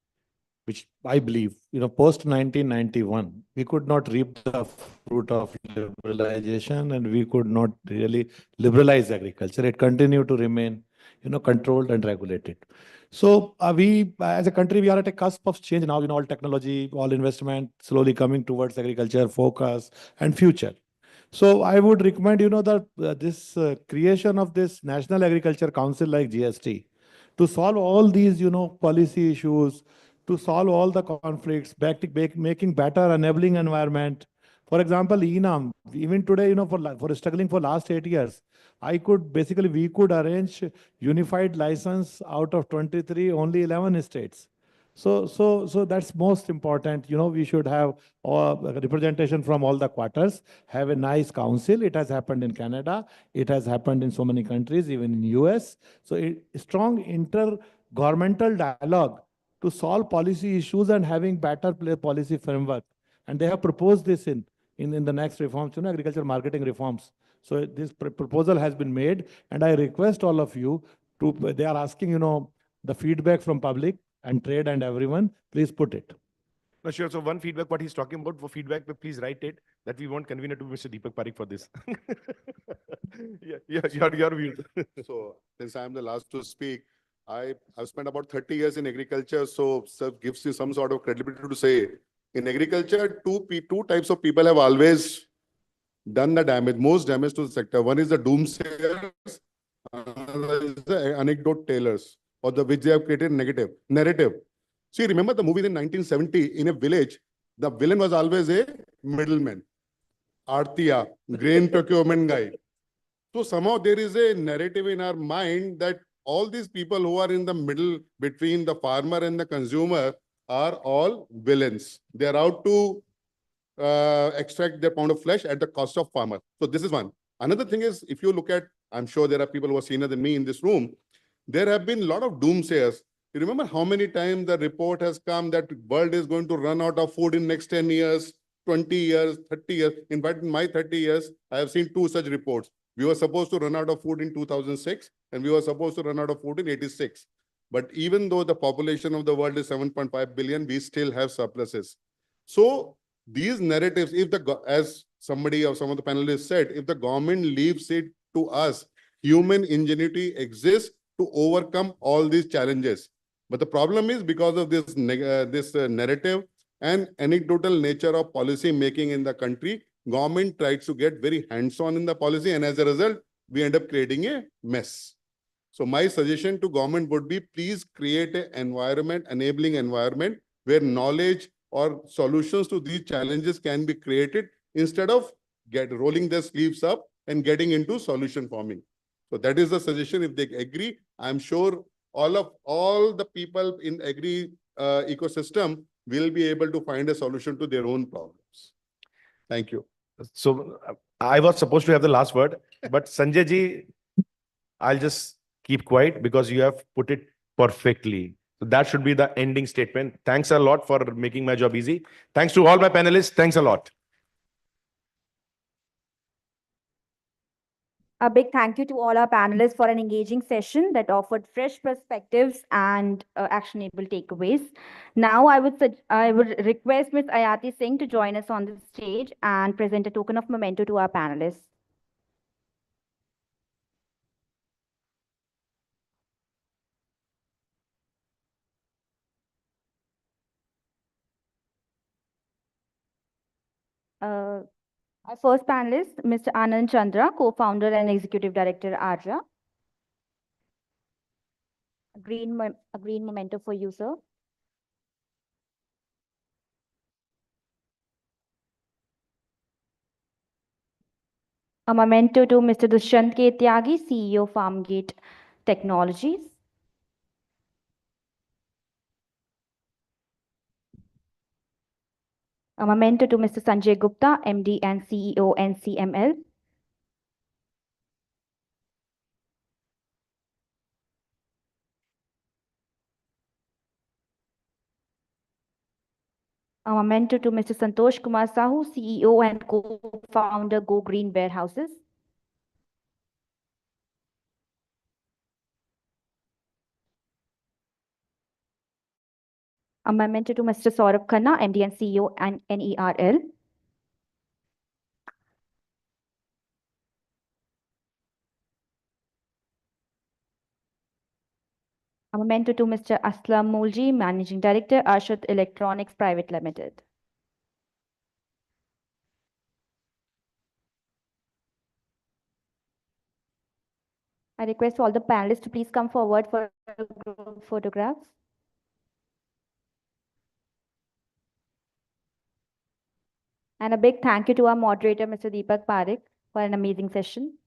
which I believe, post 1991, we could not reap the fruit of liberalization and we could not really liberalize agriculture. It continued to remain, controlled and regulated. So we, as a country, we are at a cusp of change now. All technology, all investment slowly coming towards agriculture, focus and future. So I would recommend, that this creation of this National Agriculture Council like GST to solve all these, policy issues, to solve all the conflicts, making better enabling environment. For example, ENAM, even today, for struggling for last 8 years, we could arrange unified license out of 23, only 11 states. So that's most important. We should have representation from all the quarters, have a nice council. It has happened in Canada. It has happened in so many countries, even in US. So strong intergovernmental dialogue to solve policy issues and having better policy framework. And they have proposed this in the next reforms, agriculture marketing reforms. So this proposal has been made, and I request all of you to, they are asking, the feedback from public and trade and everyone, please put it. No, sure. So one feedback, what he's talking about for feedback, please write it, that we won't convene it to Mr. Deepak Parikh for this. Your views. So since I'm the last to speak, I've spent about 30 years in agriculture, so gives you some sort of credibility to say, in agriculture, two types of people have always done the damage, most damage to the sector. One is the doomsayers, another is the anecdote tellers, or the which they have created narrative. See, remember the movie in 1970, in a village, the villain was always a middleman, Artiya, grain procurement guy. So somehow there is a narrative in our mind that all these people who are in the middle between the farmer and the consumer are all villains. They are out to extract their pound of flesh at the cost of farmer. So this is one. Another thing is, if you look at, I'm sure there are people who are senior than me in this room, there have been a lot of doomsayers. You remember how many times the report has come that world is going to run out of food in next 10 years, 20 years, 30 years. In fact, in my 30 years, I have seen two such reports. We were supposed to run out of food in 2006, and we were supposed to run out of food in 86. But even though the population of the world is 7.5 billion, we still have surpluses. So these narratives, if as somebody or some of the panelists said, if the government leaves it to us, human ingenuity exists to overcome all these challenges. But the problem is, because of this narrative and anecdotal nature of policy making in the country, government tries to get very hands-on in the policy, and as a result, we end up creating a mess. So my suggestion to government would be, please create an environment, enabling environment, where knowledge or solutions to these challenges can be created instead of rolling their sleeves up and getting into solution forming. So that is the suggestion. If they agree, I'm sure all the people in agri ecosystem will be able to find a solution to their own problems. Thank you. So I was supposed to have the last word, but Sanjay ji, I'll just keep quiet because you have put it perfectly. So that should be the ending statement. Thanks a lot for making my job easy. Thanks to all my panelists. Thanks a lot. A big thank you to all our panelists for an engaging session that offered fresh perspectives and actionable takeaways. Now, I would request Ms. Ayati Singh to join us on the stage and present a token of memento to our panelists. Our first panelist, Mr. Anand Chandra, co-founder and executive director, Arja. A green memento for you, sir. A memento to Mr. Dushyant K. Tyagi, CEO, Farmgate Technologies. A memento to Mr. Sanjay Gupta, MD and CEO, NCML. A memento to Mr. Santosh Kumar Sahu, CEO and co-founder, Go Green Warehouses. A memento to Mr. Saurabh Khanna, MD and CEO and NERL. A memento to Mr. Aslam Mulji, Managing Director, Arshad Electronics Private Limited. I request all the panelists to please come forward for group photographs. And a big thank you to our moderator, Mr. Deepak Parekh, for an amazing session.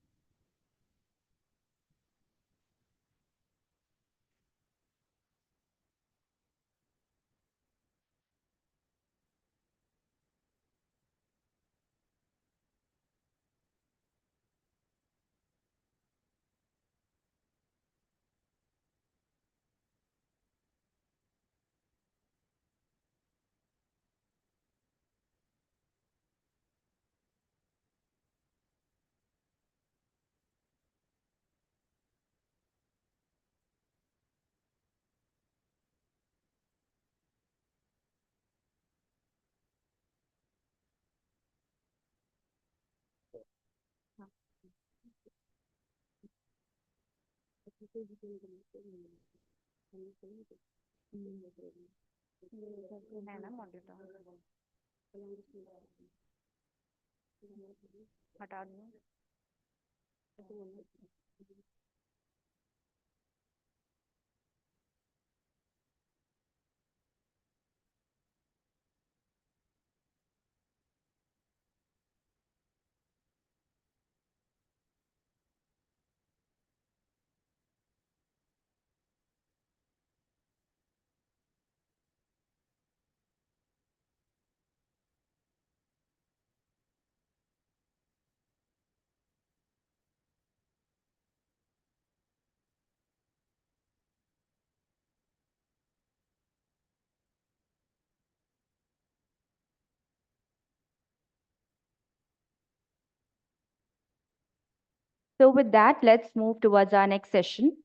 So with that, let's move towards our next session.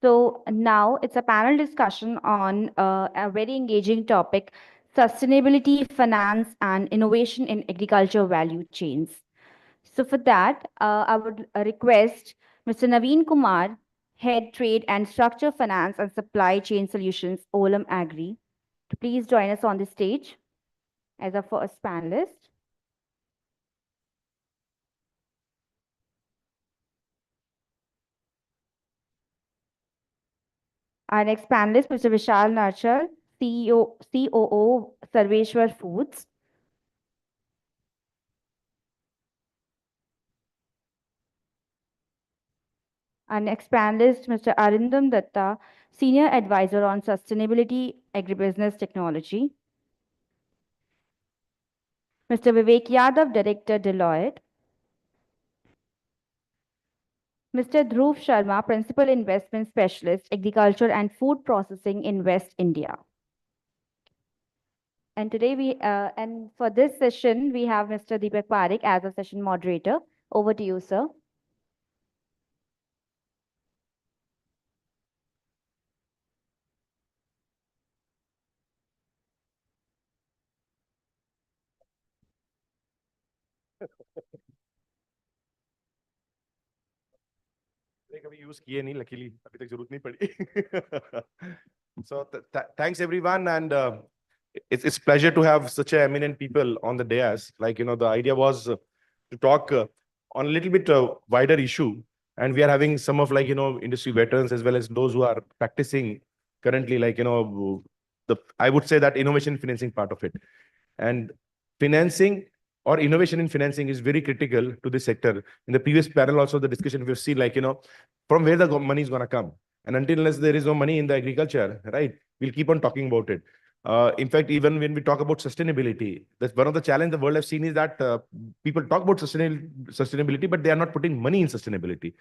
So now it's a panel discussion on a very engaging topic, sustainability, finance, and innovation in agriculture value chains. So for that, I would request Mr. Naveen Kumar, Head Trade and Structure Finance and Supply Chain Solutions, Olam Agri, to please join us on the stage as our first panelist. Our next panelist, Mr. Vishal Narchal, COO, Sarveshwar Foods. Our next panelist, Mr. Arindam Datta, Senior Advisor on Sustainability Agribusiness Technology. Mr. Vivek Yadav, Director, Deloitte. Mr. Dhruv Sharma, Principal Investment Specialist, Agriculture and Food Processing in West India. And today and for this session, we have Mr. Deepak Parekh as a session moderator. Over to you, sir. कभी use किए नहीं, luckily अभी तक जरूरत नहीं पड़ी. So thanks everyone, and it's pleasure to have such a eminent people on the dais. Like, the idea was to talk on a little bit wider issue. And we are having some of industry veterans as well as those who are practicing currently, I would say that innovation financing part of it. And financing or innovation in financing is very critical to this sector. In the previous panel, also the discussion we've seen, from where the money is going to come. And until unless there is no money in the agriculture, right, we'll keep on talking about it. In fact, even when we talk about sustainability, that's one of the challenges the world has seen is that people talk about sustainability, but they are not putting money in sustainability.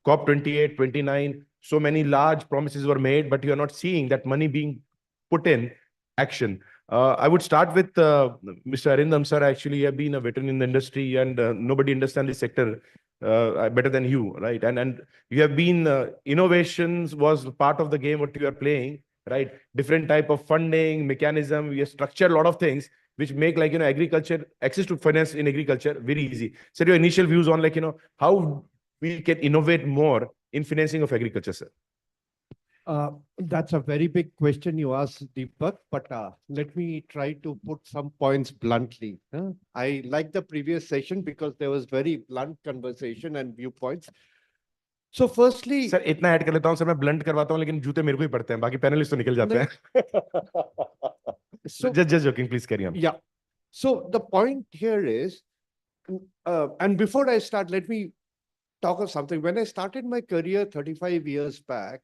COP 28, 29, so many large promises were made, but you are not seeing that money being put in action. I would start with Mr. Arindam, sir. Actually, you have been a veteran in the industry, and nobody understands this sector better than you, right? And you have been innovations was part of the game what you are playing, right? Different type of funding mechanism. We have structured a lot of things which make agriculture, access to finance in agriculture very easy. So your initial views on how we can innovate more in financing of agriculture, sir. That's a very big question you asked, Deepak, but let me try to put some points bluntly. I like the previous session because there was very blunt conversation and viewpoints. So firstly, sir इतना add कर लेता हूं, sir मैं blunt करवाता हूं, लेकिन जूते मेरे को ही पड़ते हैं, बाकी पैनलिस्ट तो निकल जाते हैं. So just joking, please carry on. Yeah. So the point here is, and before I start, let me talk of something. When I started my career 35 years back,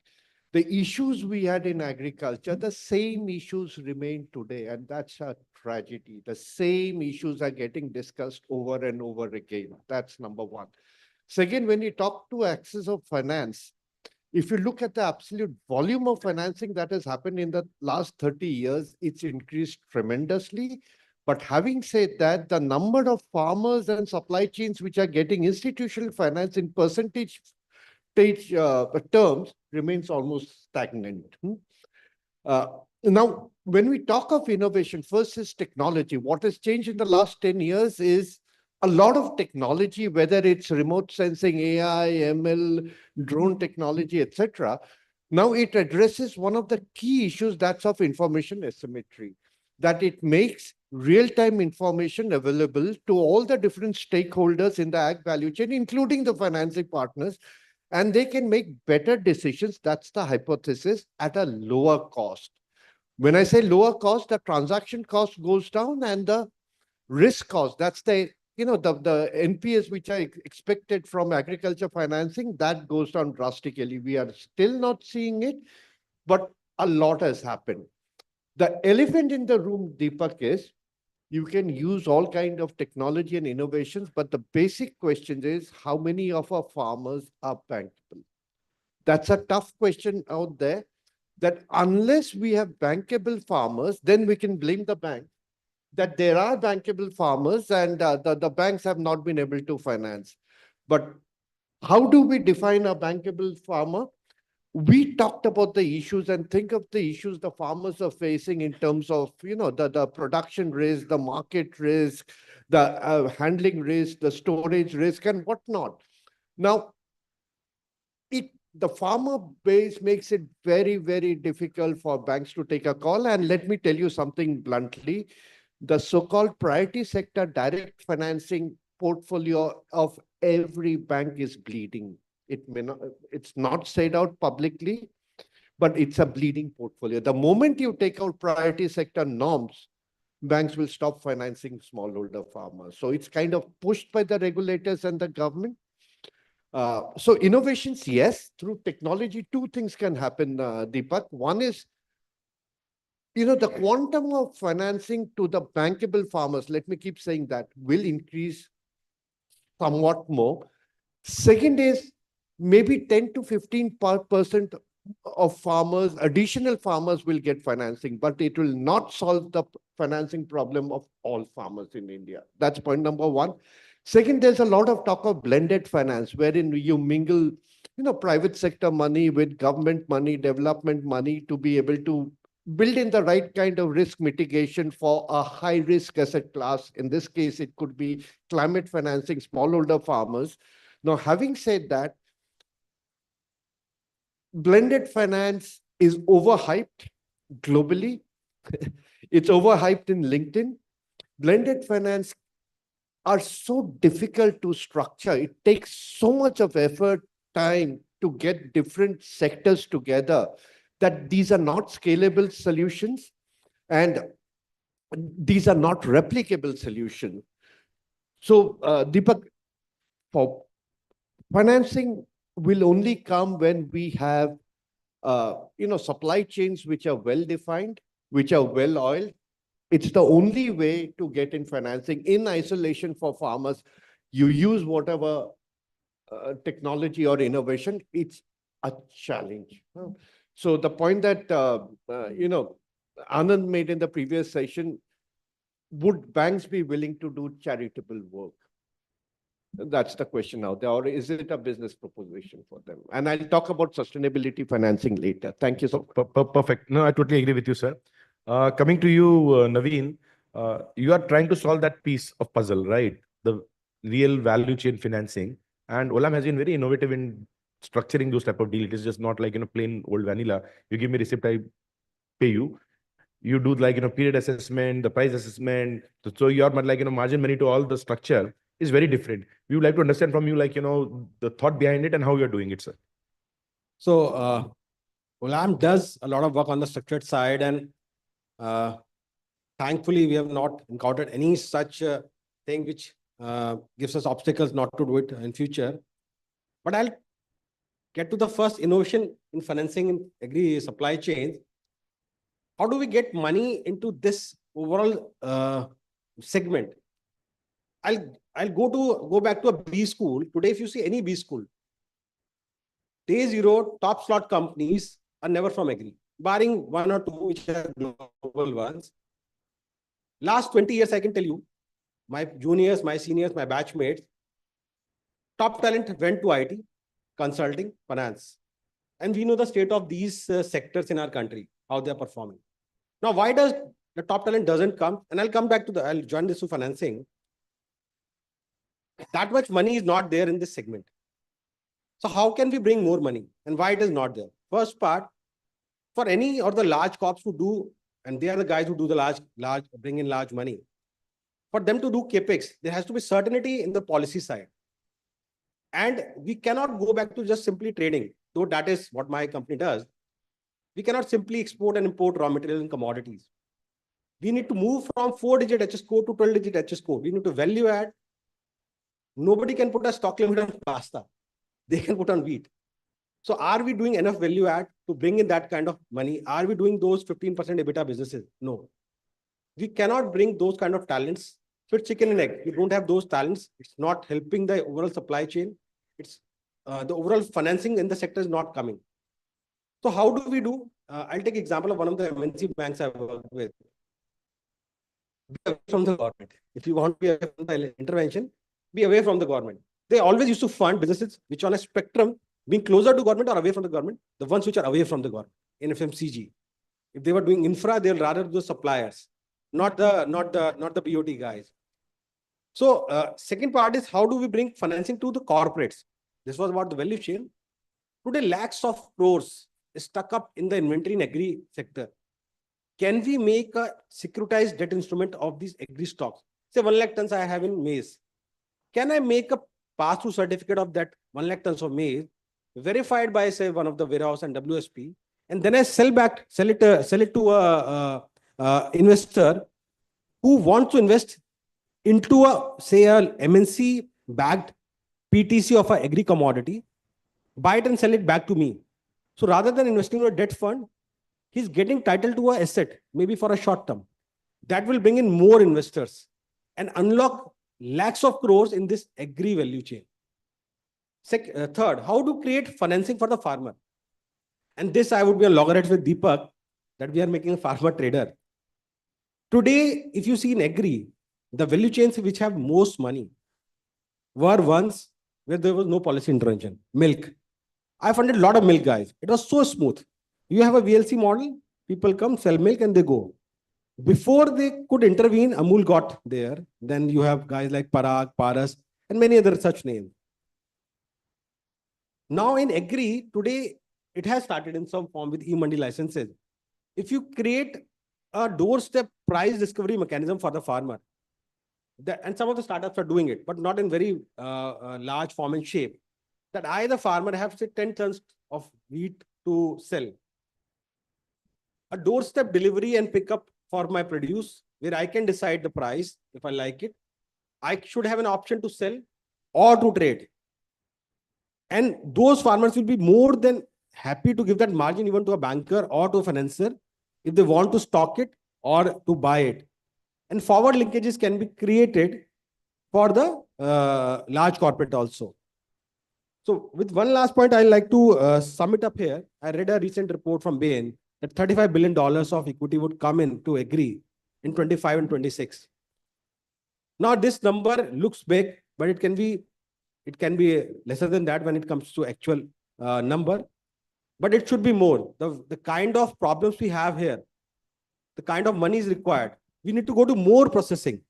the issues we had in agriculture, the same issues remain today, and that's a tragedy. The same issues are getting discussed over and over again. That's number one. Second, when you talk to access of finance, if you look at the absolute volume of financing that has happened in the last 30 years, it's increased tremendously. But having said that, the number of farmers and supply chains which are getting institutional finance in percentage terms remains almost stagnant. Now, when we talk of innovation, first is technology. What has changed in the last 10 years is a lot of technology, whether it's remote sensing, AI, ML, drone technology, etc. Now it addresses one of the key issues, that's of information asymmetry, that it makes real-time information available to all the different stakeholders in the ag value chain, including the financing partners, and they can make better decisions. That's the hypothesis, at a lower cost. When I say lower cost, the transaction cost goes down and the risk cost, that's the NPS which are expected from agriculture financing, that goes down drastically. We are still not seeing it, but a lot has happened. The elephant in the room, Deepak, is you can use all kind of technology and innovations, but the basic question is how many of our farmers are bankable? That's a tough question out there, that unless we have bankable farmers, then we can blame the bank that there are bankable farmers and the banks have not been able to finance. But how do we define a bankable farmer? We talked about the issues and think of the issues the farmers are facing in terms of, the production risk, the market risk, the handling risk, the storage risk and whatnot. Now, the farmer base makes it very, very difficult for banks to take a call. And let me tell you something bluntly, the so-called priority sector direct financing portfolio of every bank is bleeding. It's not said out publicly, but it's a bleeding portfolio. The moment you take out priority sector norms, banks will stop financing smallholder farmers. So it's kind of pushed by the regulators and the government. So innovations, yes, through technology, two things can happen, Deepak. One is, the quantum of financing to the bankable farmers, let me keep saying that, will increase somewhat more. Second is maybe 10 to 15% of farmers, additional farmers will get financing, but it will not solve the financing problem of all farmers in India. That's point number one. Second, there's a lot of talk of blended finance, wherein you mingle, private sector money with government money, development money to be able to build in the right kind of risk mitigation for a high risk asset class. In this case, it could be climate financing, smallholder farmers. Now, having said that, blended finance is overhyped globally. It's overhyped in LinkedIn. Blended finance are so difficult to structure. It takes so much of effort, time to get different sectors together that these are not scalable solutions and these are not replicable solutions. So, Deepak, for financing will only come when we have supply chains which are well defined, which are well oiled. It's the only way to get in financing in isolation for farmers. You use whatever technology or innovation, it's a challenge. So the point that Anand made in the previous session, would banks be willing to do charitable work? That's the question out there. Or is it a business proposition for them? And I'll talk about sustainability financing later. Thank you so much. Perfect. No, I totally agree with you, sir. Coming to you, Naveen, you are trying to solve that piece of puzzle, right? The real value chain financing. And Olam has been very innovative in structuring those type of deals. It is just not like, plain old vanilla. You give me receipt, I pay you. You do like, period assessment, the price assessment. So your like, margin money to all the structure is very different. We would like to understand from you, like, the thought behind it and how you're doing it, sir. So, Olam does a lot of work on the structured side, and thankfully, we have not encountered any such thing which gives us obstacles not to do it in future. But I'll get to the first innovation in financing in agri supply chains. How do we get money into this overall segment? I'll go back to a B school. Today, if you see any B school, day zero, top slot companies are never from agri, barring one or two which are global ones. Last 20 years, I can tell you, my juniors, my seniors, my batchmates, top talent went to IT, consulting, finance. And we know the state of these sectors in our country, how they are performing. Now, why does the top talent doesn't come? And I'll come back to I'll join this to financing. That much money is not there in this segment. So how can we bring more money and why it is not there? First part, for any or the large corps who do, and they are the guys who do the bring in large money. For them to do CapEx, there has to be certainty in the policy side. And we cannot go back to just simply trading, though that is what my company does. We cannot simply export and import raw material and commodities. We need to move from 4-digit HS code to 12-digit HS code. We need to value add. Nobody can put a stock limit on pasta. They can put on wheat. So are we doing enough value add to bring in that kind of money? Are we doing those 15% EBITDA businesses? No. We cannot bring those kind of talents. So it's chicken and egg. You don't have those talents. It's not helping the overall supply chain. It's the overall financing in the sector is not coming. So how do we do? I'll take example of one of the MNC banks I work with. Be away from the government. If you want to be away from the intervention, be away from the government. They always used to fund businesses which on a spectrum, being closer to government or away from the government, the ones which are away from the government in FMCG. If they were doing infra, they'll rather do the suppliers, not the BOT guys. So second part is how do we bring financing to the corporates? This was about the value chain. Today, lakhs of crores is stuck up in the inventory in agri sector. Can we make a securitized debt instrument of these agri stocks? Say 1 lakh tons I have in maize. Can I make a pass-through certificate of that 1 lakh tons of maize verified by, say, one of the warehouse and WSP, and then I sell it to a investor who wants to invest into a MNC backed PTC of an agri commodity, buy it and sell it back to me. So rather than investing in a debt fund, he's getting title to an asset, maybe for a short term. That will bring in more investors and unlock lakhs of crores in this agri value chain. Third, how to create financing for the farmer. And this I would be on loggerheads with Deepak, that we are making a farmer trader. Today, if you see in agri, the value chains which have most money were ones where there was no policy intervention. Milk. I funded a lot of milk guys. It was so smooth. You have a VLC model, people come, sell milk and they go. Before they could intervene, Amul got there. Then you have guys like Parag, Paras, and many other such names. Now in agri, today, it has started in some form with e-mandi licenses. If you create a doorstep price discovery mechanism for the farmer. And some of the startups are doing it, but not in very large form and shape. That I, the farmer, have say 10 tons of wheat to sell. A doorstep delivery and pickup for my produce, where I can decide the price if I like it. I should have an option to sell or to trade. And those farmers will be more than happy to give that margin even to a banker or to a financier if they want to stock it or to buy it. And forward linkages can be created for the large corporate also. So with one last point, I'd like to sum it up here. I read a recent report from Bain that $35 billion of equity would come in to agree in 25 and 26. Now this number looks big, but it can be lesser than that when it comes to actual number. But it should be more. The kind of problems we have here, the kind of money is required. We need to go to more processing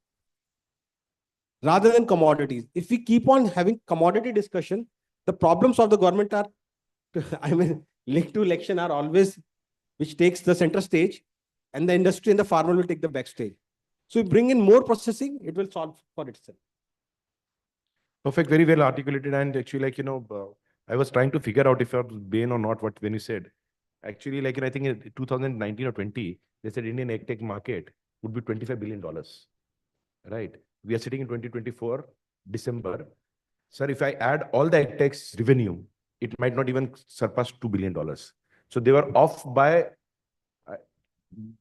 rather than commodities. If we keep on having commodity discussion, the problems of the government are, I mean, linked to election are always, which takes the center stage, and the industry and the farmer will take the backstage. So we bring in more processing, it will solve for itself. Perfect, very well articulated. And actually, like, I was trying to figure out if I was Bain or not, what when you said. Actually, like, I think in 2019 or 20, they said Indian ag tech market would be $25 billion. Right? We are sitting in 2024, December. Sir, if I add all the ag tech's revenue, it might not even surpass $2 billion. So they were off by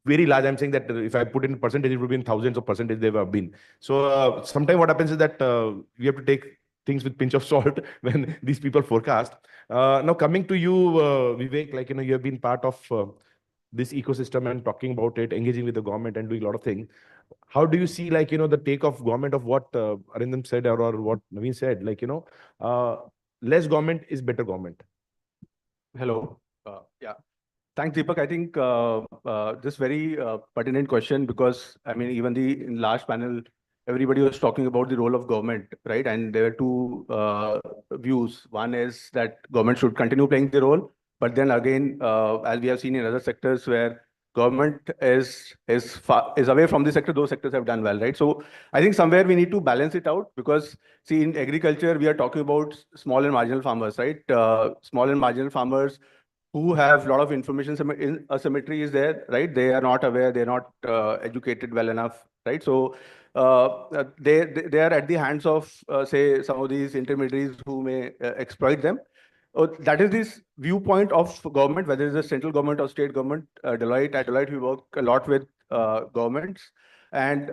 very large. I'm saying that if I put in percentage, it would be in thousands of percentage they have been. So sometimes what happens is that we have to take things with pinch of salt when these people forecast. Now coming to you, Vivek, like, you have been part of this ecosystem and talking about it, engaging with the government and doing a lot of things. How do you see, like, the take of government of what Arindam said or what Naveen said, like, less government is better government? Hello. Yeah. Thanks, Deepak. I think this very pertinent question, because I mean, even in last panel, everybody was talking about the role of government, right? And there are two views. One is that government should continue playing the role, but then again, as we have seen in other sectors where government is away from the sector, those sectors have done well, right? So I think somewhere we need to balance it out, because see, in agriculture, we are talking about small and marginal farmers, right? Small and marginal farmers who have a lot of information asymmetry is there, right? They are not aware, they're not educated well enough, right? So they are at the hands of, say, some of these intermediaries who may exploit them. That is this viewpoint of government, whether it's the central government or state government. At Deloitte, we work a lot with governments, and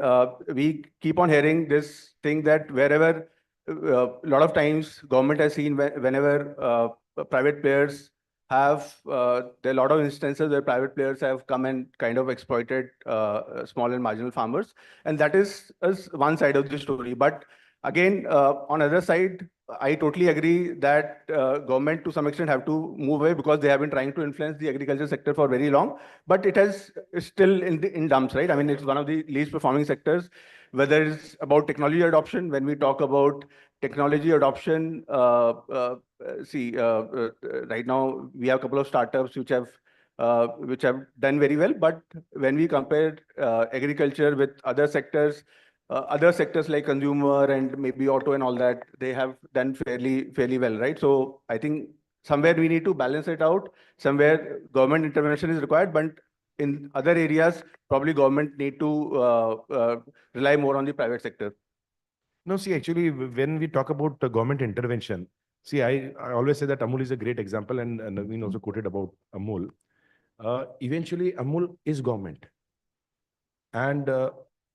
we keep on hearing this thing that wherever, a lot of times, government has seen whenever private players have, there are a lot of instances where private players have come and kind of exploited small and marginal farmers. And that is one side of the story. But again, on the other side, I totally agree that government to some extent have to move away, because they have been trying to influence the agriculture sector for very long, but it has still in dumps, right? I mean, it's one of the least performing sectors, whether it's about technology adoption. When we talk about technology adoption, right now we have a couple of startups which have done very well, but when we compare agriculture with other sectors like consumer and maybe auto and all that, they have done fairly well, right? So I think somewhere we need to balance it out. Somewhere government intervention is required, but in other areas, probably government need to rely more on the private sector. No, see, actually, when we talk about government intervention, see, I always say that Amul is a great example, and Naveen also quoted about Amul. Eventually, Amul is government. And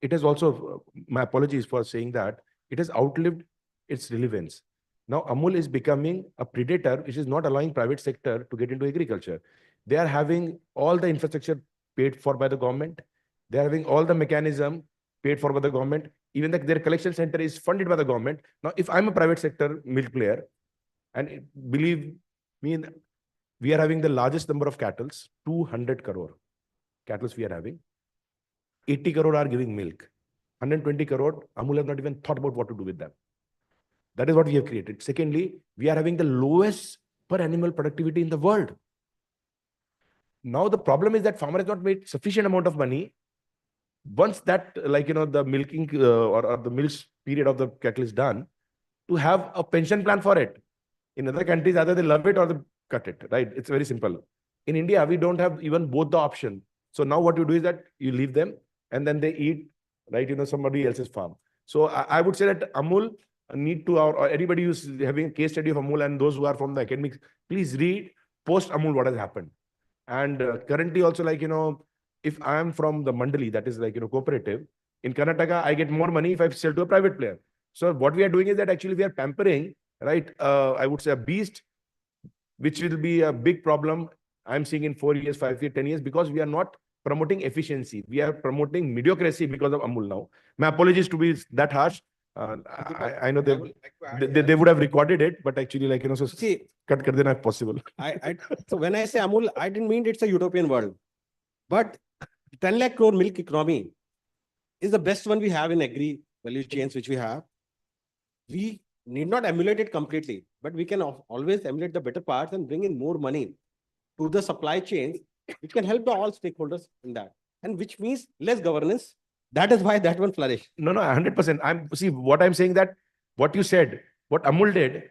it has also, my apologies for saying that, it has outlived its relevance. Now, Amul is becoming a predator, which is not allowing private sector to get into agriculture. They are having all the infrastructure paid for by the government. They are having all the mechanism paid for by the government. Even their collection center is funded by the government. Now, if I'm a private sector milk player, and believe me, we are having the largest number of cattle, 200 crore cattle we are having. 80 crore are giving milk. 120 crore, Amul have not even thought about what to do with them. That is what we have created. Secondly, we are having the lowest per animal productivity in the world. Now, the problem is that farmer has not made sufficient amount of money once that, like, the milking or the milk period of the cattle is done, to have a pension plan for it. In other countries, either they love it or they cut it, right? It's very simple. In India, we don't have even both the option. So now what you do is that you leave them and then they eat, right, somebody else's farm. So I would say that Amul need to, or anybody who's having a case study of Amul and those who are from the academics, please read post Amul what has happened. And currently also, like, if I am from the Mandali, that is like, cooperative, in Karnataka, I get more money if I sell to a private player. So what we are doing is that actually we are pampering, right, I would say a beast, which will be a big problem I'm seeing in 4 years, 5 years, 10 years, because we are not promoting efficiency. We are promoting mediocrity because of Amul now. My apologies to be that harsh. I know they would have recorded it, but actually, like, so See, cut kar dena if possible. So when I say Amul, I didn't mean it's a utopian world, but 10 lakh crore milk economy is the best one we have in agri value chains, which we have. We need not emulate it completely, but we can always emulate the better parts and bring in more money to the supply chains, which can help the all stakeholders in that, and which means less governance. That is why that one flourished. No, 100%. See what I'm saying, that what you said, what Amul did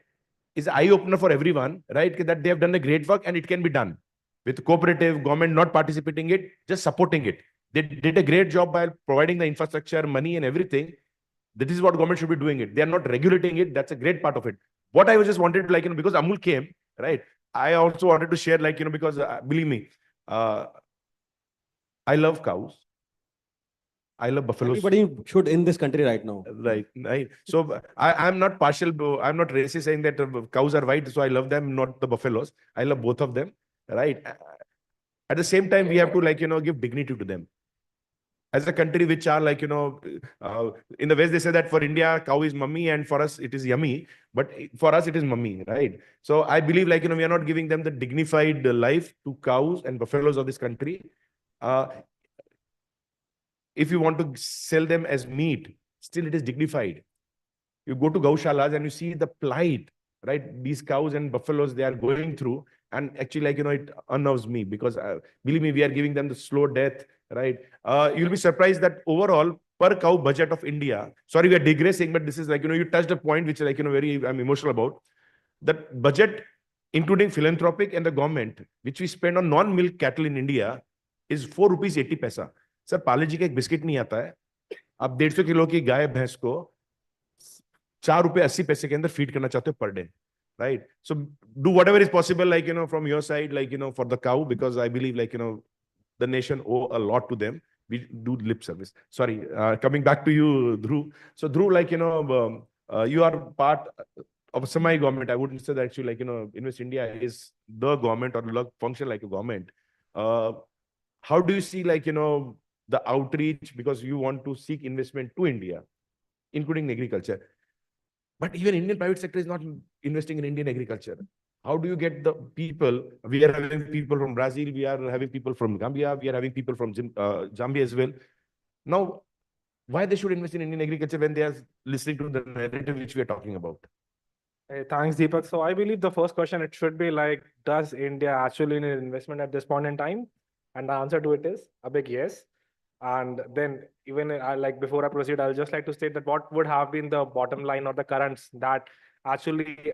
is eye opener for everyone, right? That they have done a great work and it can be done with cooperative government not participating it, just supporting it. They did a great job by providing the infrastructure, money, and everything. That is what government should be doing it. They are not regulating it. That's a great part of it. What I was just wanted to, like, because Amul came, right? I also wanted to share, like, because believe me, I love cows. I love buffaloes. Everybody should in this country right now. Right. So I'm not partial. I'm not racist saying that cows are white, so I love them, not the buffaloes. I love both of them, right? At the same time, we have to, like, give dignity to them. As a country which are, like, in the West, they say that for India, cow is mummy and for us, it is yummy. But for us, it is mummy, right? So I believe, like, we are not giving them the dignified life to cows and buffaloes of this country. If you want to sell them as meat, still it is dignified. You go to gaushalas and you see the plight, right? These cows and buffaloes they are going through. And actually, like, it unnerves me because believe me, we are giving them the slow death, right? You'll be surprised that overall per cow budget of India, sorry, we are digressing, but this is like, you touched a point which, like, very, I'm emotional about. That budget, including philanthropic and the government, which we spend on non-milk cattle in India, is 4 rupees 80 paisa. Sir Parle जी का एक biscuit नहीं आता है, आप 150 kilo की गाय भैंस को 4 रुपए 80 पैसे के अंदर फीड करना चाहते हो per day, right? So do whatever is possible, like, from your side, like, for the cow, because I believe, like, the nation owe a lot to them. We do lip service. Sorry, coming back to you, Dhruv. So Dhruv, like, you are part of semi-government. I wouldn't say that actually, like, Invest India is the government or function like a government. How do you see, like, the outreach, because you want to seek investment to India, including agriculture. But even Indian private sector is not investing in Indian agriculture. How do you get the people? We are having people from Brazil, we are having people from Gambia, we are having people from Zambia as well. Now, why they should invest in Indian agriculture when they are listening to the narrative which we are talking about? Hey, thanks, Deepak. So I believe the first question, it should be like, does India actually need investment at this point in time? And the answer to it is a big yes. And then even like before I proceed, I'll just like to state that what would have been the bottom line or the currents that actually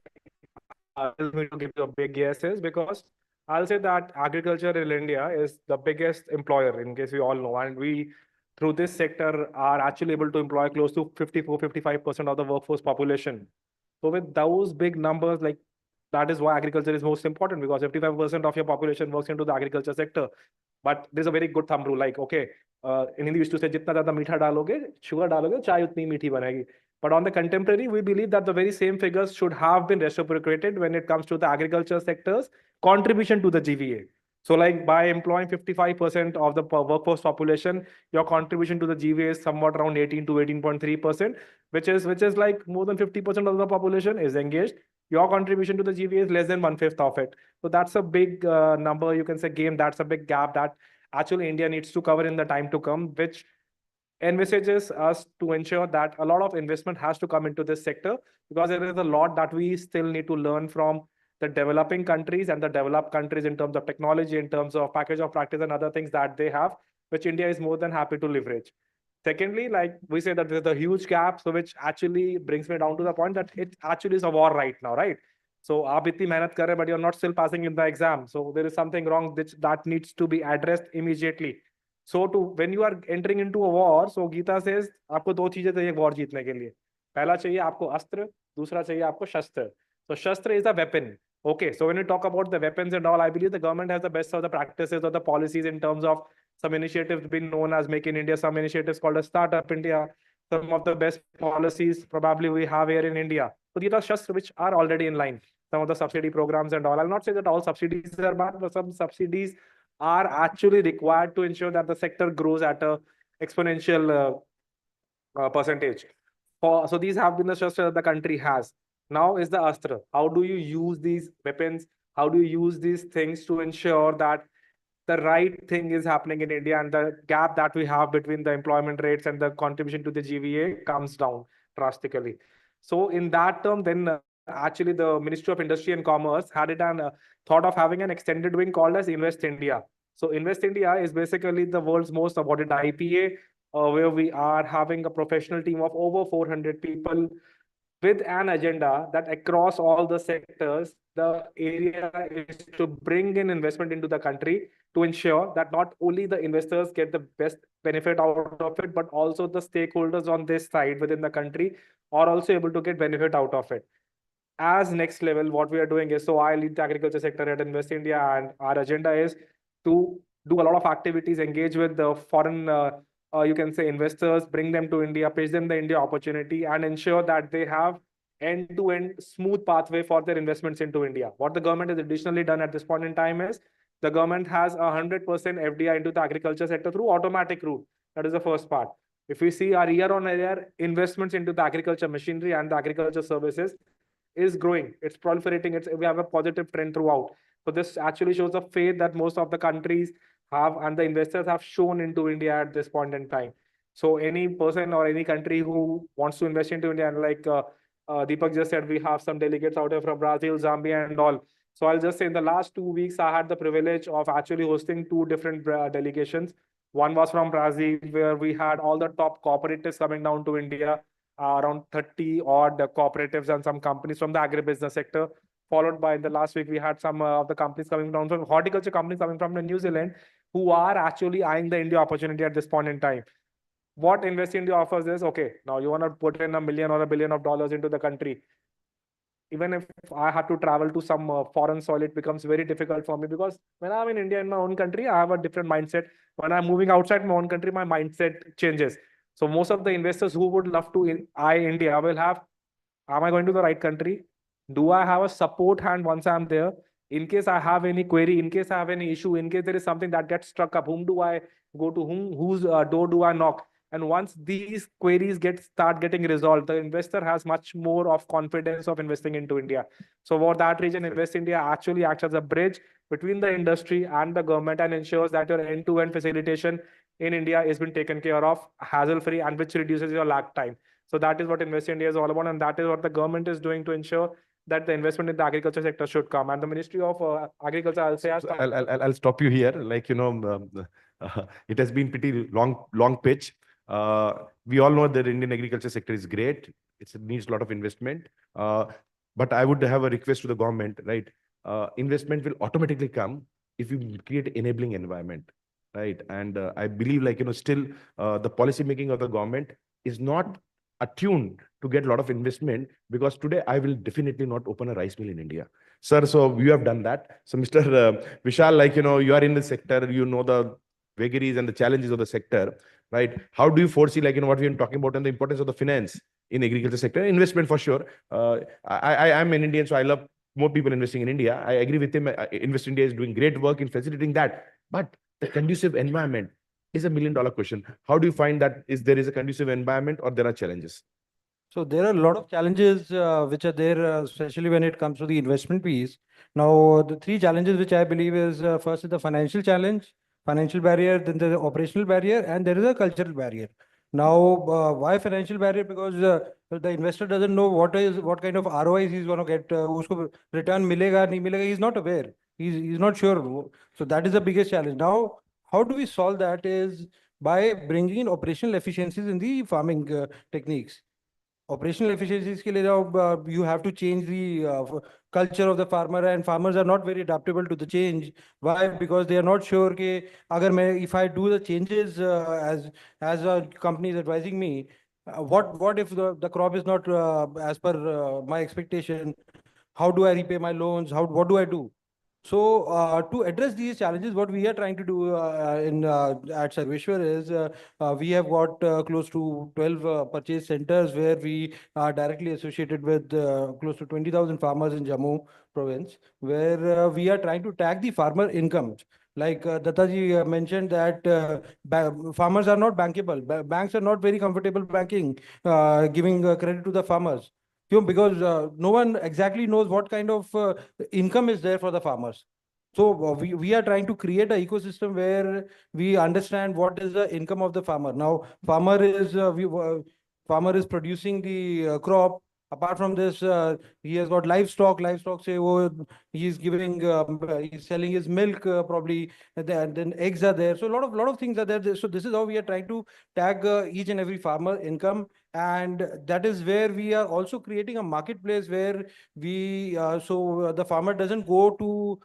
help me to give you a big yes is because I'll say that agriculture in India is the biggest employer, in case we all know. And we, through this sector, are actually able to employ close to 54-55% of the workforce population. So with those big numbers, like, that is why agriculture is most important, because 55% of your population works into the agriculture sector. But there's a very good thumb rule, like, okay, in Hindi we used to say, jitna zyada meetha daloge, sugar daloge, chai utni meethi banegi. But on the contemporary, we believe that the very same figures should have been reciprocated when it comes to the agriculture sector's contribution to the GVA. So, like, by employing 55% of the workforce population, your contribution to the GVA is somewhat around 18 to 18.3%, which is like more than 50% of the population is engaged. Your contribution to the GVA is less than 1/5 of it. So that's a big number, you can say, game. That's a big gap that actually India needs to cover in the time to come, which envisages us to ensure that a lot of investment has to come into this sector, because there is a lot that we still need to learn from the developing countries and the developed countries in terms of technology, in terms of package of practice and other things that they have. which India is more than happy to leverage. Secondly, like we say that there's a huge gap, so which actually brings me down to the point that it actually is a war right now, right? So aap itni mehnat kar rahe, but you're not still passing in the exam. So there is something wrong that needs to be addressed immediately. So to when you are entering into a war, so Gita says आपको दो चीजें चाहिए war जीतने के लिए. पहला चाहिए आपको अस्त्र, दूसरा चाहिए आपको शस्त्र. So shastra is a weapon. Okay, so when we talk about the weapons and all, I believe the government has the best of the practices or the policies in terms of some initiatives being known as Make in India, some initiatives called as Startup India, some of the best policies probably we have here in India. So these are shastra which are already in line. Some of the subsidy programs and all. I'll not say that all subsidies are bad, but some subsidies are actually required to ensure that the sector grows at a exponential percentage. So these have been the shastra the country has. Now is the astra. How do you use these weapons? How do you use these things to ensure that the right thing is happening in India and the gap that we have between the employment rates and the contribution to the GVA comes down drastically. So in that term, then actually the Ministry of Industry and Commerce had it and thought of having an extended wing called as Invest India. So Invest India is basically the world's most awarded IPA, where we are having a professional team of over 400 people with an agenda that across all the sectors, the area is to bring in investment into the country to ensure that not only the investors get the best benefit out of it, but also the stakeholders on this side within the country are also able to get benefit out of it. As next level, what we are doing is, so I lead the agriculture sector at Invest India, and our agenda is to do a lot of activities, engage with the foreign you can say investors, bring them to India, pitch them the India opportunity, and ensure that they have end-to-end smooth pathway for their investments into India. What the government has additionally done at this point in time is the government has 100% FDI into the agriculture sector through automatic route. That is the first part. If we see our year-on-year investments into the agriculture machinery and the agriculture services is growing, it's proliferating, we have a positive trend throughout. So this actually shows the faith that most of the countries have and the investors have shown into India at this point in time. So any person or any country who wants to invest into India, and like Deepak just said, we have some delegates out here from Brazil, Zambia and all. So I'll just say in the last 2 weeks, I had the privilege of actually hosting two different delegations. One was from Brazil, where we had all the top cooperatives coming down to India, around 30 odd cooperatives and some companies from the agribusiness sector. Followed by the last week, we had some of the companies coming down from horticulture companies coming from New Zealand, who are actually eyeing the India opportunity at this point in time. What Invest India offers is, okay, now you want to put in $1 million or $1 billion into the country. Even if I have to travel to some foreign soil, it becomes very difficult for me, because when I'm in India, in my own country, I have a different mindset. When I'm moving outside my own country, my mindset changes. So most of the investors who would love to eye India will have, am I going to the right country? Do I have a support hand once I'm there? In case I have any query, in case I have any issue, in case there is something that gets struck up, whom do I go to? Whose door do I knock? And once these queries start getting resolved, the investor has much more of confidence of investing into India. So for that reason, Invest India actually acts as a bridge between the industry and the government and ensures that your end-to-end facilitation in India has been taken care of, hassle-free, and which reduces your lag time. So that is what Invest India is all about, and that is what the government is doing to ensure that the investment in the agriculture sector should come. And the Ministry of Agriculture, I'll say, I'll stop you here. Like, it has been pretty long pitch. We all know that Indian agriculture sector is great. It needs a lot of investment. But I would have a request to the government, right? Investment will automatically come if you create enabling environment, right? And I believe, like, still the policy making of the government is not attuned to get a lot of investment, because today I will definitely not open a rice mill in India. Sir, so you have done that. So Mr. Vishal, like, you are in the sector, you know the vagaries and the challenges of the sector, right? How do you foresee, like, what we've been talking about and the importance of the finance in agriculture sector? Investment for sure. I'm an Indian, so I love more people investing in India. I agree with him. Invest India is doing great work in facilitating that. But the conducive environment is $1 million question. How do you find that there is a conducive environment, or there are challenges? So there are a lot of challenges which are there, especially when it comes to the investment piece. Now, the three challenges which I believe is first is the financial challenge, financial barrier, then the operational barrier, and there is a cultural barrier. Now, why financial barrier? Because the investor doesn't know what kind of ROIs he's going to get, usko return milega, nahi milega, he's not aware. He's not sure. So that is the biggest challenge. Now, how do we solve that is by bringing in operational efficiencies in the farming techniques. Operational efficiencies के लिए you have to change the culture of the farmer, and farmers are not very adaptable to the change. Why? Because they are not sure कि अगर मैं if I do the changes as a company is advising me, what if the crop is not as per my expectation? How do I repay my loans? What do I do? So to address these challenges, what we are trying to do at Sarveshwar is we have got close to 12 purchase centers where we are directly associated with close to 20,000 farmers in Jammu province, where we are trying to tag the farmer income. Like Dattaji mentioned that farmers are not bankable. Banks are not very comfortable banking, giving credit to the farmers. Because no one exactly knows what kind of income is there for the farmers. So we are trying to create an ecosystem where we understand what is the income of the farmer. Now, farmer is producing the crop. Apart from this, he has got livestock. Livestock, say, he's giving, he's selling his milk probably, and then eggs are there. So a lot of things are there. So this is how we are trying to tag each and every farmer income, and that is where we are also creating a marketplace where we the farmer doesn't go to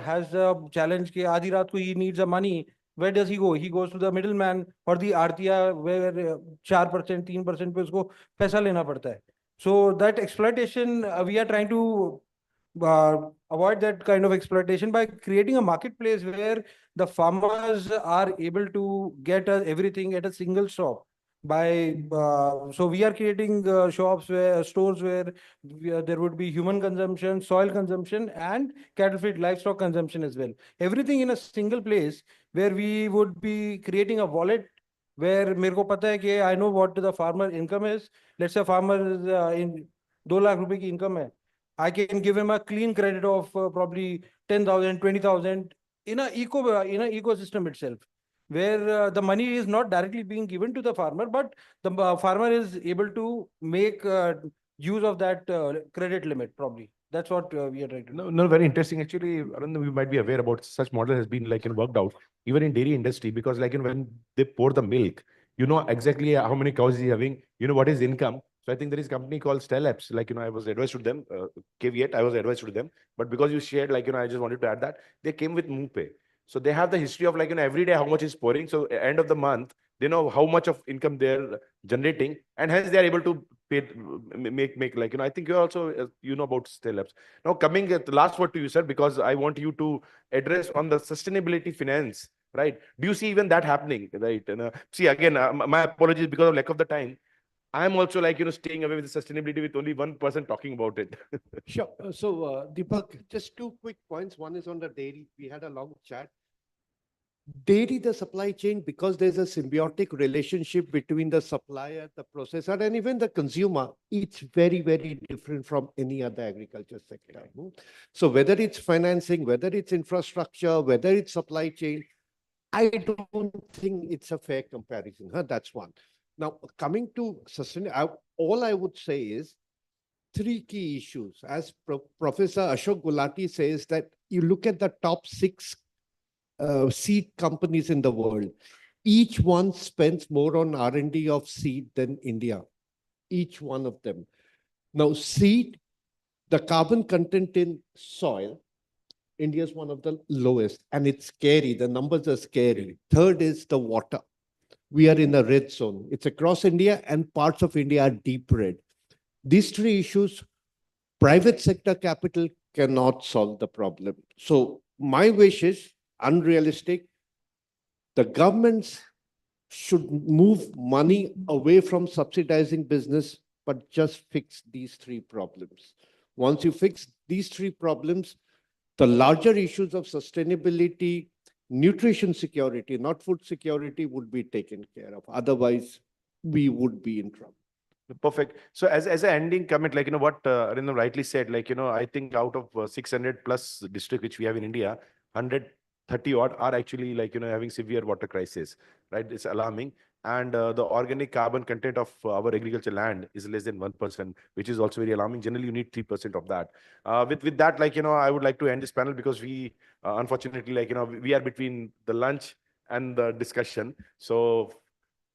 has a challenge कि आधी रात को he needs a money. Where does he go? He goes to the middleman or the आड़तिया where 4% 3% पे उसको पैसा लेना पड़ता है. So that exploitation we are trying to avoid that kind of exploitation by creating a marketplace where the farmers are able to get everything at a single shop. So we are creating shops where stores where there would be human consumption, soil consumption, and cattle feed livestock consumption as well. Everything in a single place where we would be creating a wallet where मेरे को पता है कि I know what the farmer income is. Let's say farmer is in 2 lakh रुपए की income है. I can give him a clean credit of probably 10,000, 20,000 in a ecosystem itself, where the money is not directly being given to the farmer, but the farmer is able to make use of that credit limit probably. That's what we are trying to do. No, very interesting. Actually, Arun, you might be aware about such model has been worked out even in dairy industry, because when they pour the milk, you know exactly how many cows he's having, you know what is income. So I think there is a company called Stellapps, I was advised to them, caveat, I was advised to them, but because you shared, I just wanted to add that they came with Moonpay. So they have the history of every day how much is pouring. So end of the month, they know how much of income they're generating, and hence they are able to pay, make I think you also you know about Stellapps. Now coming at the last word to you, sir, because I want you to address on the sustainability finance, right? Do you see even that happening, right? And see again, my apologies because of lack of the time. I'm also staying away with the sustainability with only one person talking about it. Sure. So Deepak, just 2 quick points. One is on the dairy. We had a long chat. Dairy, the supply chain, because there's a symbiotic relationship between the supplier, the processor, and even the consumer, it's very, very different from any other agriculture sector. So whether it's financing, whether it's infrastructure, whether it's supply chain, I don't think it's a fair comparison. That's one. Now, coming to sustainability, all I would say is 3 key issues. As Professor Ashok Gulati says, that you look at the top 6 seed companies in the world. Each one spends more on R&D of seed than India. Each one of them. Now, seed, the carbon content in soil, India is one of the lowest, and it's scary. The numbers are scary. Third is the water. We are in a red zone. It's across India, and parts of India are deep red. These 3 issues, private sector capital cannot solve the problem. So my wish is unrealistic. The governments should move money away from subsidizing business, but just fix these 3 problems. Once you fix these 3 problems, the larger issues of sustainability, nutrition security, not food security, would be taken care of. Otherwise, we would be in trouble. Perfect. So as an ending comment, what Arindam rightly said, I think out of 600 plus districts which we have in India, 130 odd are actually having severe water crisis, right? It's alarming. And the organic carbon content of our agriculture land is less than 1%, which is also very alarming. Generally, you need 3% of that. With that, I would like to end this panel because we, unfortunately, we are between the lunch and the discussion. So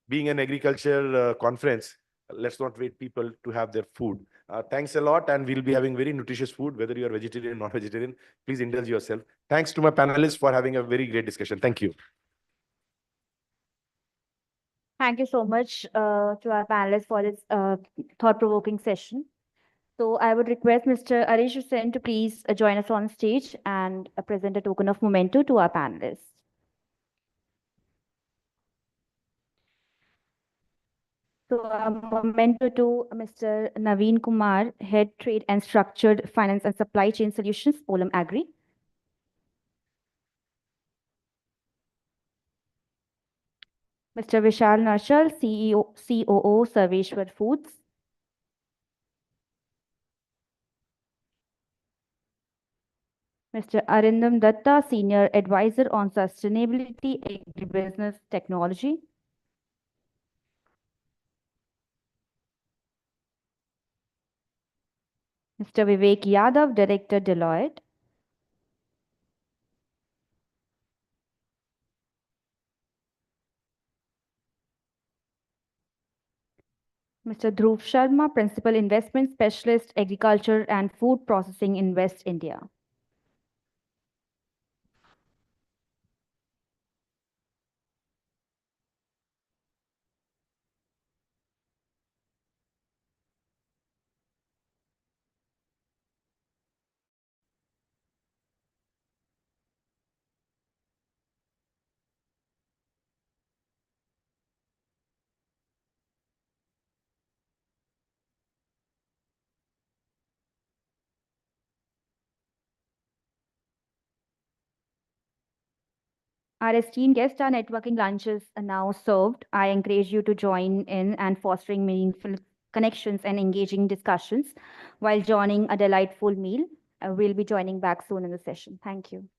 being an agriculture conference, let's not wait people to have their food. Thanks a lot, and we'll be having very nutritious food, whether you're vegetarian or non-vegetarian. Please indulge yourself. Thanks to my panelists for having a very great discussion. Thank you. Thank you so much to our panelists for this thought-provoking session. So I would request Mr. Arish Hussain to please join us on stage and present a token of memento to our panelists. So a memento to Mr. Naveen Kumar, Head Trade and Structured Finance and Supply Chain Solutions, Olam Agri. Mr. Vishal Narshal, COO, Sarveshwar Foods. Mr. Arindam Datta, Senior Advisor on Sustainability Agribusiness Technology. Mr. Vivek Yadav, Director, Deloitte. Mr. Dhruv Sharma, Principal Investment Specialist, Agriculture and Food Processing in West India. Our esteemed guests, our networking lunches are now served. I encourage you to join in and fostering meaningful connections and engaging discussions while joining a delightful meal. We'll be joining back soon in the session. Thank you.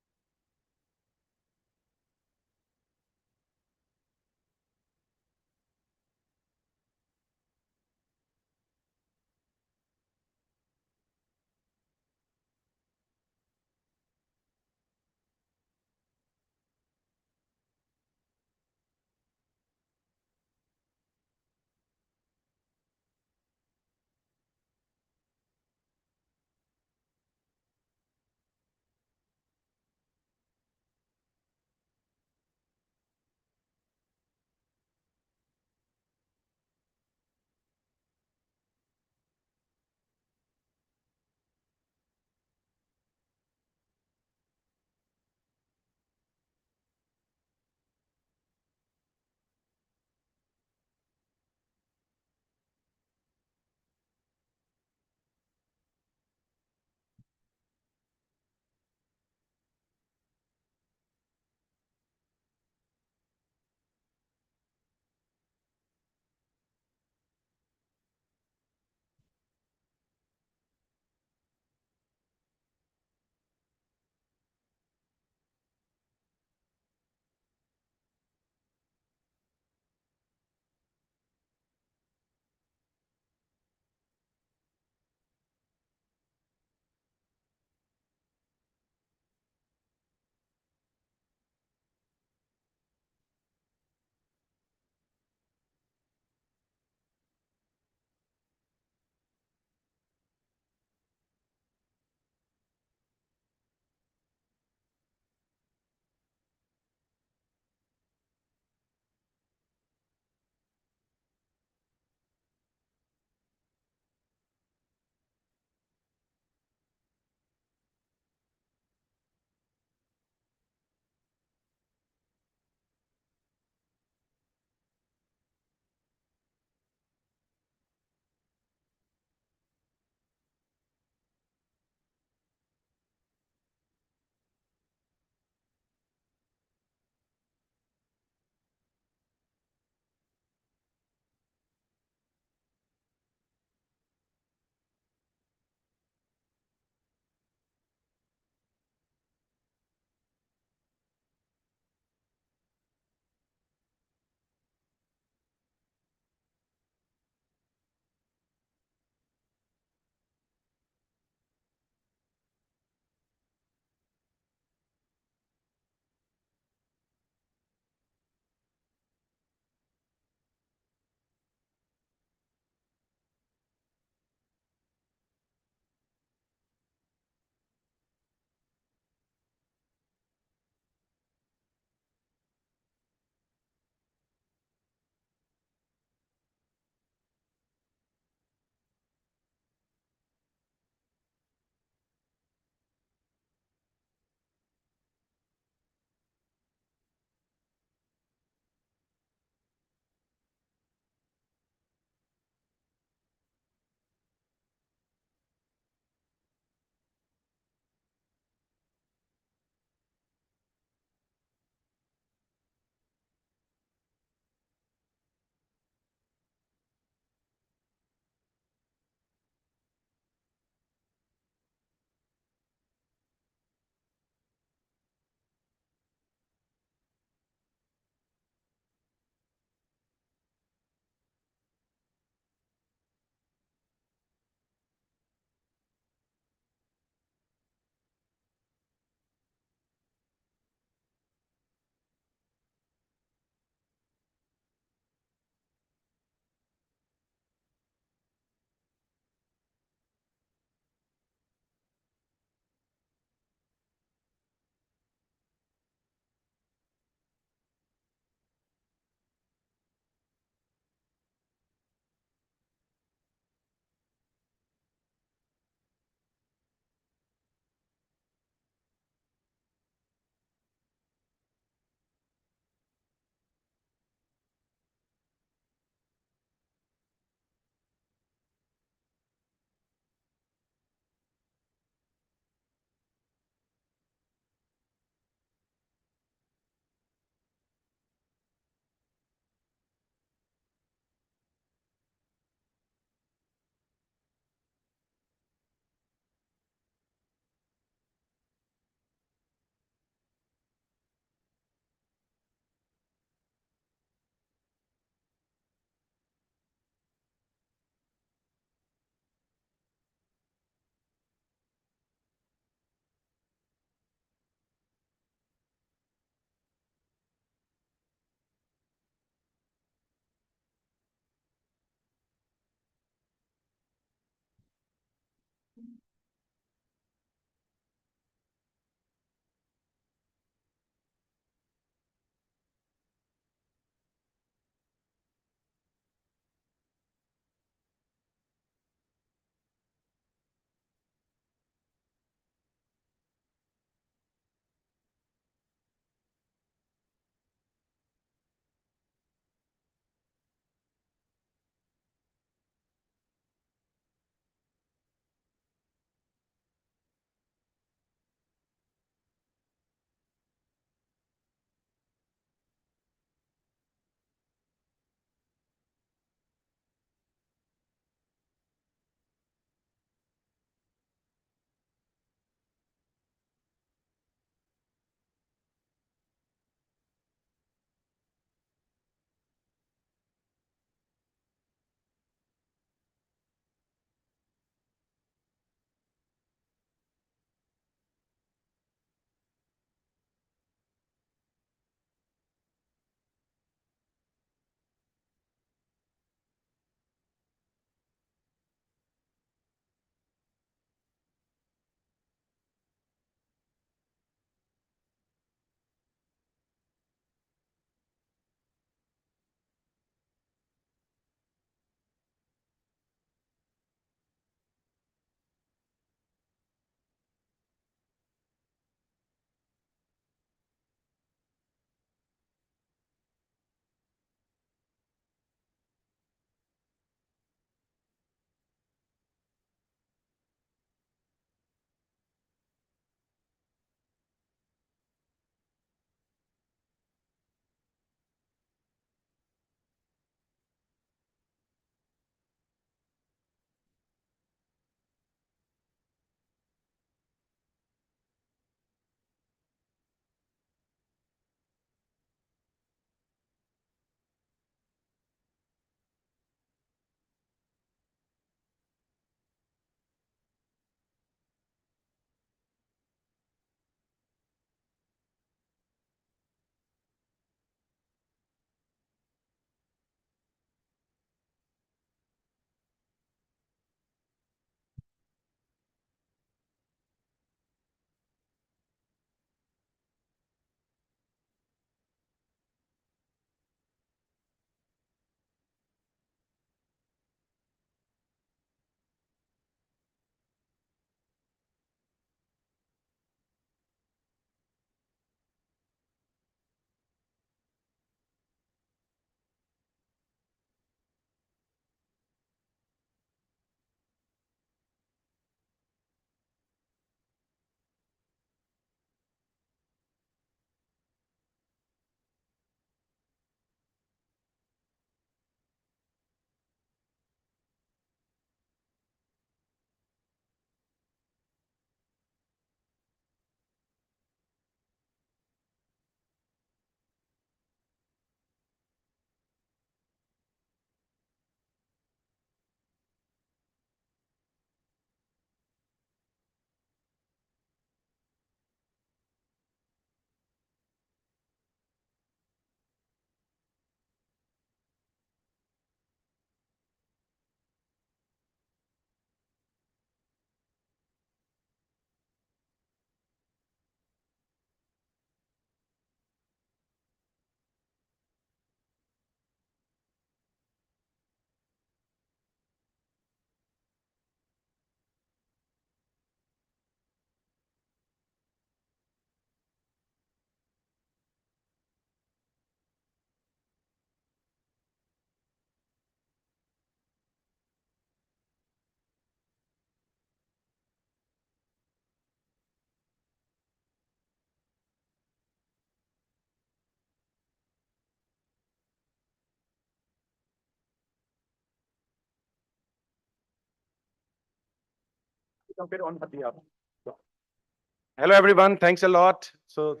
Hello, everyone. Thanks a lot. So,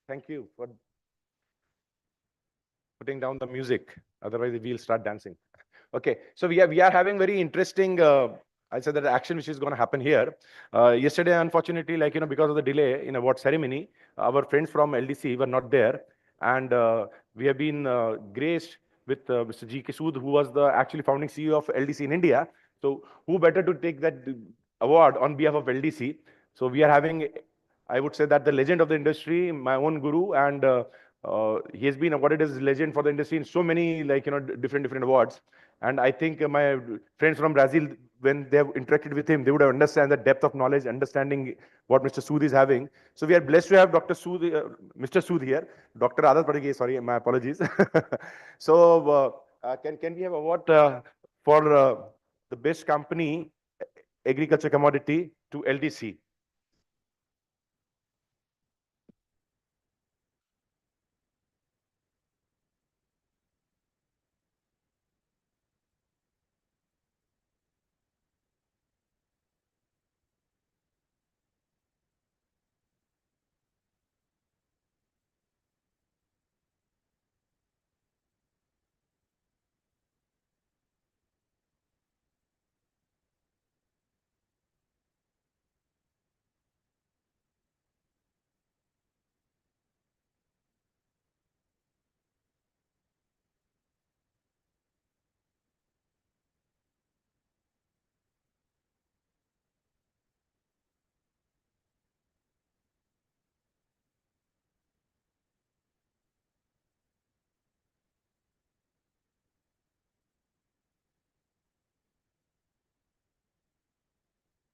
thank you for putting down the music. Otherwise, we'll start dancing. Okay, so we are having very interesting. I said that action which is going to happen here. Yesterday, unfortunately, because of the delay in award ceremony, our friends from LDC were not there, and we have been graced with Mr. G. K. Sood, who was the actually founding CEO of LDC in India. So, who better to take that award on behalf of LDC? So, we are having, I would say that the legend of the industry, my own guru, and he has been awarded as legend for the industry in so many different awards. And I think my friends from Brazil, when they have interacted with him, they would understand the depth of knowledge, understanding what Mr. Sood is having. So we are blessed to have Dr. Sood, Mr. Sood here. Dr. Adat Padage, sorry, my apologies. So can we have award for the best company, agriculture commodity to LDC?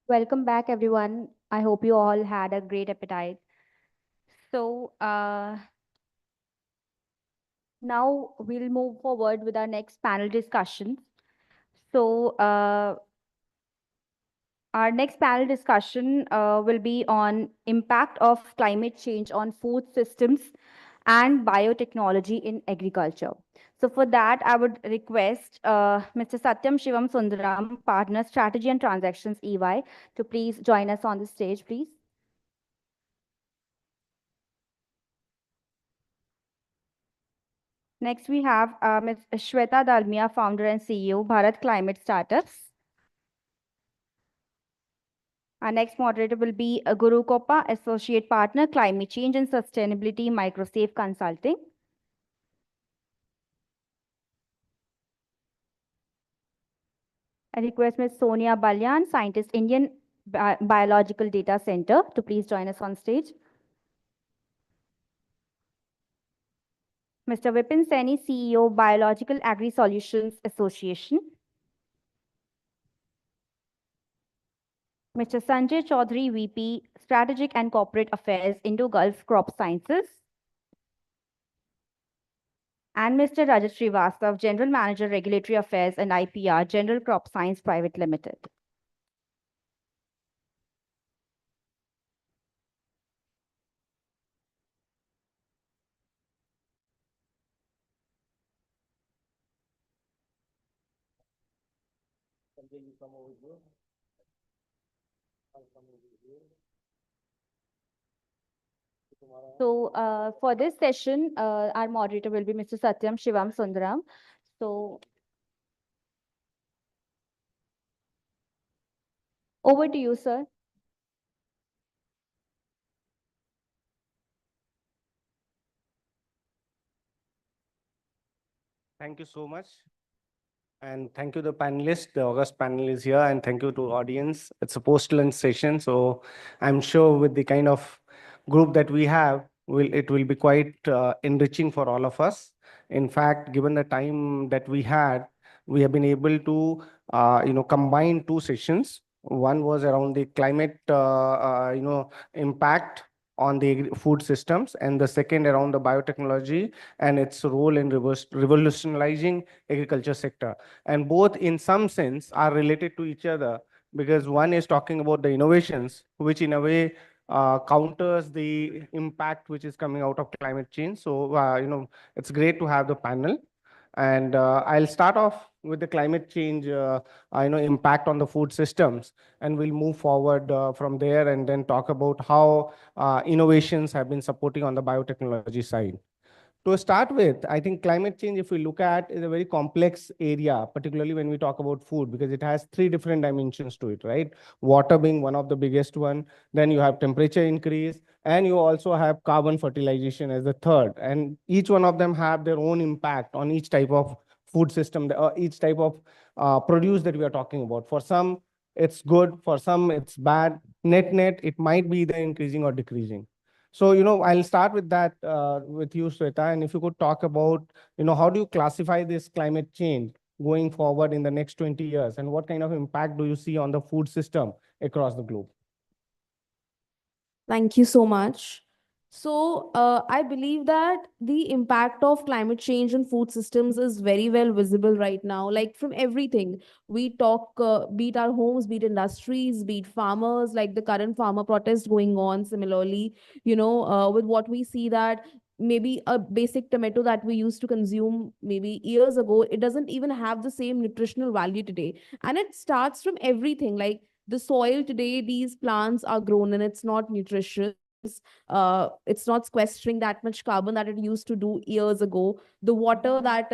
Welcome back, everyone. I hope you all had a great appetite. So now we'll move forward with our next panel discussion. So our next panel discussion will be on impact of climate change on food systems and biotechnology in agriculture. So for that, I would request Mr. Satyam Shivam Sundaram, Partner Strategy and Transactions EY, to please join us on the stage, please. Next, we have Ms. Shweta Dalmia, Founder and CEO, Bharat Climate Startups. Our next moderator will be Guru Kopa, Associate Partner, Climate Change and Sustainability, Microsafe Consulting. I request Ms. Sonia Balyan, Scientist, Indian Biological Data Center, to please join us on stage. Mr. Vipin Saini, CEO, Biological Agri Solutions Association. Mr. Sanjay Chaudhary, VP, Strategic and Corporate Affairs, Indo-Gulf Crop Sciences. And Mr. Rajat Srivastav, General Manager, Regulatory Affairs and IPR, General Crop Science Private Limited. So for this session, our moderator will be Mr. Satyam Shivam Sundaram. So over to you, sir. Thank you so much. And thank you, the panelists. The August panel is here, and thank you to audience. It's a post-lunch session, so I'm sure with the kind of group that we have, it will be quite enriching for all of us. In fact, given the time that we had, we have been able to combine two sessions. One was around the climate impact on the food systems, and the second around the biotechnology and its role in revolutionizing agriculture sector. And both in some sense are related to each other, because one is talking about the innovations, which in a way counters the impact which is coming out of climate change. So, it's great to have the panel. And I'll start off with the climate change, impact on the food systems, and we'll move forward from there and then talk about how innovations have been supporting on the biotechnology side. To start with, I think climate change, if we look at, is a very complex area, particularly when we talk about food, because it has three different dimensions to it, right? Water being one of the biggest one, then you have temperature increase, and you also have carbon fertilization as the third. And each one of them have their own impact on each type of food system, or each type of produce that we are talking about. For some, it's good. For some, it's bad. Net, it might be either increasing or decreasing. So, I'll start with that with you, Sweta. And if you could talk about, how do you classify this climate change going forward in the next 20 years? And what kind of impact do you see on the food system across the globe? Thank you so much. So, I believe that the impact of climate change on food systems is very well visible right now. Like from everything we talk, be it our homes, be it industries, be it farmers, like the current farmer protest going on. Similarly, with what we see that maybe a basic tomato that we used to consume maybe years ago, it doesn't even have the same nutritional value today. And it starts from everything like the soil today these plants are grown and it's not nutritious. It's not sequestering that much carbon that it used to do years ago. The water that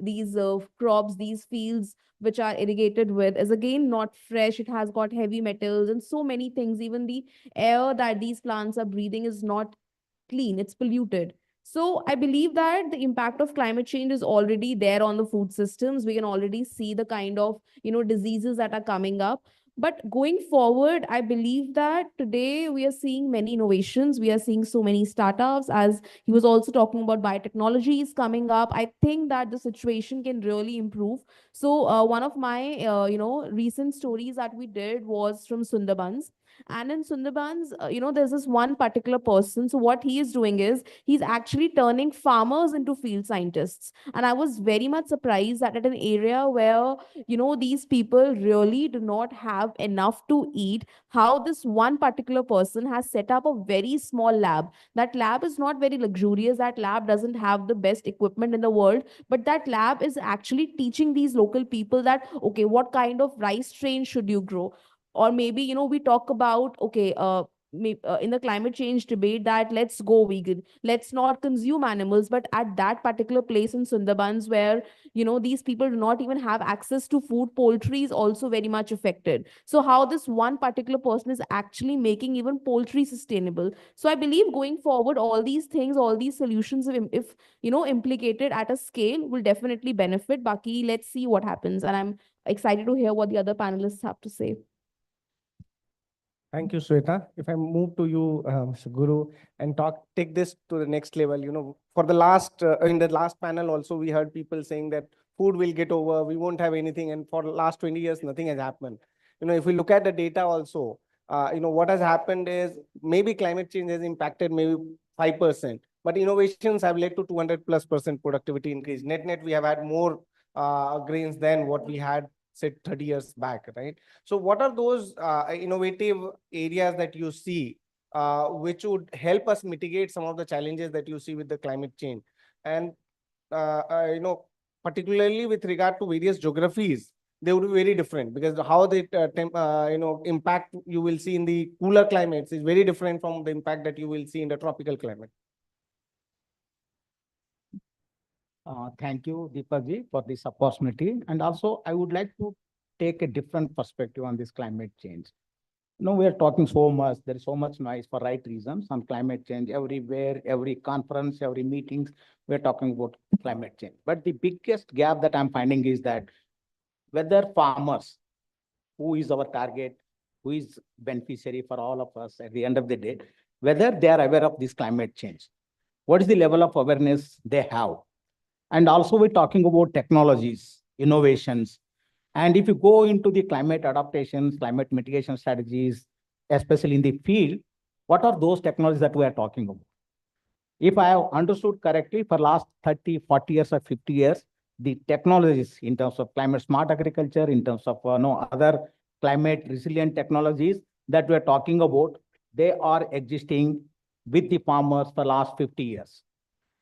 these crops, these fields which are irrigated with is again not fresh. It has got heavy metals and so many things. Even the air that these plants are breathing is not clean, it's polluted. So I believe that the impact of climate change is already there on the food systems. We can already see the kind of diseases that are coming up. But going forward, I believe that today we are seeing many innovations. We are seeing so many startups. As he was also talking about biotechnologies coming up, I think that the situation can really improve. So one of my recent stories that we did was from Sundarbans. And in Sundarbans, there's this one particular person. So what he is doing is he's actually turning farmers into field scientists. And I was very much surprised that at an area where, these people really do not have enough to eat, how this one particular person has set up a very small lab. That lab is not very luxurious. That lab doesn't have the best equipment in the world, but that lab is actually teaching these local people that, okay, what kind of rice strain should you grow? Or maybe we talk about, okay, in the climate change debate, that let's go vegan, let's not consume animals. But at that particular place in Sundarbans where these people do not even have access to food, poultry is also very much affected. So how this one particular person is actually making even poultry sustainable. So I believe going forward, all these things, all these solutions, if implicated at a scale, will definitely benefit Baki. Let's see what happens, and I'm excited to hear what the other panelists have to say. Thank you, Sweta. If I move to you, Mr. Guru, and take this to the next level, for the last, in the last panel also, we heard people saying that food will get over, we won't have anything. And for the last 20 years, nothing has happened. If we look at the data also, what has happened is maybe climate change has impacted maybe 5%, but innovations have led to 200+% productivity increase. Net, we have had more grains than what we had, say, 30 years back, right? So what are those innovative areas that you see which would help us mitigate some of the challenges that you see with the climate change? And, particularly with regard to various geographies, they would be very different, because how they impact you will see in the cooler climates is very different from the impact that you will see in the tropical climate. Thank you, Deepak ji, for this opportunity. And also, I would like to take a different perspective on this climate change. We are talking so much, there is so much noise for right reasons on climate change. Everywhere, every conference, every meetings, we're talking about climate change. But the biggest gap that I'm finding is that whether farmers, who is our target, who is beneficiary for all of us at the end of the day, whether they are aware of this climate change, what is the level of awareness they have? And also we're talking about technologies, innovations. And if you go into the climate adaptations, climate mitigation strategies, especially in the field, what are those technologies that we are talking about? If I have understood correctly, for last 30, 40 years or 50 years, the technologies in terms of climate smart agriculture, in terms of other climate resilient technologies that we are talking about, they are existing with the farmers for last 50 years.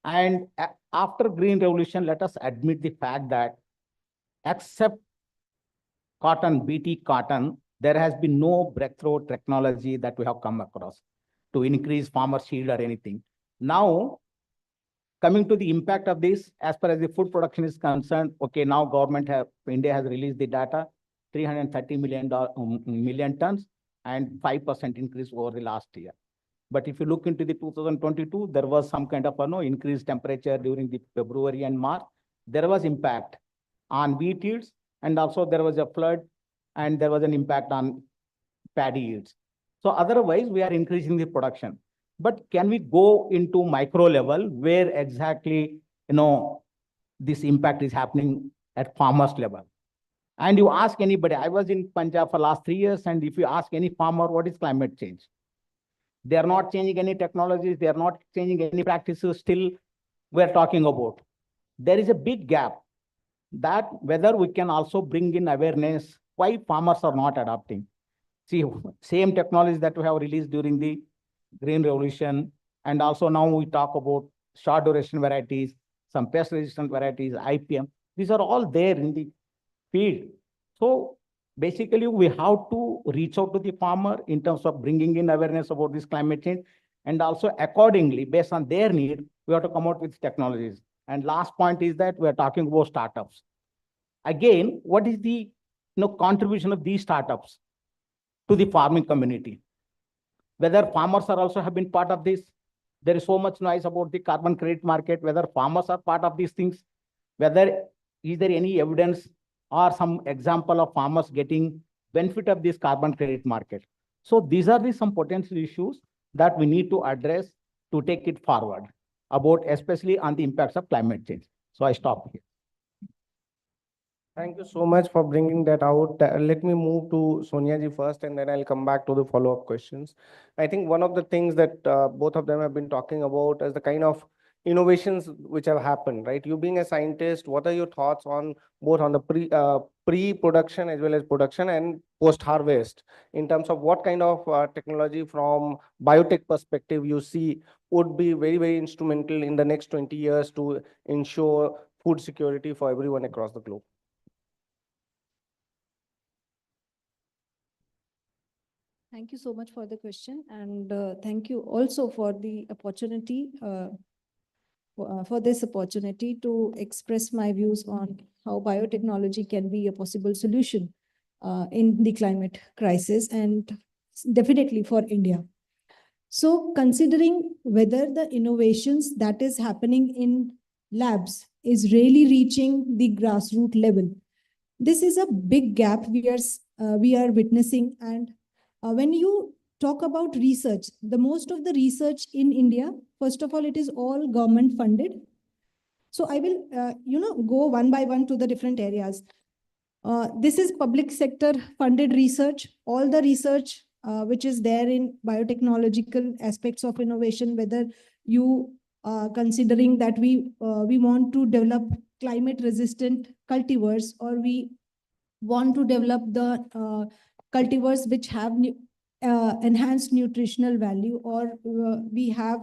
And after Green Revolution, let us admit the fact that except cotton, BT cotton, there has been no breakthrough technology that we have come across to increase farmer yield or anything. Now, coming to the impact of this, as far as the food production is concerned, okay, now India has released the data, 330 million tons and 5% increase over the last year. But if you look into the 2022, there was some kind of increased temperature during the February and March. There was impact on wheat yields, and also there was a flood, and there was an impact on paddy yields. So otherwise, we are increasing the production. But can we go into micro level where exactly this impact is happening at farmers level? And you ask anybody, I was in Punjab for last 3 years, and if you ask any farmer, what is climate change? They are not changing any technologies. They are not changing any practices. Still, we're talking about. There is a big gap that whether we can also bring in awareness why farmers are not adopting. See, same technologies that we have released during the Green Revolution, and also now we talk about short duration varieties, some pest resistant varieties, IPM. These are all there in the field. So basically, we have to reach out to the farmer in terms of bringing in awareness about this climate change, and also accordingly, based on their need, we have to come out with technologies. And last point is that we're talking about startups. Again, what is the contribution of these startups to the farming community? Whether farmers are also have been part of this. There is so much noise about the carbon credit market, whether farmers are part of these things, whether is there any evidence or some example of farmers getting benefit of this carbon credit market. So these are some potential issues that we need to address to take it forward about, especially on the impacts of climate change. So I stop here. Thank you so much for bringing that out. Let me move to Sonia ji first, and then I'll come back to the follow-up questions. I think one of the things that both of them have been talking about is the kind of innovations which have happened, right? You being a scientist, what are your thoughts on both on the pre-production as well as production and post-harvest in terms of what kind of technology from biotech perspective you see would be very, very instrumental in the next 20 years to ensure food security for everyone across the globe? Thank you so much for the question, and thank you also for the opportunity, for this opportunity to express my views on how biotechnology can be a possible solution in the climate crisis, and definitely for India. So considering whether the innovations that is happening in labs is really reaching the grassroots level, this is a big gap we are witnessing. And when you talk about research, the most of the research in India, first of all, it is all government funded. So I will, go one by one to the different areas. This is public sector funded research. All the research which is there in biotechnological aspects of innovation, whether you considering that we want to develop climate resistant cultivars, or we want to develop the cultivars which have enhanced nutritional value, or we have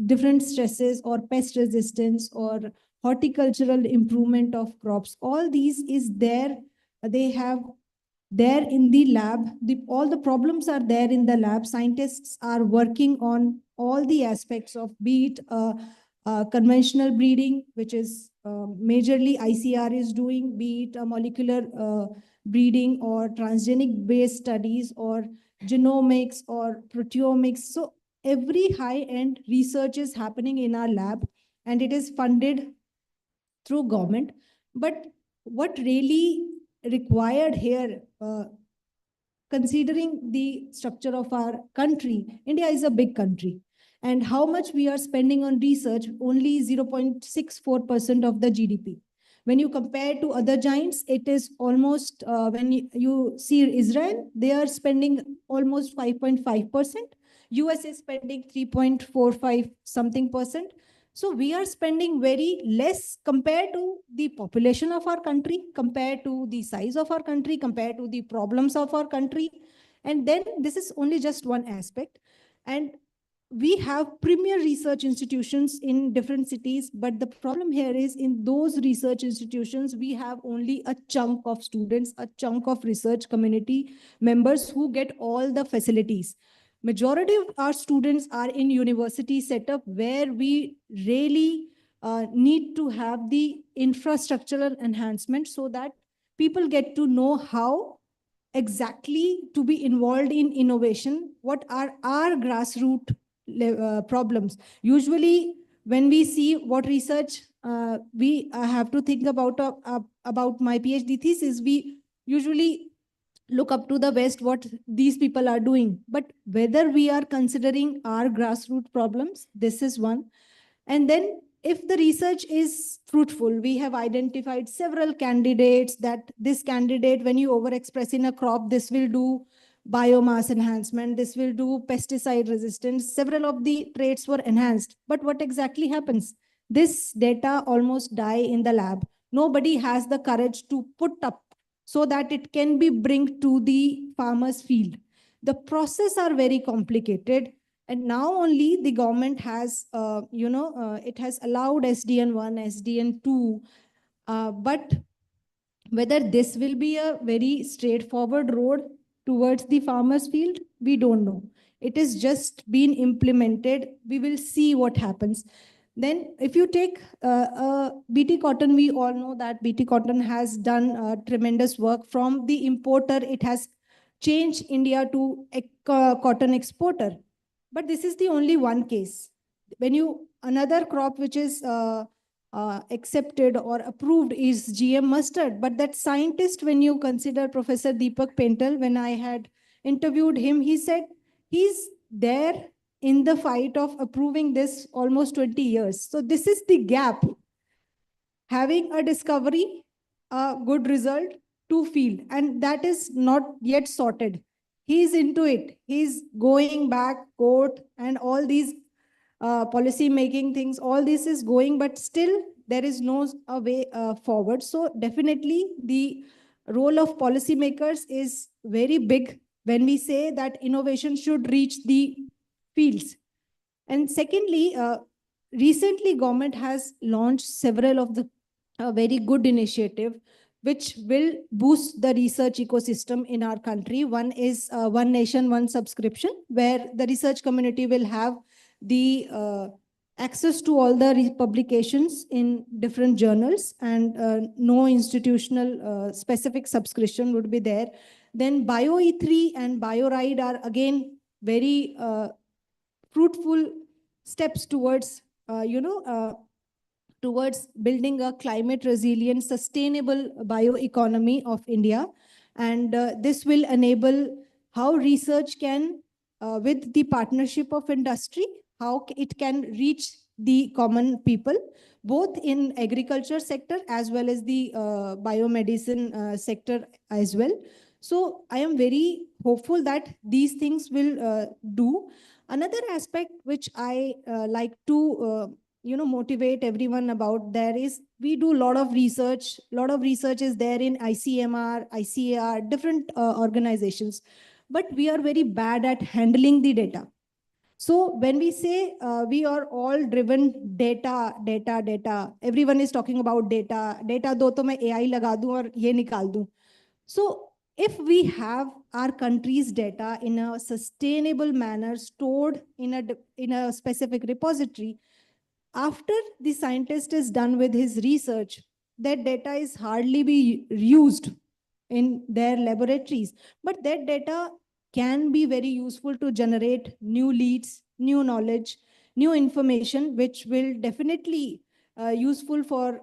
different stresses or pest resistance or horticultural improvement of crops. All these is there. They have there in the lab. All the problems are there in the lab. Scientists are working on all the aspects of, be it conventional breeding, which is majorly ICR is doing, be it a molecular breeding or transgenic based studies or genomics or proteomics. So every high-end research is happening in our lab, and it is funded through government. But what really required here, considering the structure of our country, India is a big country, and how much we are spending on research, only 0.64% of the GDP. When you compare to other giants, it is almost, when you see Israel, they are spending almost 5.5%. US is spending 3.45 something percent. So we are spending very less compared to the population of our country, compared to the size of our country, compared to the problems of our country. And then this is only just one aspect. And we have premier research institutions in different cities, but the problem here is in those research institutions, we have only a chunk of students, a chunk of research community members who get all the facilities. Majority of our students are in university setup where we really need to have the infrastructural enhancement so that people get to know how exactly to be involved in innovation, what are our grassroots problems. Usually, when we see what research we have to think about my PhD thesis, we usually look up to the West, what these people are doing. But whether we are considering our grassroots problems, this is one. And then if the research is fruitful, we have identified several candidates that this candidate, when you overexpress in a crop, this will do biomass enhancement, this will do pesticide resistance. Several of the traits were enhanced. But what exactly happens? This data almost die in the lab. Nobody has the courage to put up so that it can be bring to the farmer's field. The process are very complicated. And now only the government has, it has allowed SDN1, SDN2, but whether this will be a very straightforward road towards the farmer's field, we don't know. It is just been implemented. We will see what happens. Then if you take BT cotton, we all know that BT cotton has done tremendous work. From the importer, it has changed India to a cotton exporter. But this is the only one case. When you, another crop which is accepted or approved is GM mustard. But that scientist, when you consider Professor Deepak Pental, when I had interviewed him, he said he's there in the fight of approving this almost 20 years. So this is the gap. Having a discovery, a good result, to field, and that is not yet sorted. He's into it. He's going back, court, and all these policy making things, all this is going, but still there is no way forward. So definitely the role of policymakers is very big when we say that innovation should reach the fields. And secondly, recently government has launched several of the very good initiative which will boost the research ecosystem in our country. One is One Nation, One Subscription, where the research community will have the access to all the publications in different journals, and no institutional specific subscription would be there. Then BioE3 and BioRide are again very fruitful steps towards, towards building a climate resilient, sustainable bioeconomy of India. And this will enable how research can, with the partnership of industry, how it can reach the common people, both in agriculture sector as well as the biomedicine sector as well. So I am very hopeful that these things will do. Another aspect which I like to motivate everyone about there is, we do a lot of research. A lot of research is there in ICMR, ICAR, different organizations, but we are very bad at handling the data. So when we say we are all driven data, everyone is talking about data. Data do to main AI laga दूं और ये निकाल दूं. So if we have our country's data in a sustainable manner stored in a specific repository, after the scientist is done with his research, that data is hardly be used in their laboratories. But that data can be very useful to generate new leads, new knowledge, new information, which will definitely useful for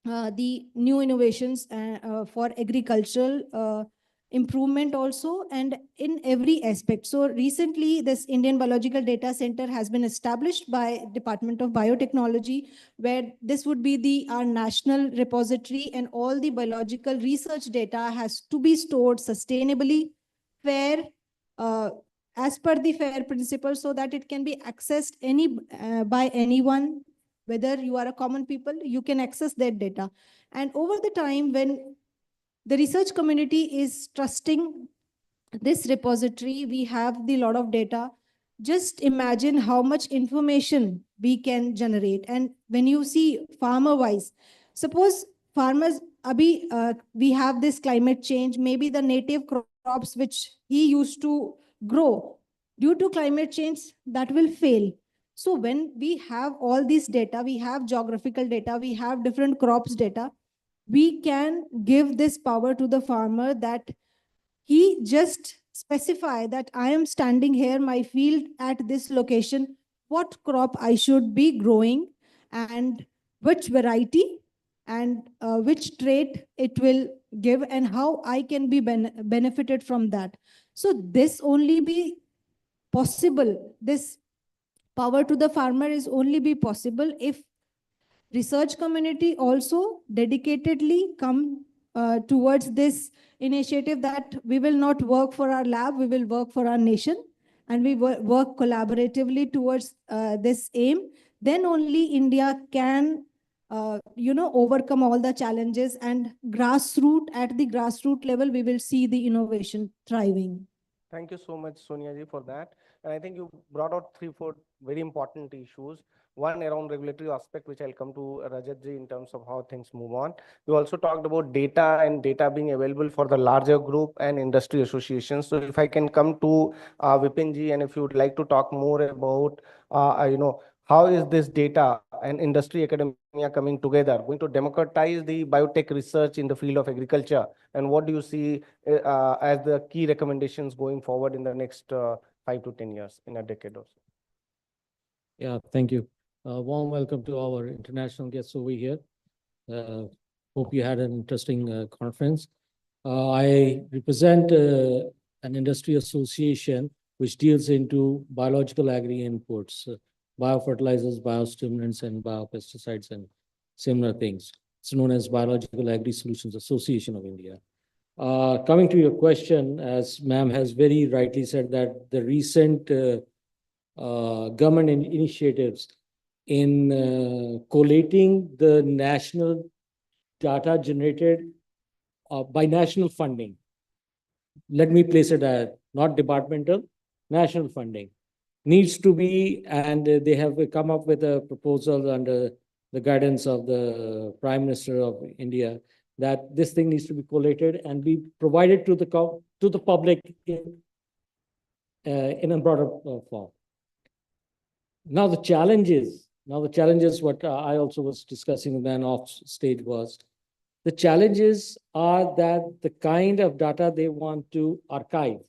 the new innovations for agricultural improvement also, and in every aspect. So recently, this Indian Biological Data Center has been established by Department of Biotechnology, where this would be our national repository, and all the biological research data has to be stored sustainably, fair, as per the FAIR principle, so that it can be accessed by anyone. Whether you are a common people, you can access that data. And over the time, when the research community is trusting this repository, we have the lot of data. just imagine how much information we can generate. And when you see farmer wise, suppose farmers, we have this climate change, maybe the native crops which he used to grow, due to climate change, that will fail. So when we have all this data, we have geographical data, we have different crops data, we can give this power to the farmer, that he just specify that I am standing here, my field at this location, what crop I should be growing, and which variety, and which trait it will give, and how I can be benefited from that. So this only be possible, this power to the farmer is only be possible if research community also dedicatedly come towards this initiative, that we will not work for our lab, we will work for our nation, and we work collaboratively towards this aim. Then only India can overcome all the challenges, and at the grassroots level, we will see the innovation thriving. Thank you so much, Sonia ji, for that. And I think you brought out 3, 4 very important issues. One around regulatory aspect, which I'll come to Rajat ji in terms of how things move on. You also talked about data and data being available for the larger group and industry associations. So if I can come to Vipin ji, and if you would like to talk more about, how is this data and industry academia coming together, going to democratize the biotech research in the field of agriculture? And what do you see as the key recommendations going forward in the next 5 to 10 years, in a decade or so? Yeah, thank you. Warm welcome to our international guests over here. Hope you had an interesting conference. I represent an industry association which deals into biological agri inputs, biofertilizers, biostimulants, and biopesticides, and similar things. It's known as Biological Agri Solutions Association of India. Coming to your question, as ma'am has very rightly said, that the recent government initiatives in collating the national data generated by national funding. Let me place it at not departmental, national funding needs to be, and they have come up with a proposal under the guidance of the Prime Minister of India, that this thing needs to be collated and be provided to the public in a broader form. Now the challenges what I also was discussing then off stage was, the challenges are that the kind of data they want to archive,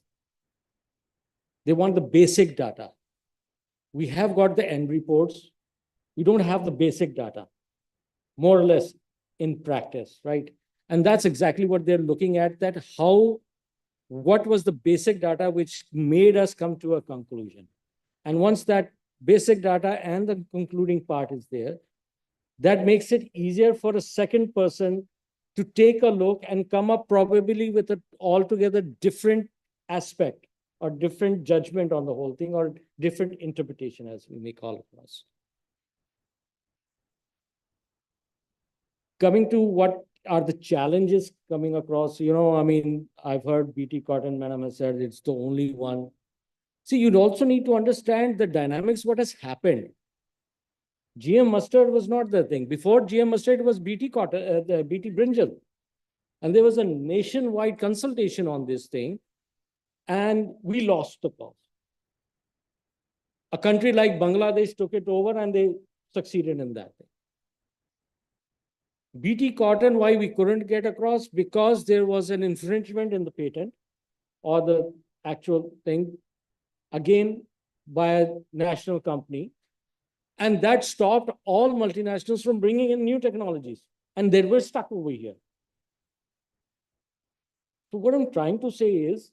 they want the basic data. We have got the end reports. We don't have the basic data, more or less in practice, right? And that's exactly what they're looking at, that what was the basic data which made us come to a conclusion. And once that basic data and the concluding part is there, that makes it easier for a second person to take a look and come up probably with an altogether different aspect or different judgment on the whole thing, or different interpretation, as we may call it. Coming to what are the challenges coming across, I mean, I've heard BT Cotton, madam has said it's the only one. See, you'd also need to understand the dynamics, what has happened. GM mustard was not the thing. Before GM mustard, it was BT cotton, the BT brinjal. And there was a nationwide consultation on this thing, and we lost the cause. A country like Bangladesh took it over and they succeeded in that thing. BT cotton, why we couldn't get across? Because there was an infringement in the patent or the actual thing, again, by a national company. And that stopped all multinationals from bringing in new technologies. And they were stuck over here. So what I'm trying to say is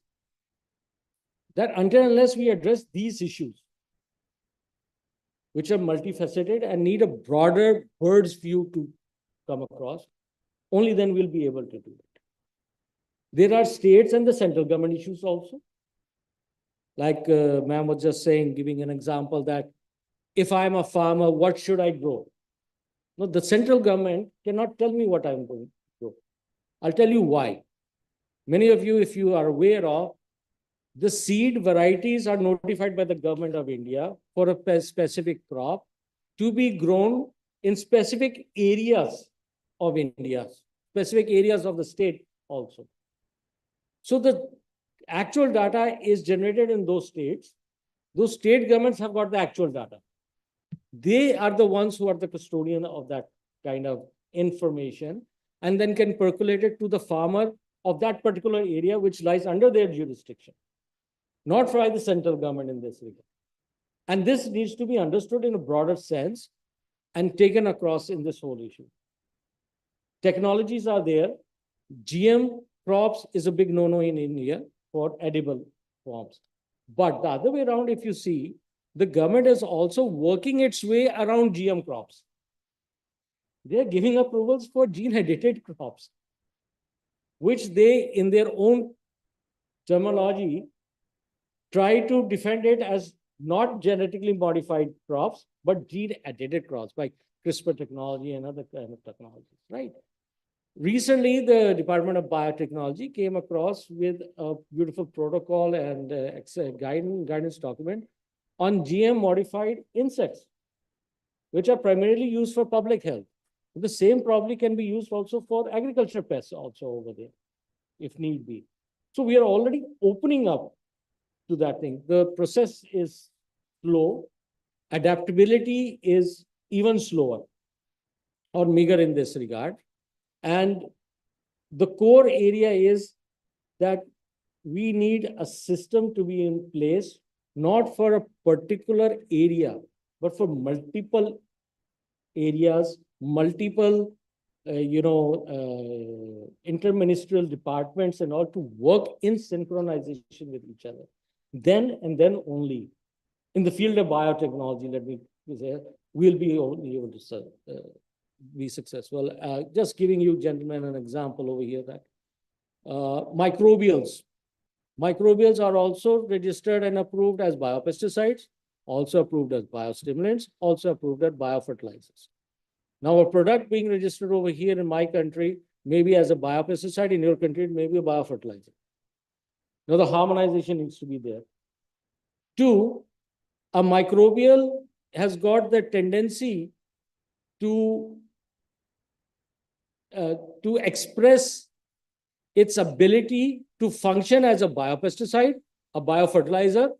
that until unless we address these issues, which are multifaceted and need a broader bird's view to come across, only then we'll be able to do it. There are states and the central government issues also. Like ma'am was just saying, giving an example that if I'm a farmer, what should I grow? No, the central government cannot tell me what I'm going to grow. I'll tell you why. Many of you, if you are aware of, the seed varieties are notified by the government of India for a specific crop to be grown in specific areas of India, specific areas of the state also. So the actual data is generated in those states. Those state governments have got the actual data. They are the ones who are the custodian of that kind of information, and then can percolate it to the farmer of that particular area which lies under their jurisdiction, not by the central government in this regard. And this needs to be understood in a broader sense and taken across in this whole issue. Technologies are there. GM crops is a big no-no in India for edible forms. But the other way around, if you see, the government is also working its way around GM crops. They are giving approvals for gene-edited crops, which they, in their own terminology, try to defend it as not genetically modified crops, but gene-edited crops like CRISPR technology and other kind of technologies, right? Recently, the Department of Biotechnology came across with a beautiful protocol and guidance document on GM-modified insects, which are primarily used for public health. The same probably can be used also for agriculture pests also over there, if need be. So we are already opening up to that thing. The process is slow. Adaptability is even slower or meager in this regard. And the core area is that we need a system to be in place, not for a particular area, but for multiple areas, multiple, interministerial departments and all to work in synchronization with each other. Then and then only in the field of biotechnology, let me say, we'll be able to be successful. Just giving you gentlemen an example over here that microbials are also registered and approved as biopesticides, also approved as biostimulants, also approved as biofertilizers. Now, a product being registered over here in my country, maybe as a biopesticide, in your country, it may be a biofertilizer. Now, the harmonization needs to be there. Two, a microbial has got the tendency to express its ability to function as a biopesticide, a biofertilizer,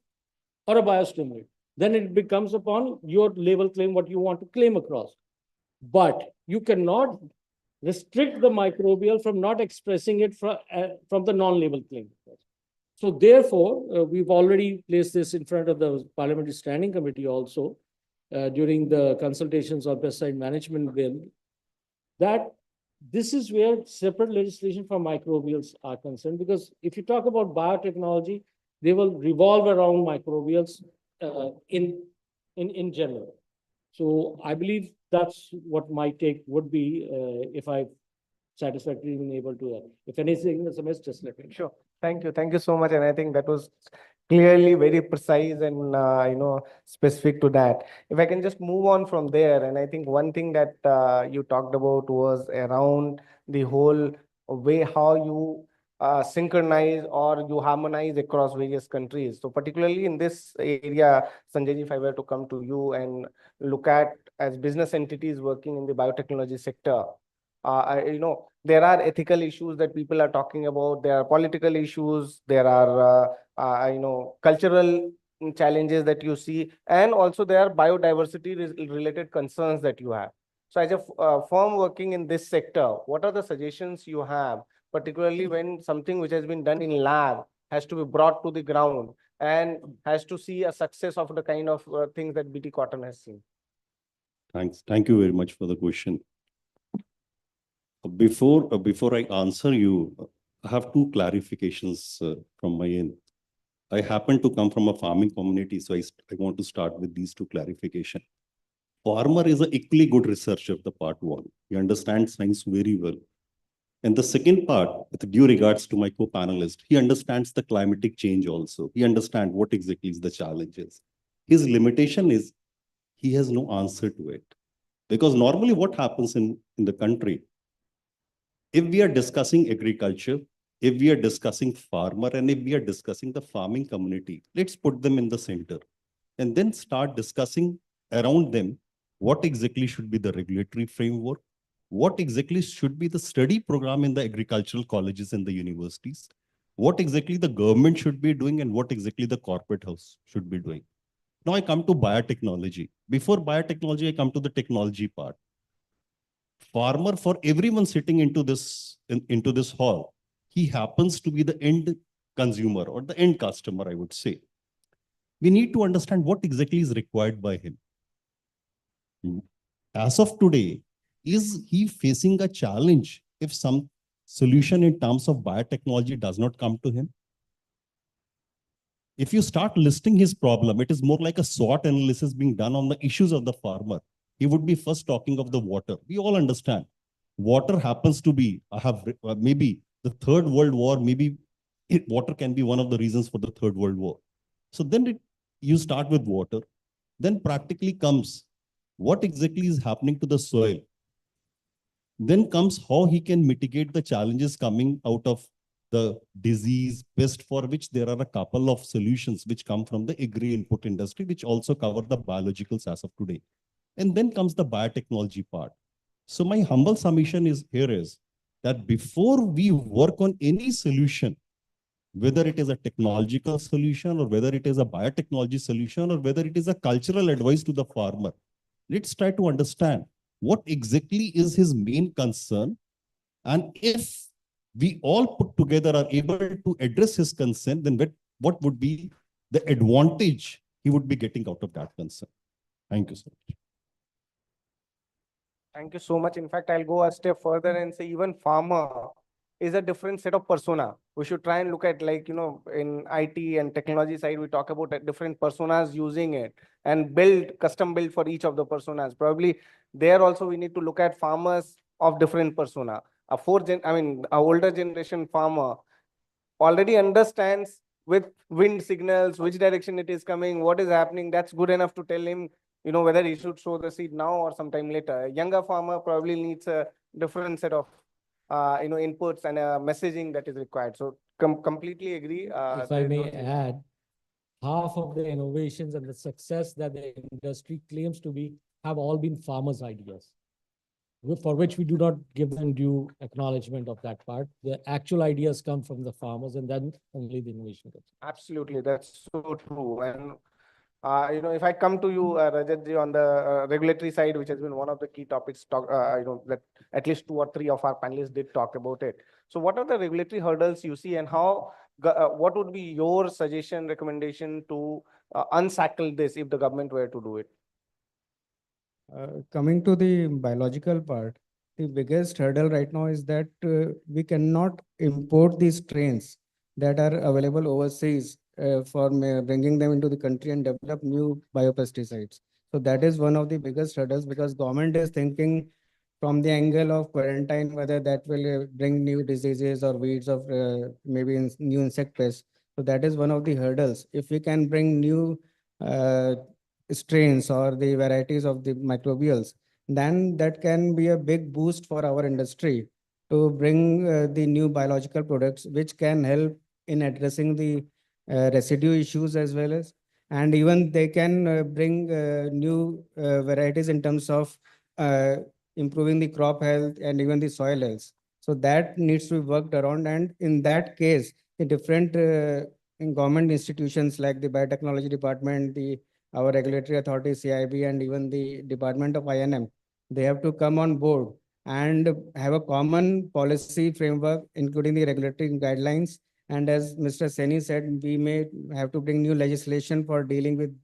or a biostimulant. Then it becomes upon your label claim what you want to claim across. But you cannot restrict the microbial from not expressing it from the non-label claim. So therefore, we've already placed this in front of the Parliamentary Standing Committee also during the consultations on pesticide management bill, that this is where separate legislation for microbials are concerned, because if you talk about biotechnology, they will revolve around microbials in general. So I believe that's what my take would be if I've satisfactorily been able to. If anything is amiss, just let me know. Sure. Thank you. Thank you so much. And I think that was clearly very precise and specific to that. If I can just move on from there, and I think one thing that you talked about was around the whole way how you synchronize or you harmonize across various countries. So particularly in this area, Sanjay, if I were to come to you and look at as business entities working in the biotechnology sector, there are ethical issues that people are talking about. There are political issues. There are, cultural challenges that you see, and also there are biodiversity related concerns that you have. So as a firm working in this sector, what are the suggestions you have, particularly when something which has been done in lab has to be brought to the ground and has to see a success of the kind of things that BT Cotton has seen? Thanks. Thank you very much for the question. Before I answer you, I have two clarifications from my end. I happen to come from a farming community, so I want to start with these two clarifications. Farmer is an equally good researcher of the part one. He understands science very well. And the second part, with due regards to my co-panelist, he understands the climatic change also. He understands what exactly is the challenges. His limitation is he has no answer to it. Because normally what happens in the country, if we are discussing agriculture, if we are discussing farmer and if we are discussing the farming community, let's put them in the center and then start discussing around them what exactly should be the regulatory framework, what exactly should be the study program in the agricultural colleges and the universities, what exactly the government should be doing and what exactly the corporate house should be doing. Now I come to biotechnology. Before biotechnology, I come to the technology part. Farmer, for everyone sitting into into this hall, he happens to be the end consumer or the end customer, I would say. We need to understand what exactly is required by him. As of today, is he facing a challenge if some solution in terms of biotechnology does not come to him? If you start listing his problem, it is more like a SWOT analysis being done on the issues of the farmer. He would be first talking of the water. We all understand. Water happens to be, maybe the Third World War, maybe water can be one of the reasons for the Third World War. So then you start with water, then practically comes what exactly is happening to the soil. Then comes how he can mitigate the challenges coming out of the disease, pest, for which there are a couple of solutions which come from the agri input industry, which also cover the biologicals as of today. And then comes the biotechnology part. So my humble submission is that before we work on any solution, whether it is a technological solution or whether it is a biotechnology solution or whether it is a cultural advice to the farmer, let's try to understand what exactly is his main concern. And if we all put together are able to address his concern, then what would be the advantage he would be getting out of that concern? Thank you so much. Thank you so much. In fact, I'll go a step further and say even farmer is a different set of persona. We should try and look at, like, in IT and technology side, we talk about different personas using it and custom build for each of the personas. Probably there also we need to look at farmers of different persona. A older generation farmer already understands with wind signals, which direction it is coming, what is happening. That's good enough to tell him, whether he should sow the seed now or sometime later. A younger farmer probably needs a different set of, inputs and messaging that is required. So completely agree. If I may add, half of the innovations and the success that the industry claims to be have all been farmers' ideas, for which we do not give them due acknowledgement of that part. The actual ideas come from the farmers and then only the innovation comes. Absolutely, that's so true. And if I come to you, Rajatji, on the regulatory side, which has been one of the key topics, that at least 2 or 3 of our panelists did talk about it. So what are the regulatory hurdles you see, and what would be your suggestion, recommendation to unshackle this if the government were to do it? Coming to the biological part, the biggest hurdle right now is that we cannot import these strains that are available overseas for bringing them into the country and develop new biopesticides. So that is one of the biggest hurdles, because government is thinking from the angle of quarantine, whether that will bring new diseases or weeds of maybe new insect pests. So that is one of the hurdles. If we can bring new strains or the varieties of the microbials, then that can be a big boost for our industry to bring the new biological products, which can help in addressing the residue issues as well as, and even they can bring new varieties in terms of improving the crop health and even the soil health. So that needs to be worked around. And in that case, the different in government institutions like the biotechnology department, our regulatory authority, CIB, and even the Department of INM, they have to come on board and have a common policy framework, including the regulatory guidelines. And as Mr. Seni said, we may have to bring new legislation for dealing with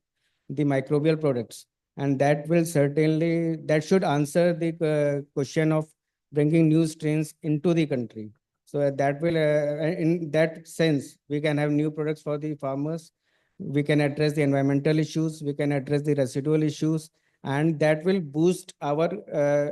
the microbial products. And that will certainly, that should answer the question of bringing new strains into the country. So that will, in that sense, we can have new products for the farmers. We can address the environmental issues, we can address the residual issues, and that will boost our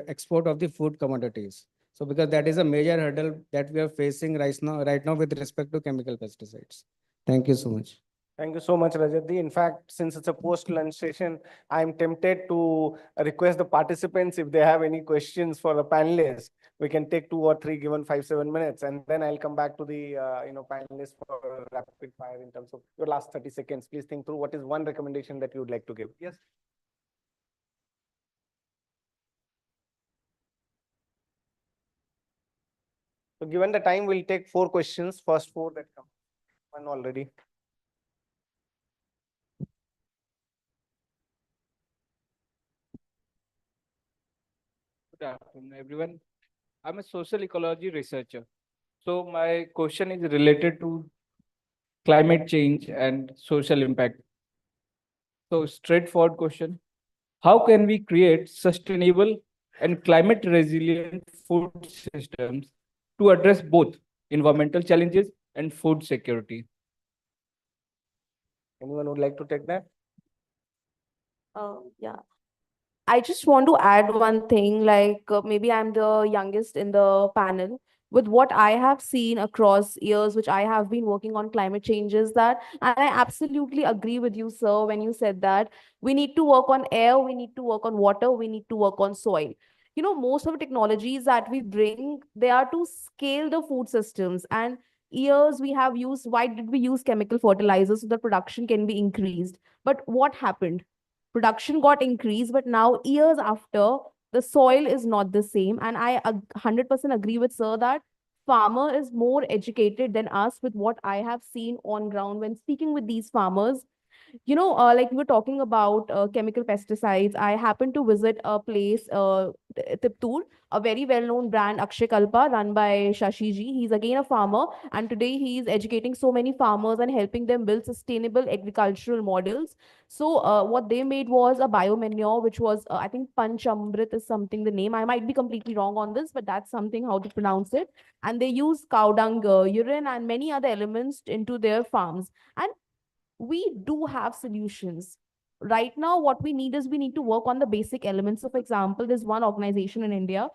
export of the food commodities. So because that is a major hurdle that we are facing right now with respect to chemical pesticides. Thank you so much. Thank you so much, Rajatji. In fact, since it's a post-lunch session, I'm tempted to request the participants if they have any questions for the panelists. we can take 2 or 3 given 5-7 minutes, and then I'll come back to the panelists for rapid fire in terms of your last 30 seconds. Please think through what is one recommendation that you would like to give. Yes. So given the time, we'll take 4 questions. First 4 that come. One already. Good afternoon, everyone. I'm a social ecology researcher. So my question is related to climate change and social impact. So straightforward question. How can we create sustainable and climate resilient food systems to address both environmental challenges and food security? Anyone would like to take that? Yeah. I just want to add one thing, like maybe I'm the youngest in the panel. With what I have seen across years, which I have been working on climate changes, that, and I absolutely agree with you, sir, when you said that we need to work on air, we need to work on water, we need to work on soil. You know, most of the technologies that we bring, they are to scale the food systems. And years we have used, why did we use chemical fertilizers so the production can be increased? But what happened? Production got increased, but now years after, the soil is not the same. And I 100% agree with sir that farmer is more educated than us. With what I have seen on ground when speaking with these farmers, you know, like we were talking about chemical pesticides. I happened to visit a place, Tiptur, a very well-known brand, Akshay Kalpa, run by Shashi ji. He's again a farmer, and today he is educating so many farmers and helping them build sustainable agricultural models. So what they made was a biomanure, which was, I think Panchamrit is something the name. I might be completely wrong on this, but that's something how to pronounce it. And they use cow dung, urine, and many other elements into their farms. And we do have solutions. Right now, what we need is we need to work on the basic elements. So, for example, there's one organization in India,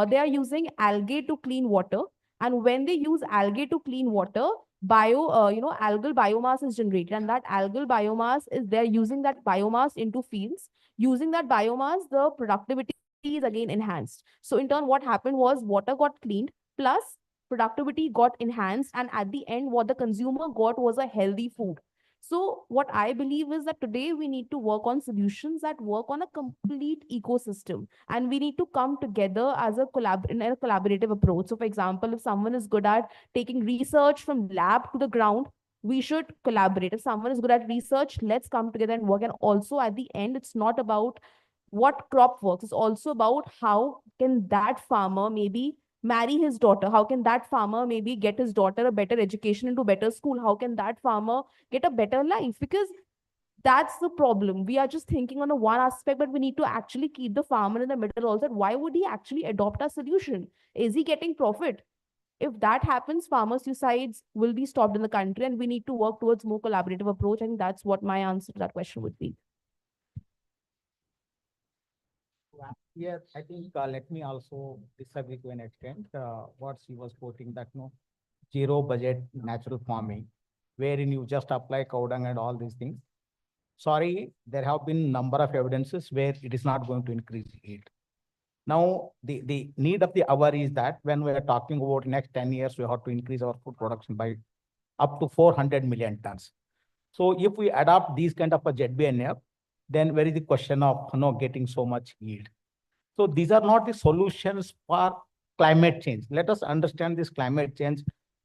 they are using algae to clean water. And when they use algae to clean water, algal biomass is generated. And that algal biomass is, they're using that biomass into fields. Using that biomass, the productivity is again enhanced. So, in turn, what happened was water got cleaned, plus productivity got enhanced. And at the end, what the consumer got was a healthy food. So what I believe is that today we need to work on solutions that work on a complete ecosystem, and we need to come together as a in a collaborative approach. So for example, if someone is good at taking research from lab to the ground, we should collaborate. If someone is good at research, let's come together and work. And also at the end, it's not about what crop works. It's also about how can that farmer maybe marry his daughter? How can that farmer maybe get his daughter a better education into better school? How can that farmer get a better life? Because that's the problem. We are just thinking on a one aspect, but we need to actually keep the farmer in the middle also. Why would he actually adopt our solution? Is he getting profit? If that happens, farmer suicides will be stopped in the country, and we need to work towards more collaborative approach. I think that's what my answer to that question would be. Yes, I think let me also disagree to an extent. What she was quoting that no zero budget natural farming, wherein you just apply cow dung and all these things. Sorry, there have been number of evidences where it is not going to increase yield. Now, the need of the hour is that when we are talking about next 10 years, we have to increase our food production by up to 400 million tons. So if we adopt these kind of a ZBNF, then where is the question of getting so much yield? So these are not the solutions for climate change. Let us understand this climate change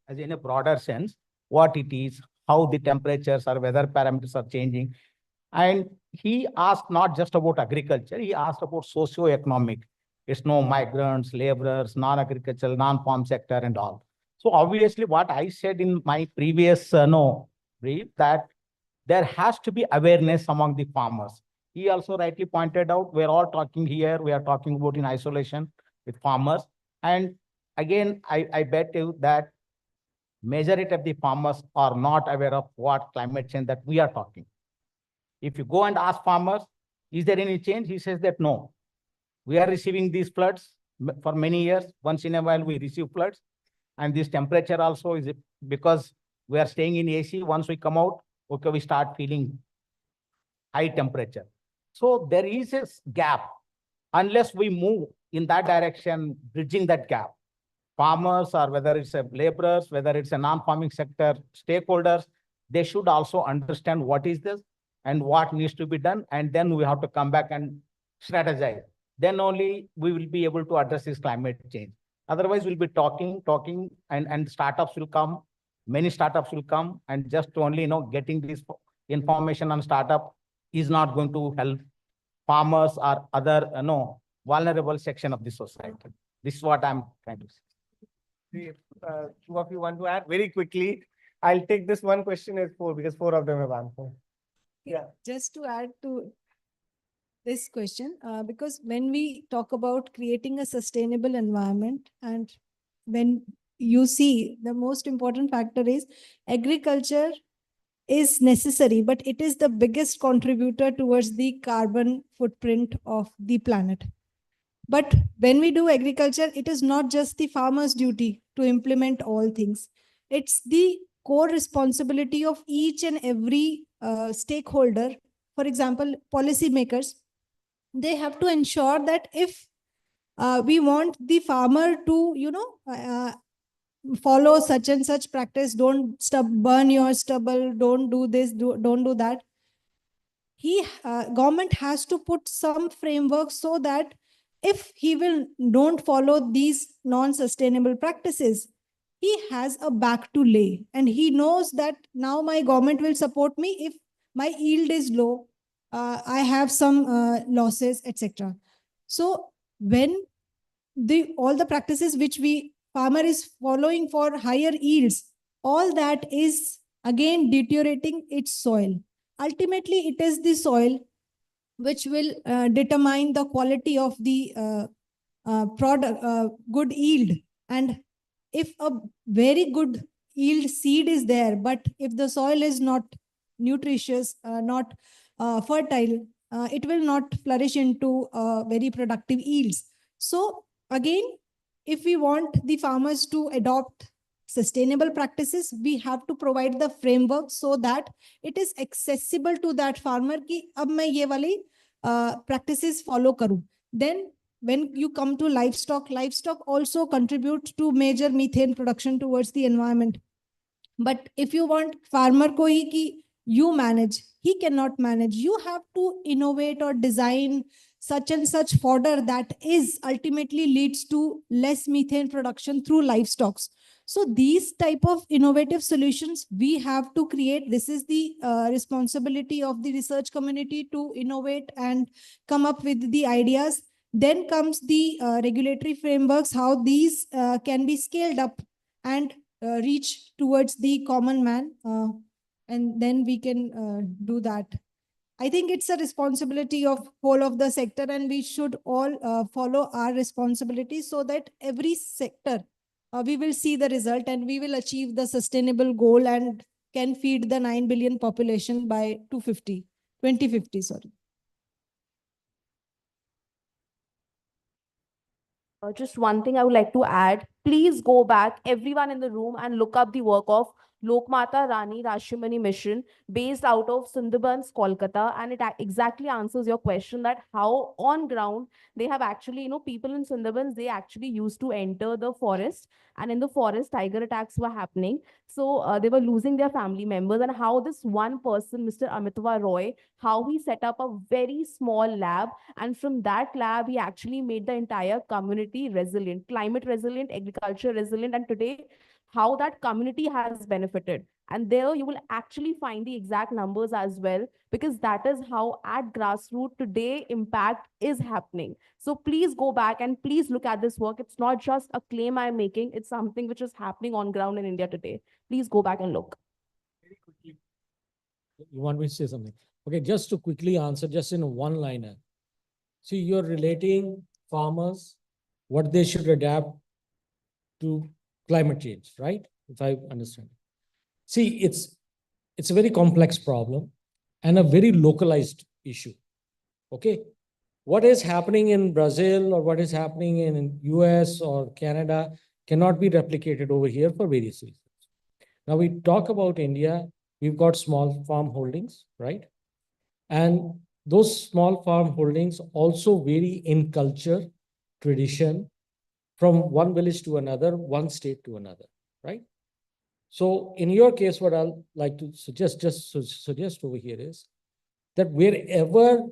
as in a broader sense, what it is, how the temperatures or weather parameters are changing. And he asked not just about agriculture, he asked about socio-economic. It's no migrants, laborers, non-agricultural, non-farm sector and all. So obviously what I said in my previous brief, that there has to be awareness among the farmers. He also rightly pointed out, we're all talking here, we are talking about in isolation with farmers. And again, I bet you that majority of the farmers are not aware of what climate change that we are talking. If you go and ask farmers, is there any change? He says that no. We are receiving these floods for many years. Once in a while, we receive floods. And this temperature also is because we are staying in AC. Once we come out, okay, we start feeling high temperature. So there is a gap unless we move in that direction, bridging that gap. Farmers, or whether it's a laborers, whether it's a non-farming sector, stakeholders, they should also understand what is this and what needs to be done. And then we have to come back and strategize. Then only we will be able to address this climate change. Otherwise, we'll be talking, and startups will come. Many startups will come, and just only, getting this information on startup is not going to help farmers or other, vulnerable section of the society. This is what I'm trying to say. If two of you want to add very quickly, I'll take this one question as four because four of them have answered. Yeah. Just to add to this question, because when we talk about creating a sustainable environment, and when you see the most important factor is agriculture is necessary, but it is the biggest contributor towards the carbon footprint of the planet. But when we do agriculture, it is not just the farmer's duty to implement all things. It's the core responsibility of each and every stakeholder. For example, policymakers, they have to ensure that if we want the farmer to, follow such and such practice, don't burn your stubble, don't do this, don't do that. Government has to put some framework so that if he don't follow these non-sustainable practices, he has a back to lay, and he knows that now my government will support me if my yield is low, I have some losses, etc. So when all the practices which farmer is following for higher yields, all that is again deteriorating its soil. Ultimately, it is the soil which will determine the quality of the product, good yield. And if a very good yield seed is there, but if the soil is not nutritious, not fertile, it will not flourish into very productive yields. So again, if we want the farmers to adopt sustainable practices, we have to provide the framework so that it is accessible to that farmer ki ab main ye wali practices follow karu. Then when you come to livestock also contribute to major methane production towards the environment. But if you want farmer ko hi ki you manage, he cannot manage. You have to innovate or design such and such fodder that is ultimately leads to less methane production through livestock. So these type of innovative solutions we have to create. This is the responsibility of the research community to innovate and come up with the ideas. Then comes the regulatory frameworks, how these can be scaled up and reach towards the common man. And then we can do that. I think it's a responsibility of whole of the sector, and we should all follow our responsibilities so that every sector, we will see the result and we will achieve the sustainable goal and can feed the 9 billion population by 2050, sorry. Just one thing I would like to add. Please go back, everyone in the room, and look up the work of Lokmata Rani Rashimani Mission based out of Sundarbans, Kolkata. And it exactly answers your question that how on ground they have actually, people in Sundarbans, they actually used to enter the forest, and in the forest, tiger attacks were happening. So they were losing their family members, and how this one person, Mr. Amitwa Roy, how he set up a very small lab, and from that lab, he actually made the entire community resilient, climate resilient, agriculture resilient, and today, how that community has benefited. And there you will actually find the exact numbers as well, because that is how at grassroots today impact is happening. So please go back and please look at this work. It's not just a claim I'm making, it's something which is happening on ground in India today. Please go back and look. You want me to say something? Okay, just to quickly answer, just in a one-liner. See, you're relating farmers, what they should adapt to climate change, right? If I understand. See, it's a very complex problem and a very localized issue. Okay. What is happening in Brazil or what is happening in US or Canada cannot be replicated over here for various reasons. Now we talk about India, we've got small farm holdings, right? And those small farm holdings also vary in culture, tradition, from one village to another, one state to another, right? So in your case, what I'll like to suggest over here is that wherever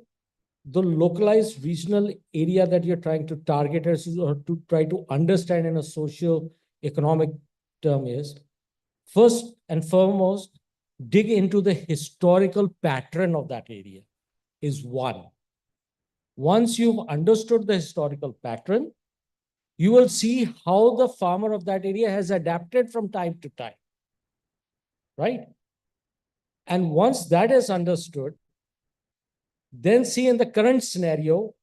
the localized regional area that you're trying to target or to try to understand in a socio-economic term is, first and foremost, dig into the historical pattern of that area is one. Once you've understood the historical pattern, you will see how the farmer of that area has adapted from time to time, right? And once that is understood, then see in the current scenario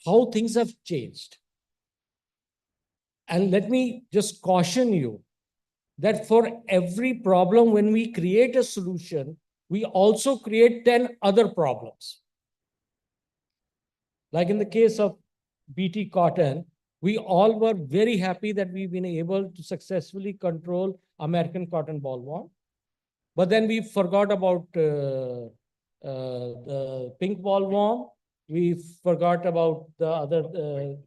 how things have changed. And let me just caution you that for every problem, when we create a solution, we also create 10 other problems. Like in the case of BT cotton, we all were very happy that we've been able to successfully control American cotton bollworm. But then we forgot about the pink bollworm. We forgot about the other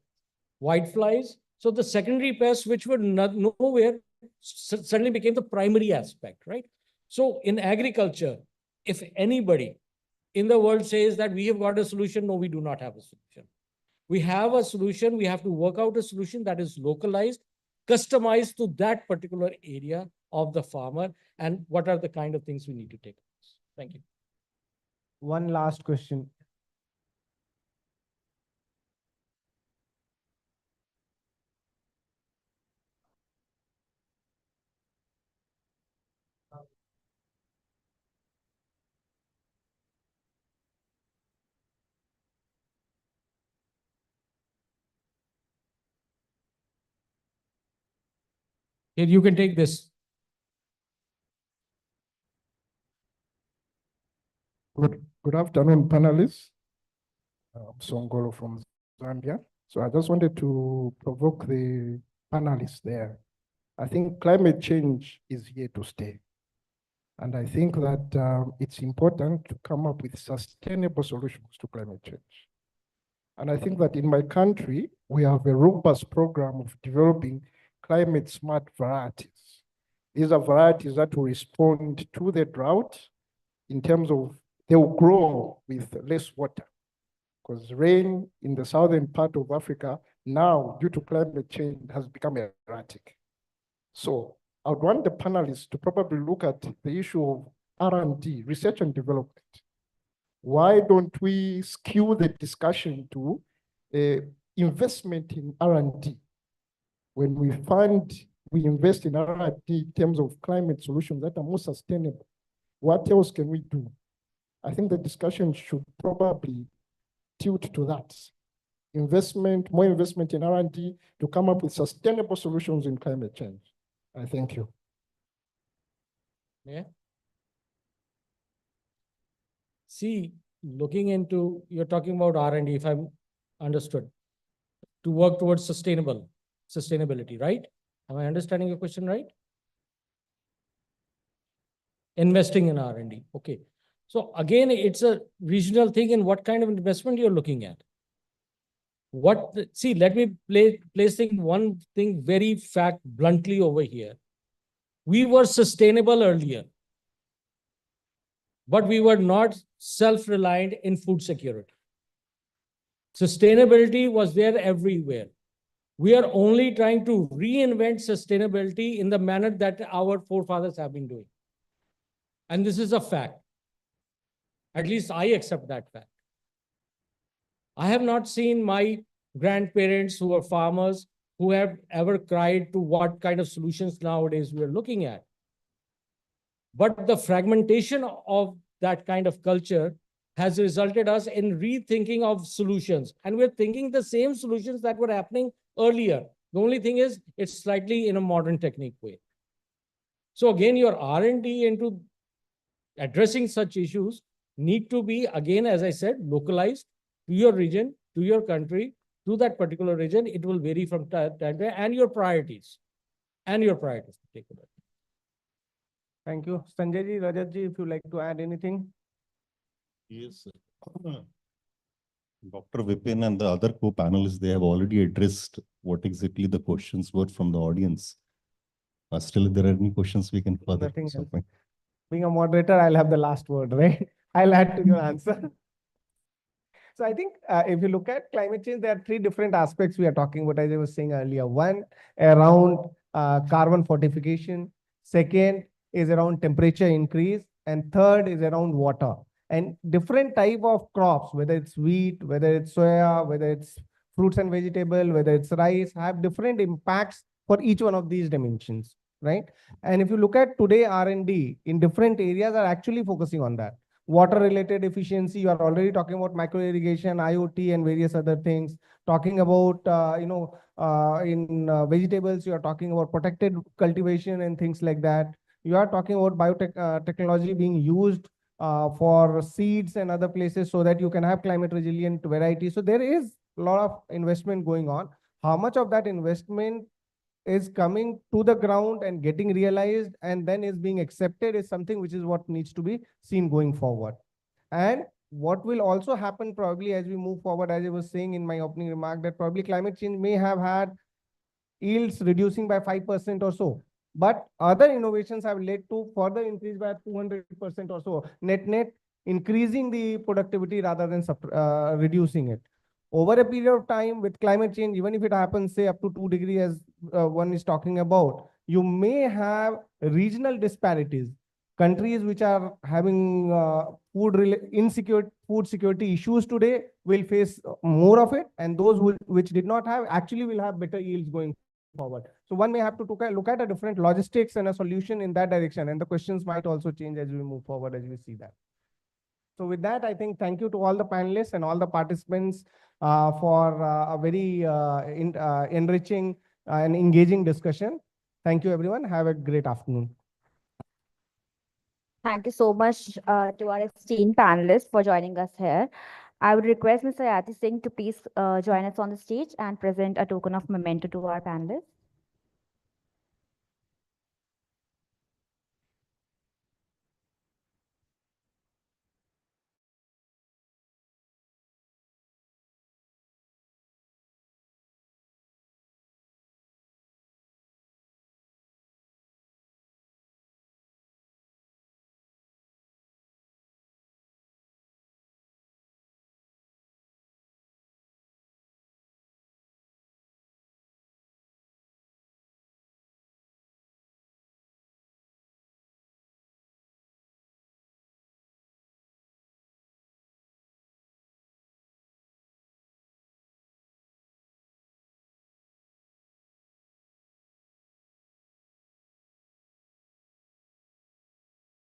white flies. So the secondary pests, which were nowhere, suddenly became the primary aspect, right? So in agriculture, if anybody in the world says that we have got a solution, no, we do not have a solution. We have a solution. We have to work out a solution that is localized, customized to that particular area of the farmer, and what are the kind of things we need to take. Thank you. One last question. Here, you can take this. Good afternoon, panelists. I'm Songolo from Zambia. So I just wanted to provoke the panelists there. I think climate change is here to stay. And I think that it's important to come up with sustainable solutions to climate change. And I think that in my country, we have a robust program of developing climate smart varieties. These are varieties that will respond to the drought in terms of they will grow with less water, because rain in the southern part of Africa now, due to climate change, has become erratic. So I would want the panelists to probably look at the issue of R&D, research and development. Why don't we skew the discussion to investment in R&D? When we invest in R&D in terms of climate solutions that are more sustainable, what else can we do? I think the discussion should probably tilt to that. More investment in R&D to come up with sustainable solutions in climate change. I thank you. Yeah. See, looking into, you're talking about R&D, if I'm understood, to work towards sustainability, right? Am I understanding your question right? Investing in R&D, okay. So again, it's a regional thing in what kind of investment you're looking at. See, let me place one thing very bluntly over here. We were sustainable earlier, but we were not self-reliant in food security. Sustainability was there everywhere. We are only trying to reinvent sustainability in the manner that our forefathers have been doing. And this is a fact. At least I accept that fact. I have not seen my grandparents who are farmers who have ever cried to what kind of solutions nowadays we are looking at. But the fragmentation of that kind of culture has resulted us in rethinking of solutions. And we're thinking the same solutions that were happening earlier. The only thing is it's slightly in a modern technique way. So again, your R&D into addressing such issues need to be, again, as I said, localized to your region, to your country, to that particular region. It will vary from time to time, and your priorities. Take a look. Thank you. Sanjay ji, Rajat ji, if you like to add anything. Yes, sir. Dr. Vipin and the other co-panelists, they have already addressed what exactly the questions were from the audience. Still, if there are any questions, we can further. Nothing else. Being a moderator, I'll have the last word, right? I'll add to your answer. So I think if you look at climate change, there are three different aspects we are talking about, as I was saying earlier. One, around carbon fortification. Second is around temperature increase. And third is around water. And different type of crops, whether it's wheat, whether it's soya, whether it's fruits and vegetable, whether it's rice, have different impacts for each one of these dimensions, right? And if you look at today, R&D in different areas are actually focusing on that. Water related efficiency, you are already talking about micro irrigation, IoT, and various other things. Talking about, in vegetables, you are talking about protected cultivation and things like that. You are talking about biotech technology being used for seeds and other places so that you can have climate resilient variety. So there is a lot of investment going on. How much of that investment is coming to the ground and getting realized and then is being accepted is something which is what needs to be seen going forward. And what will also happen probably as we move forward, as I was saying in my opening remark, that probably climate change may have had yields reducing by 5% or so. But other innovations have led to further increase by 200% or so, net increasing the productivity rather than reducing it. Over a period of time with climate change, even if it happens, say up to 2 degrees as one is talking about, you may have regional disparities. Countries which are having food security issues today will face more of it, and those which did not have actually will have better yields going forward. So one may have to look at a different logistics and a solution in that direction, and the questions might also change as we move forward, as we see that. So with that, I think thank you to all the panelists and all the participants for a very enriching and engaging discussion. Thank you, everyone. Have a great afternoon. Thank you so much to our esteemed panelists for joining us here. I would request Mr. Yati Singh to please join us on the stage and present a token of memento to our panelists.